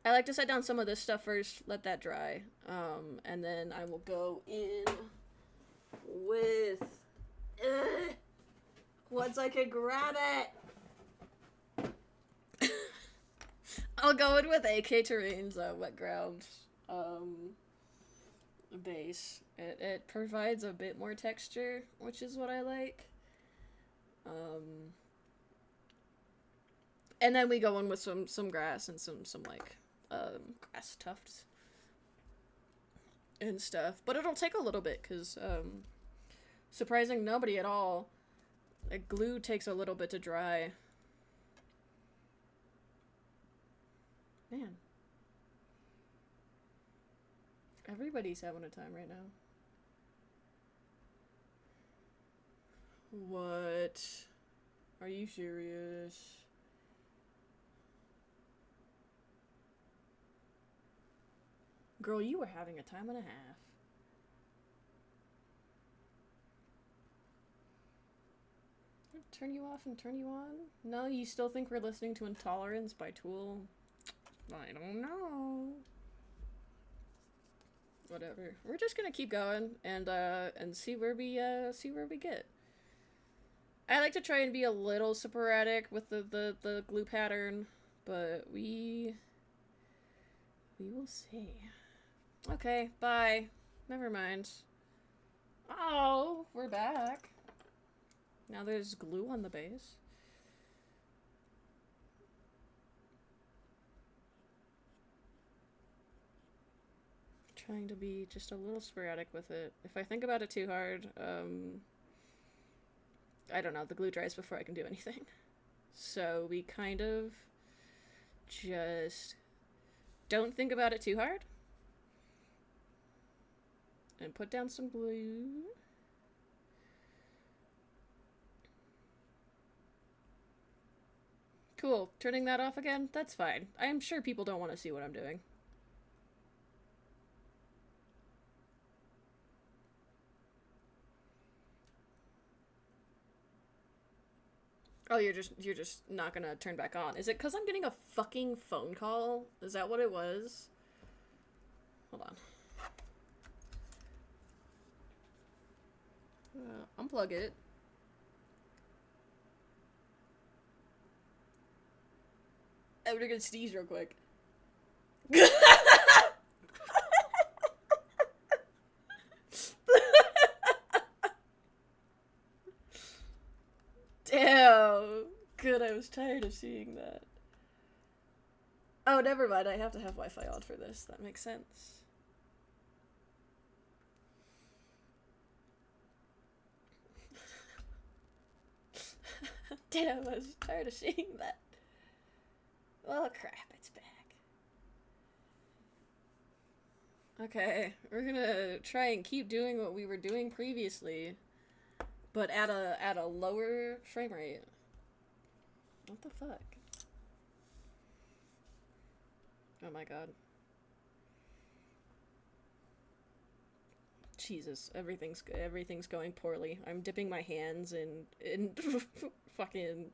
I like to set down some of this stuff first, let that dry, and then I will go in with Once I can grab it! I'll go in with AK Terrain's wet ground base. It provides a bit more texture, which is what I like. And then we go in with some grass and some like grass tufts and stuff. But it'll take a little bit because surprising nobody at all, like, glue takes a little bit to dry. Man. Everybody's having a time right now. What? Are you serious? Girl, you were having a time and a half. Turn you off and turn you on? No, you still think we're listening to Intolerance by Tool? I don't know. Whatever. We're just gonna keep going and see where we get. I like to try and be a little sporadic with the glue pattern, but we will see. Okay, bye. Never mind. Oh, we're back. Now there's glue on the base. Trying to be just a little sporadic with it. If I think about it too hard, I don't know, the glue dries before I can do anything. So we kind of just don't think about it too hard. And put down some glue. Cool. Turning that off again? That's fine. I'm sure people don't want to see what I'm doing. Oh, you're just not gonna turn back on. Is it because I'm getting a fucking phone call? Is that what it was? Hold on. Unplug it. I'm gonna sneeze real quick. Damn. Good, I was tired of seeing that. Oh, never mind. I have to have Wi-Fi on for this. That makes sense. Damn, I was tired of seeing that. Oh crap, it's back. Okay, we're gonna try and keep doing what we were doing previously, but at a lower frame rate. What the fuck? Oh my god. Jesus, everything's going poorly. I'm dipping my hands in fucking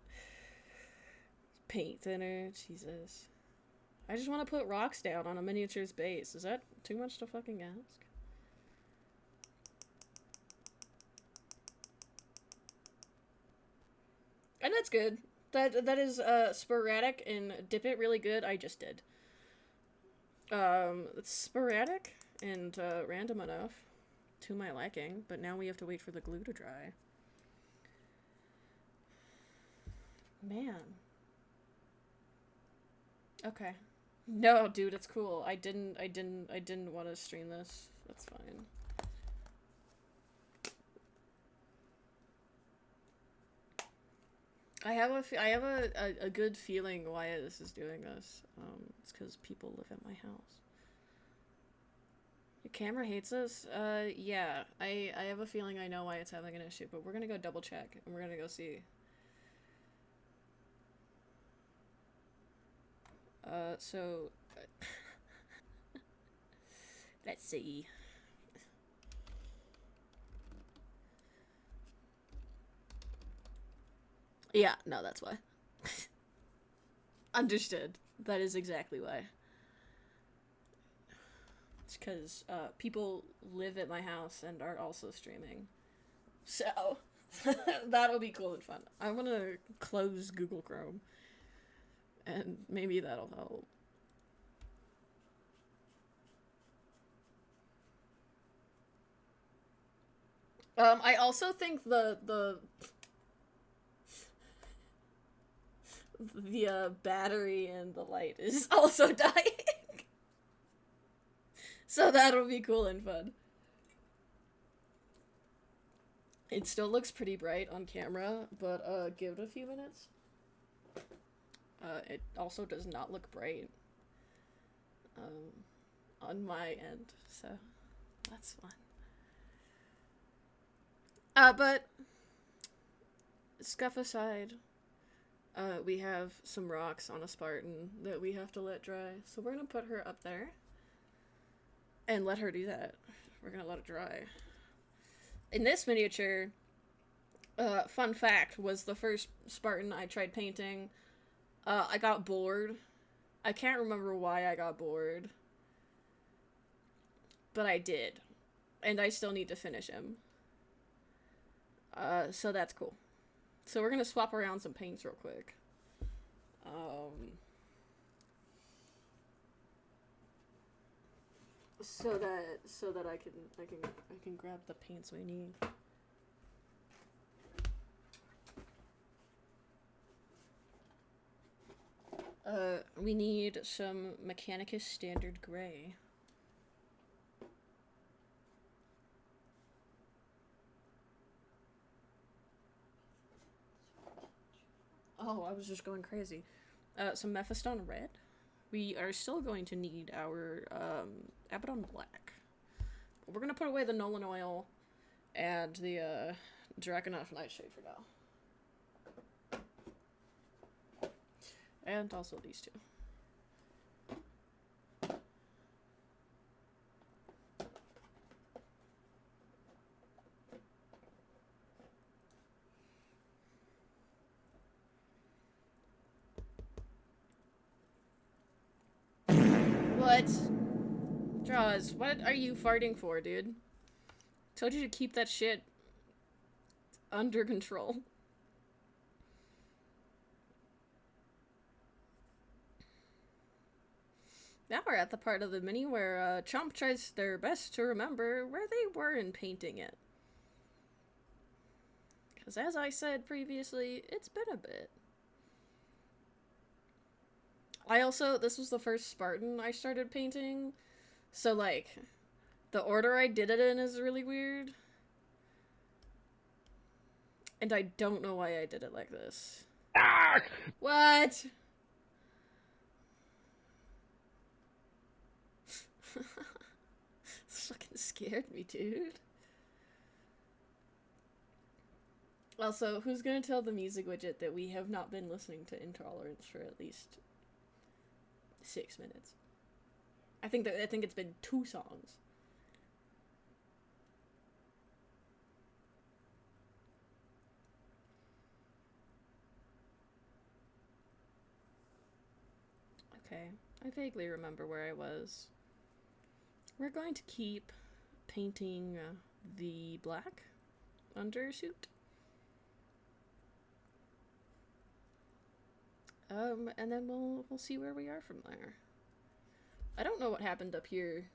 paint thinner. Jesus. I just want to put rocks down on a miniatures base. Is that too much to fucking ask? And that's good. That is sporadic and dip it really good. I just did. It's sporadic and random enough to my liking, but now we have to wait for the glue to dry. Man. Okay. No, dude, it's cool. I didn't want to stream this. That's fine. I have a good feeling why this is doing this. It's because people live at my house. Your camera hates us? Yeah. I have a feeling I know why it's having an issue, but we're gonna go double check, and we're gonna go see. So... let's see. Yeah, no, that's why. Understood. That is exactly why. It's because people live at my house and are also streaming. So, That'll be cool and fun. I'm gonna close Google Chrome. And maybe that'll help. I also think the battery in the light is also dying. So that'll be cool and fun. It still looks pretty bright on camera, but give it a few minutes. It also does not look bright on my end, so that's fun. But scuff aside, we have some rocks on a Spartan that we have to let dry, so we're gonna put her up there and let her do that. We're gonna let it dry. In this miniature, fun fact, was the first Spartan I tried painting. I got bored. I can't remember why I got bored, but I did, and I still need to finish him. So that's cool. So we're gonna swap around some paints real quick. So that I can grab the paints we need. We need some Mechanicus Standard Gray. Oh, I was just going crazy. Some Mephiston Red. We are still going to need our Abaddon Black. But we're going to put away the Nolan Oil and the Draconoff Nightshade for now. And also these two. What? Draws, what are you farting for, dude? Told you to keep that shit under control. Now we're at the part of the mini where Chomp tries their best to remember where they were in painting it. Because as I said previously, it's been a bit. This was the first Spartan I started painting, so like, the order I did it in is really weird. And I don't know why I did it like this. Ah! What? This fucking scared me, dude. Also, who's gonna tell the music widget that we have not been listening to Intolerance for at least 6 minutes? I think it's been 2 songs. Okay, I vaguely remember where I was. We're going to keep painting the black undersuit. And then we'll see where we are from there. I don't know what happened up here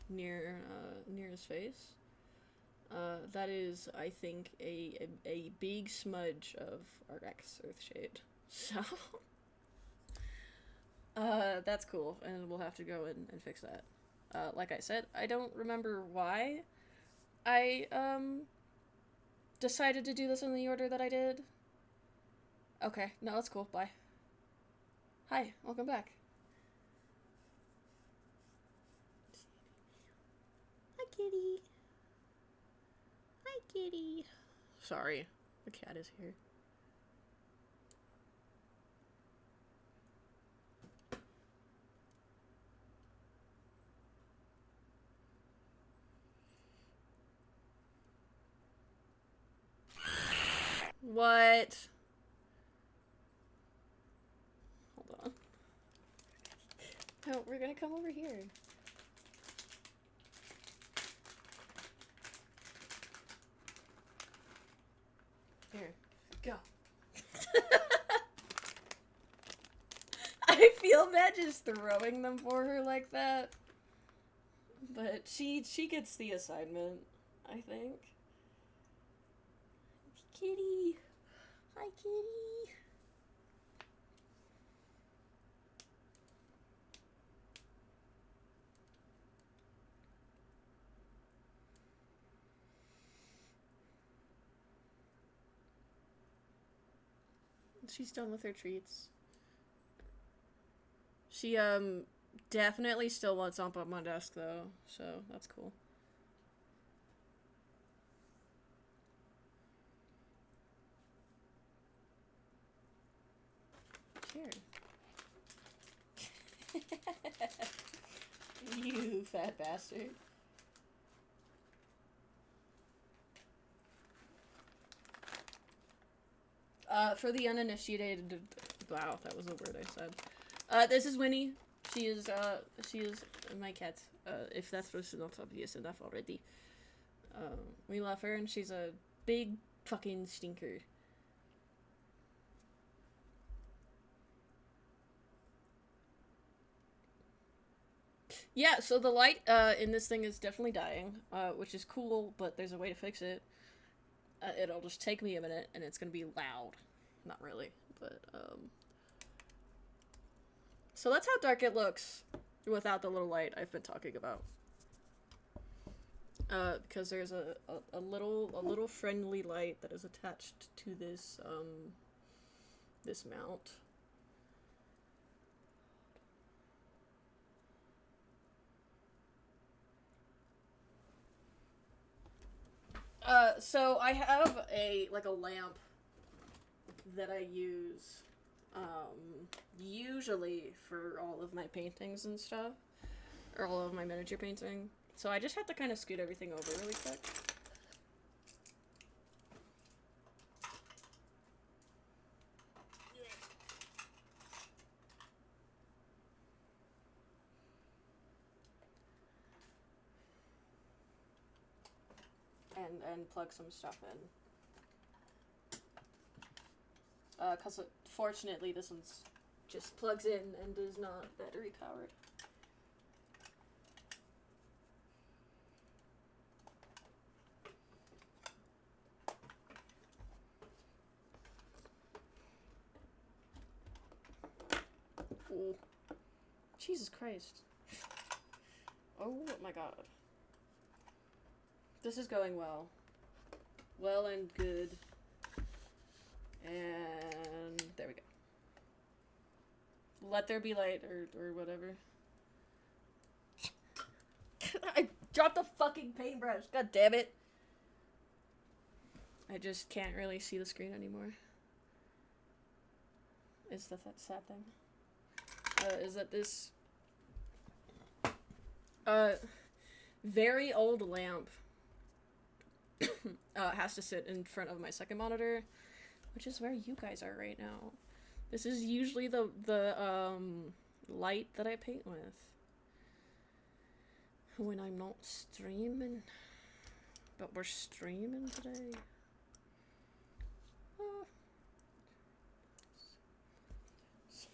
near his face. That is, I think, a big smudge of RX Earthshade. So that's cool, and we'll have to go and fix that. Like I said, I don't remember why I decided to do this in the order that I did. Okay, no, that's cool. Bye. Hi, welcome back. Hi, kitty. Hi, kitty. Sorry, the cat is here. What? Hold on. No, we're gonna come over here. Here, go. I feel bad just throwing them for her like that. But she gets the assignment, I think. Kitty. Hi, kitty. She's done with her treats. She, definitely still wants up on my desk, though, so that's cool. Here. You fat bastard. For the uninitiated, wow, that was a word I said. This is Winnie. She is my cat, if that was not obvious enough already. We love her, and she's a big fucking stinker. Yeah, so the light, in this thing is definitely dying, which is cool, but there's a way to fix it. It'll just take me a minute, and it's gonna be loud. Not really, but, so that's how dark it looks without the little light I've been talking about. Because there's a little friendly light that is attached to this, this mount. So I have a lamp that I use, usually for all of my paintings and stuff, or all of my miniature painting. So I just have to kind of scoot everything over really quick. And plug some stuff in. Cause fortunately this one's just plugs in and is not battery powered. Ooh. Jesus Christ. Oh my god. This is going well. Well and good. And there we go. Let there be light, or whatever. I dropped the fucking paintbrush. God damn it. I just can't really see the screen anymore. Is that sad thing? Is that this very old lamp has to sit in front of my second monitor, which is where you guys are right now. This is usually the light that I paint with when I'm not streaming, but we're streaming today.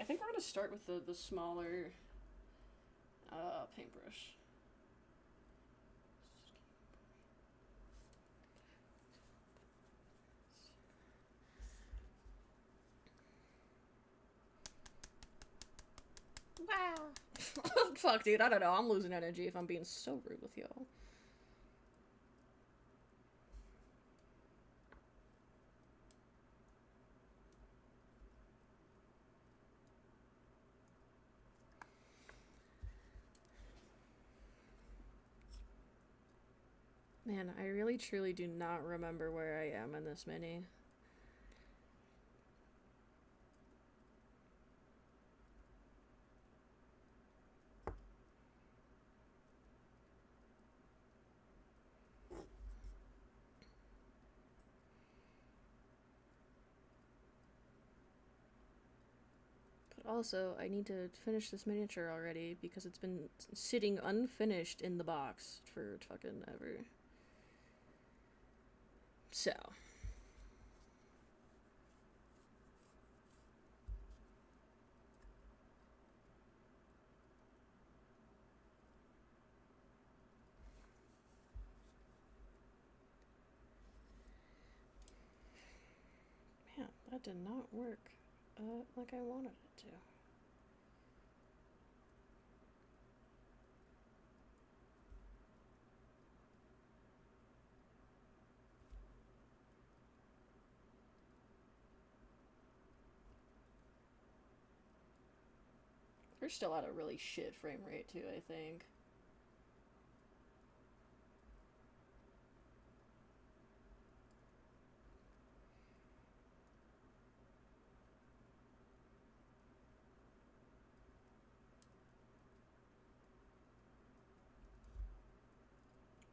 I think we're gonna start with the smaller paintbrush. Wow. Fuck, dude, I don't know. I'm losing energy if I'm being so rude with y'all. Man, I really truly do not remember where I am in this mini. Also, I need to finish this miniature already because it's been sitting unfinished in the box for fucking ever. So. That did not work like I wanted it to. We're still at a really shit frame rate too, I think.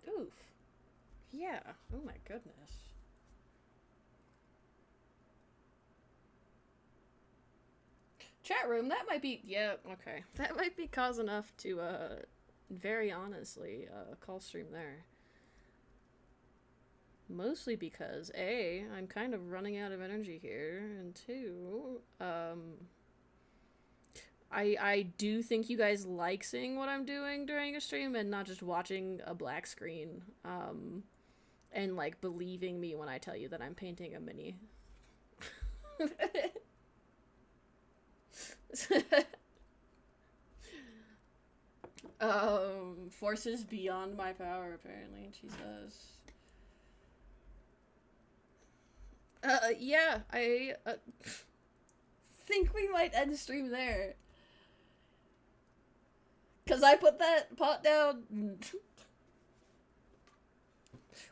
Oof. Yeah. Oh my goodness. Chat room, that might be, yeah, okay. That might be cause enough to, very honestly, call stream there. Mostly because, A, I'm kind of running out of energy here, and 2, I do think you guys like seeing what I'm doing during a stream and not just watching a black screen, and, like, believing me when I tell you that I'm painting a mini. Forces beyond my power, apparently, she says. Yeah, I, think we might end stream there. Cause I put that pot down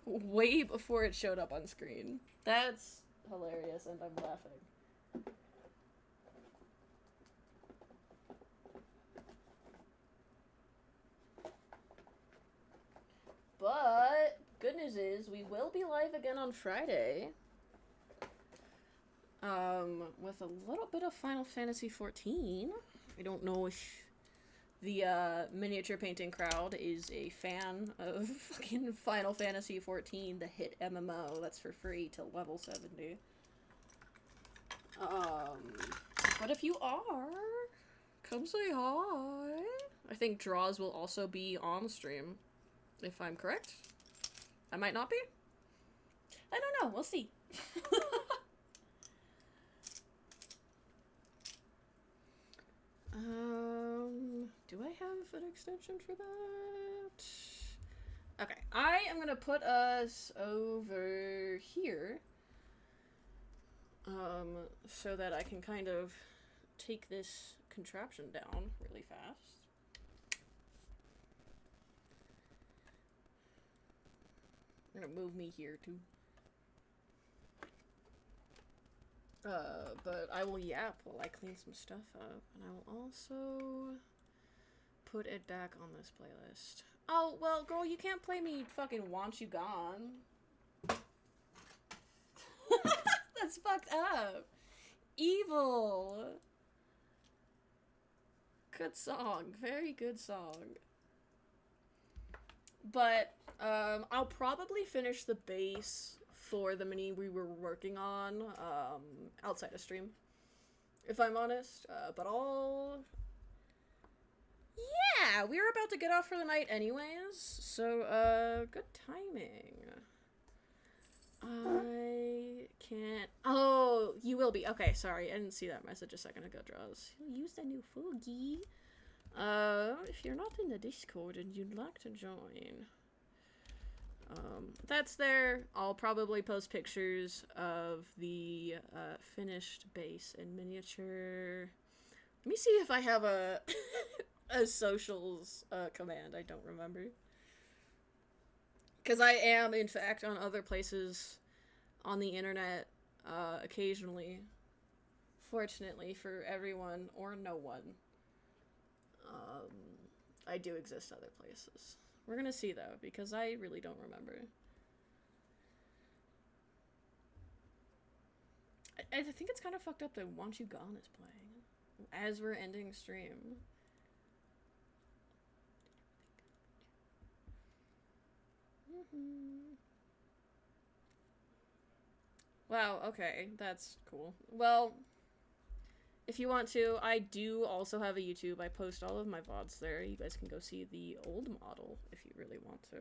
way before it showed up on screen. That's hilarious, and I'm laughing. But good news is we will be live again on Friday. With a little bit of Final Fantasy XIV. I don't know if the miniature painting crowd is a fan of fucking Final Fantasy XIV, the hit MMO that's for free till level 70. But if you are, come say hi. I think draws will also be on stream, if I'm correct. I might not be. I don't know. We'll see. Do I have an extension for that? Okay, I am gonna put us over here, so that I can kind of take this contraption down really fast. I'm gonna move me here too. But I will yap while I clean some stuff up, and I will also put it back on this playlist. Oh, well, girl, you can't play me fucking Want You Gone. That's fucked up. Evil. Good song. Very good song. But, I'll probably finish the base for the mini we were working on, outside of stream, if I'm honest, but I'll... Yeah, we were about to get off for the night anyways, so, good timing. I can't... Oh, you will be. Okay, sorry, I didn't see that message a second ago, Draws. You'll use the new Fugi. If you're not in the Discord and you'd like to join... that's there. I'll probably post pictures of the finished base in miniature. Let me see if I have a a socials command. I don't remember. Because I am, in fact, on other places on the internet occasionally. Fortunately for everyone, or no one. I do exist other places. We're gonna see, though, because I really don't remember. I think it's kind of fucked up that Want You Gone is playing as we're ending stream. Wow, okay, that's cool. Well, if you want to, I do also have a YouTube. I post all of my VODs there. You guys can go see the old model if you really want to.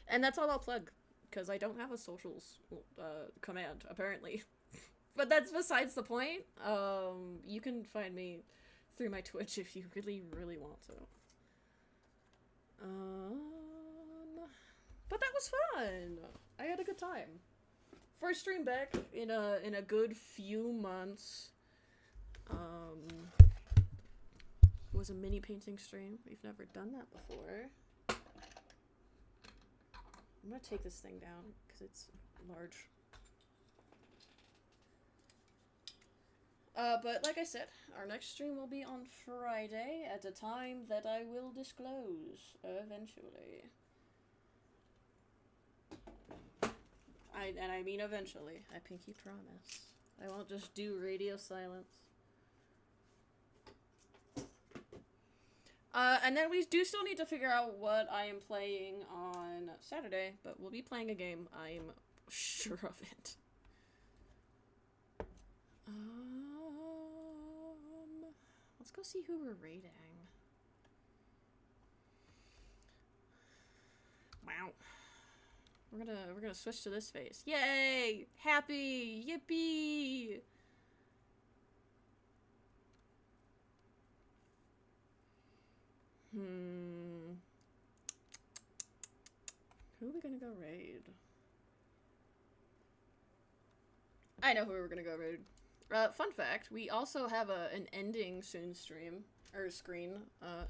And that's all I'll plug. because I don't have a socials command, apparently. But that's besides the point. You can find me through my Twitch if you really, really want to. But that was fun! I had a good time. First stream back in a good few months. It was a mini painting stream. We've never done that before. I'm gonna take this thing down because it's large. But like I said, our next stream will be on Friday at a time that I will disclose eventually. I mean eventually. I pinky promise. I won't just do radio silence. And then we do still need to figure out what I am playing on Saturday, but we'll be playing a game. I'm sure of it. Let's go see who we're raiding. Wow. We're gonna switch to this face. Yay! Happy! Yippee! Who are we gonna go raid? I know who we're gonna go raid. Fun fact, we also have an ending soon screen,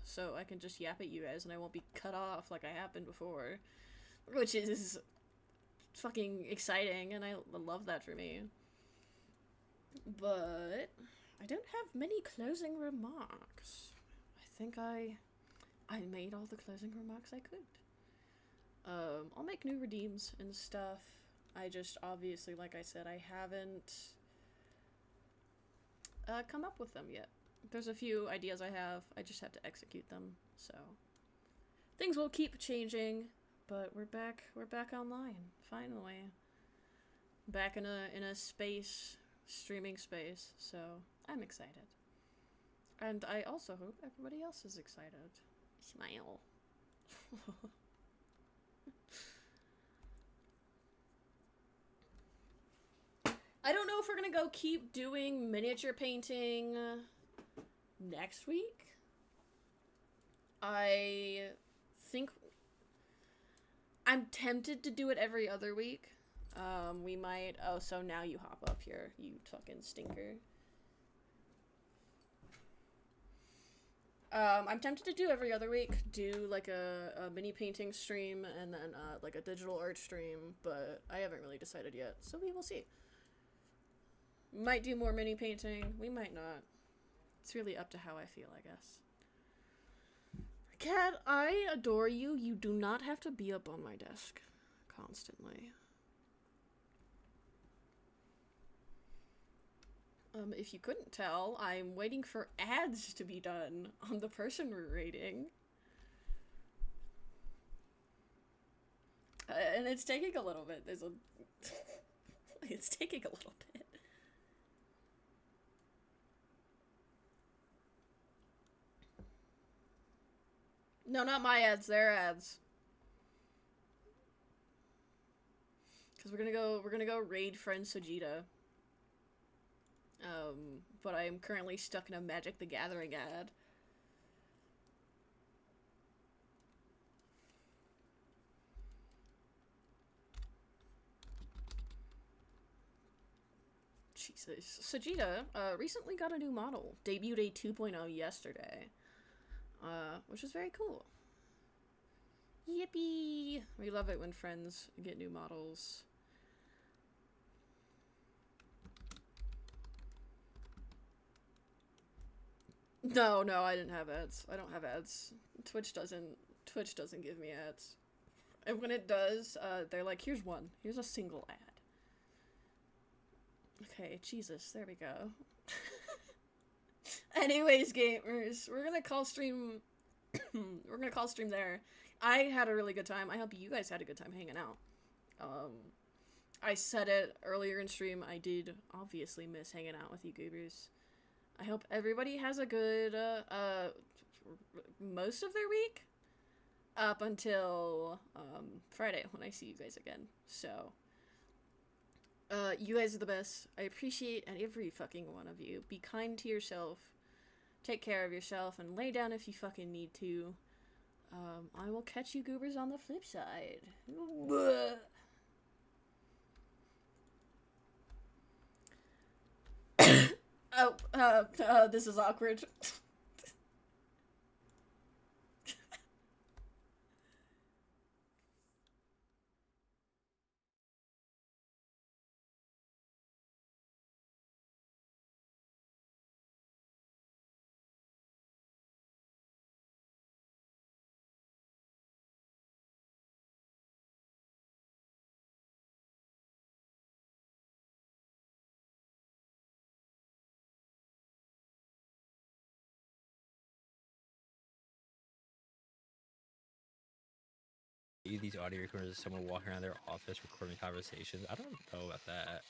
so I can just yap at you guys and I won't be cut off like I have been before. Which is fucking exciting, and I love that for me. But I don't have many closing remarks. I think I made all the closing remarks I could. I'll make new redeems and stuff. I just, obviously, like I said, I haven't come up with them yet. There's a few ideas I have, I just have to execute them, so. Things will keep changing, but we're back online, finally. Back in a space, streaming space, so I'm excited. And I also hope everybody else is excited. Smile. I don't know if we're gonna go keep doing miniature painting next week. I think I'm tempted to do it every other week. We might. Oh, so now you hop up here, you fucking stinker. I'm tempted to do every other week, do like a mini painting stream and then like a digital art stream, but I haven't really decided yet, so we will see. Might do more mini painting, we might not. It's really up to how I feel, I guess. Cat, I adore you. You do not have to be up on my desk constantly. If you couldn't tell, I'm waiting for ads to be done on the person we're rating. And it's taking a little bit. There's a... it's taking a little bit. No, not my ads, their ads. Cause we're gonna go raid friend Sojita. But I am currently stuck in a Magic the Gathering ad. Jesus. Sojita, recently got a new model. Debuted a 2.0 yesterday. Which is very cool. Yippee! We love it when friends get new models. No, I didn't have ads. I don't have ads. Twitch doesn't give me ads. And when it does, they're like, here's one. Here's a single ad. Okay, Jesus, there we go. Anyways, gamers, we're gonna call stream there. I had a really good time. I hope you guys had a good time hanging out. I said it earlier in stream, I did obviously miss hanging out with you goobers. I hope everybody has a good, most of their week. up until Friday when I see you guys again. So, you guys are the best. I appreciate every fucking one of you. Be kind to yourself. Take care of yourself and lay down if you fucking need to. I will catch you goobers on the flip side. This is awkward. These audio recorders of someone walking around their office recording conversations. I don't know about that.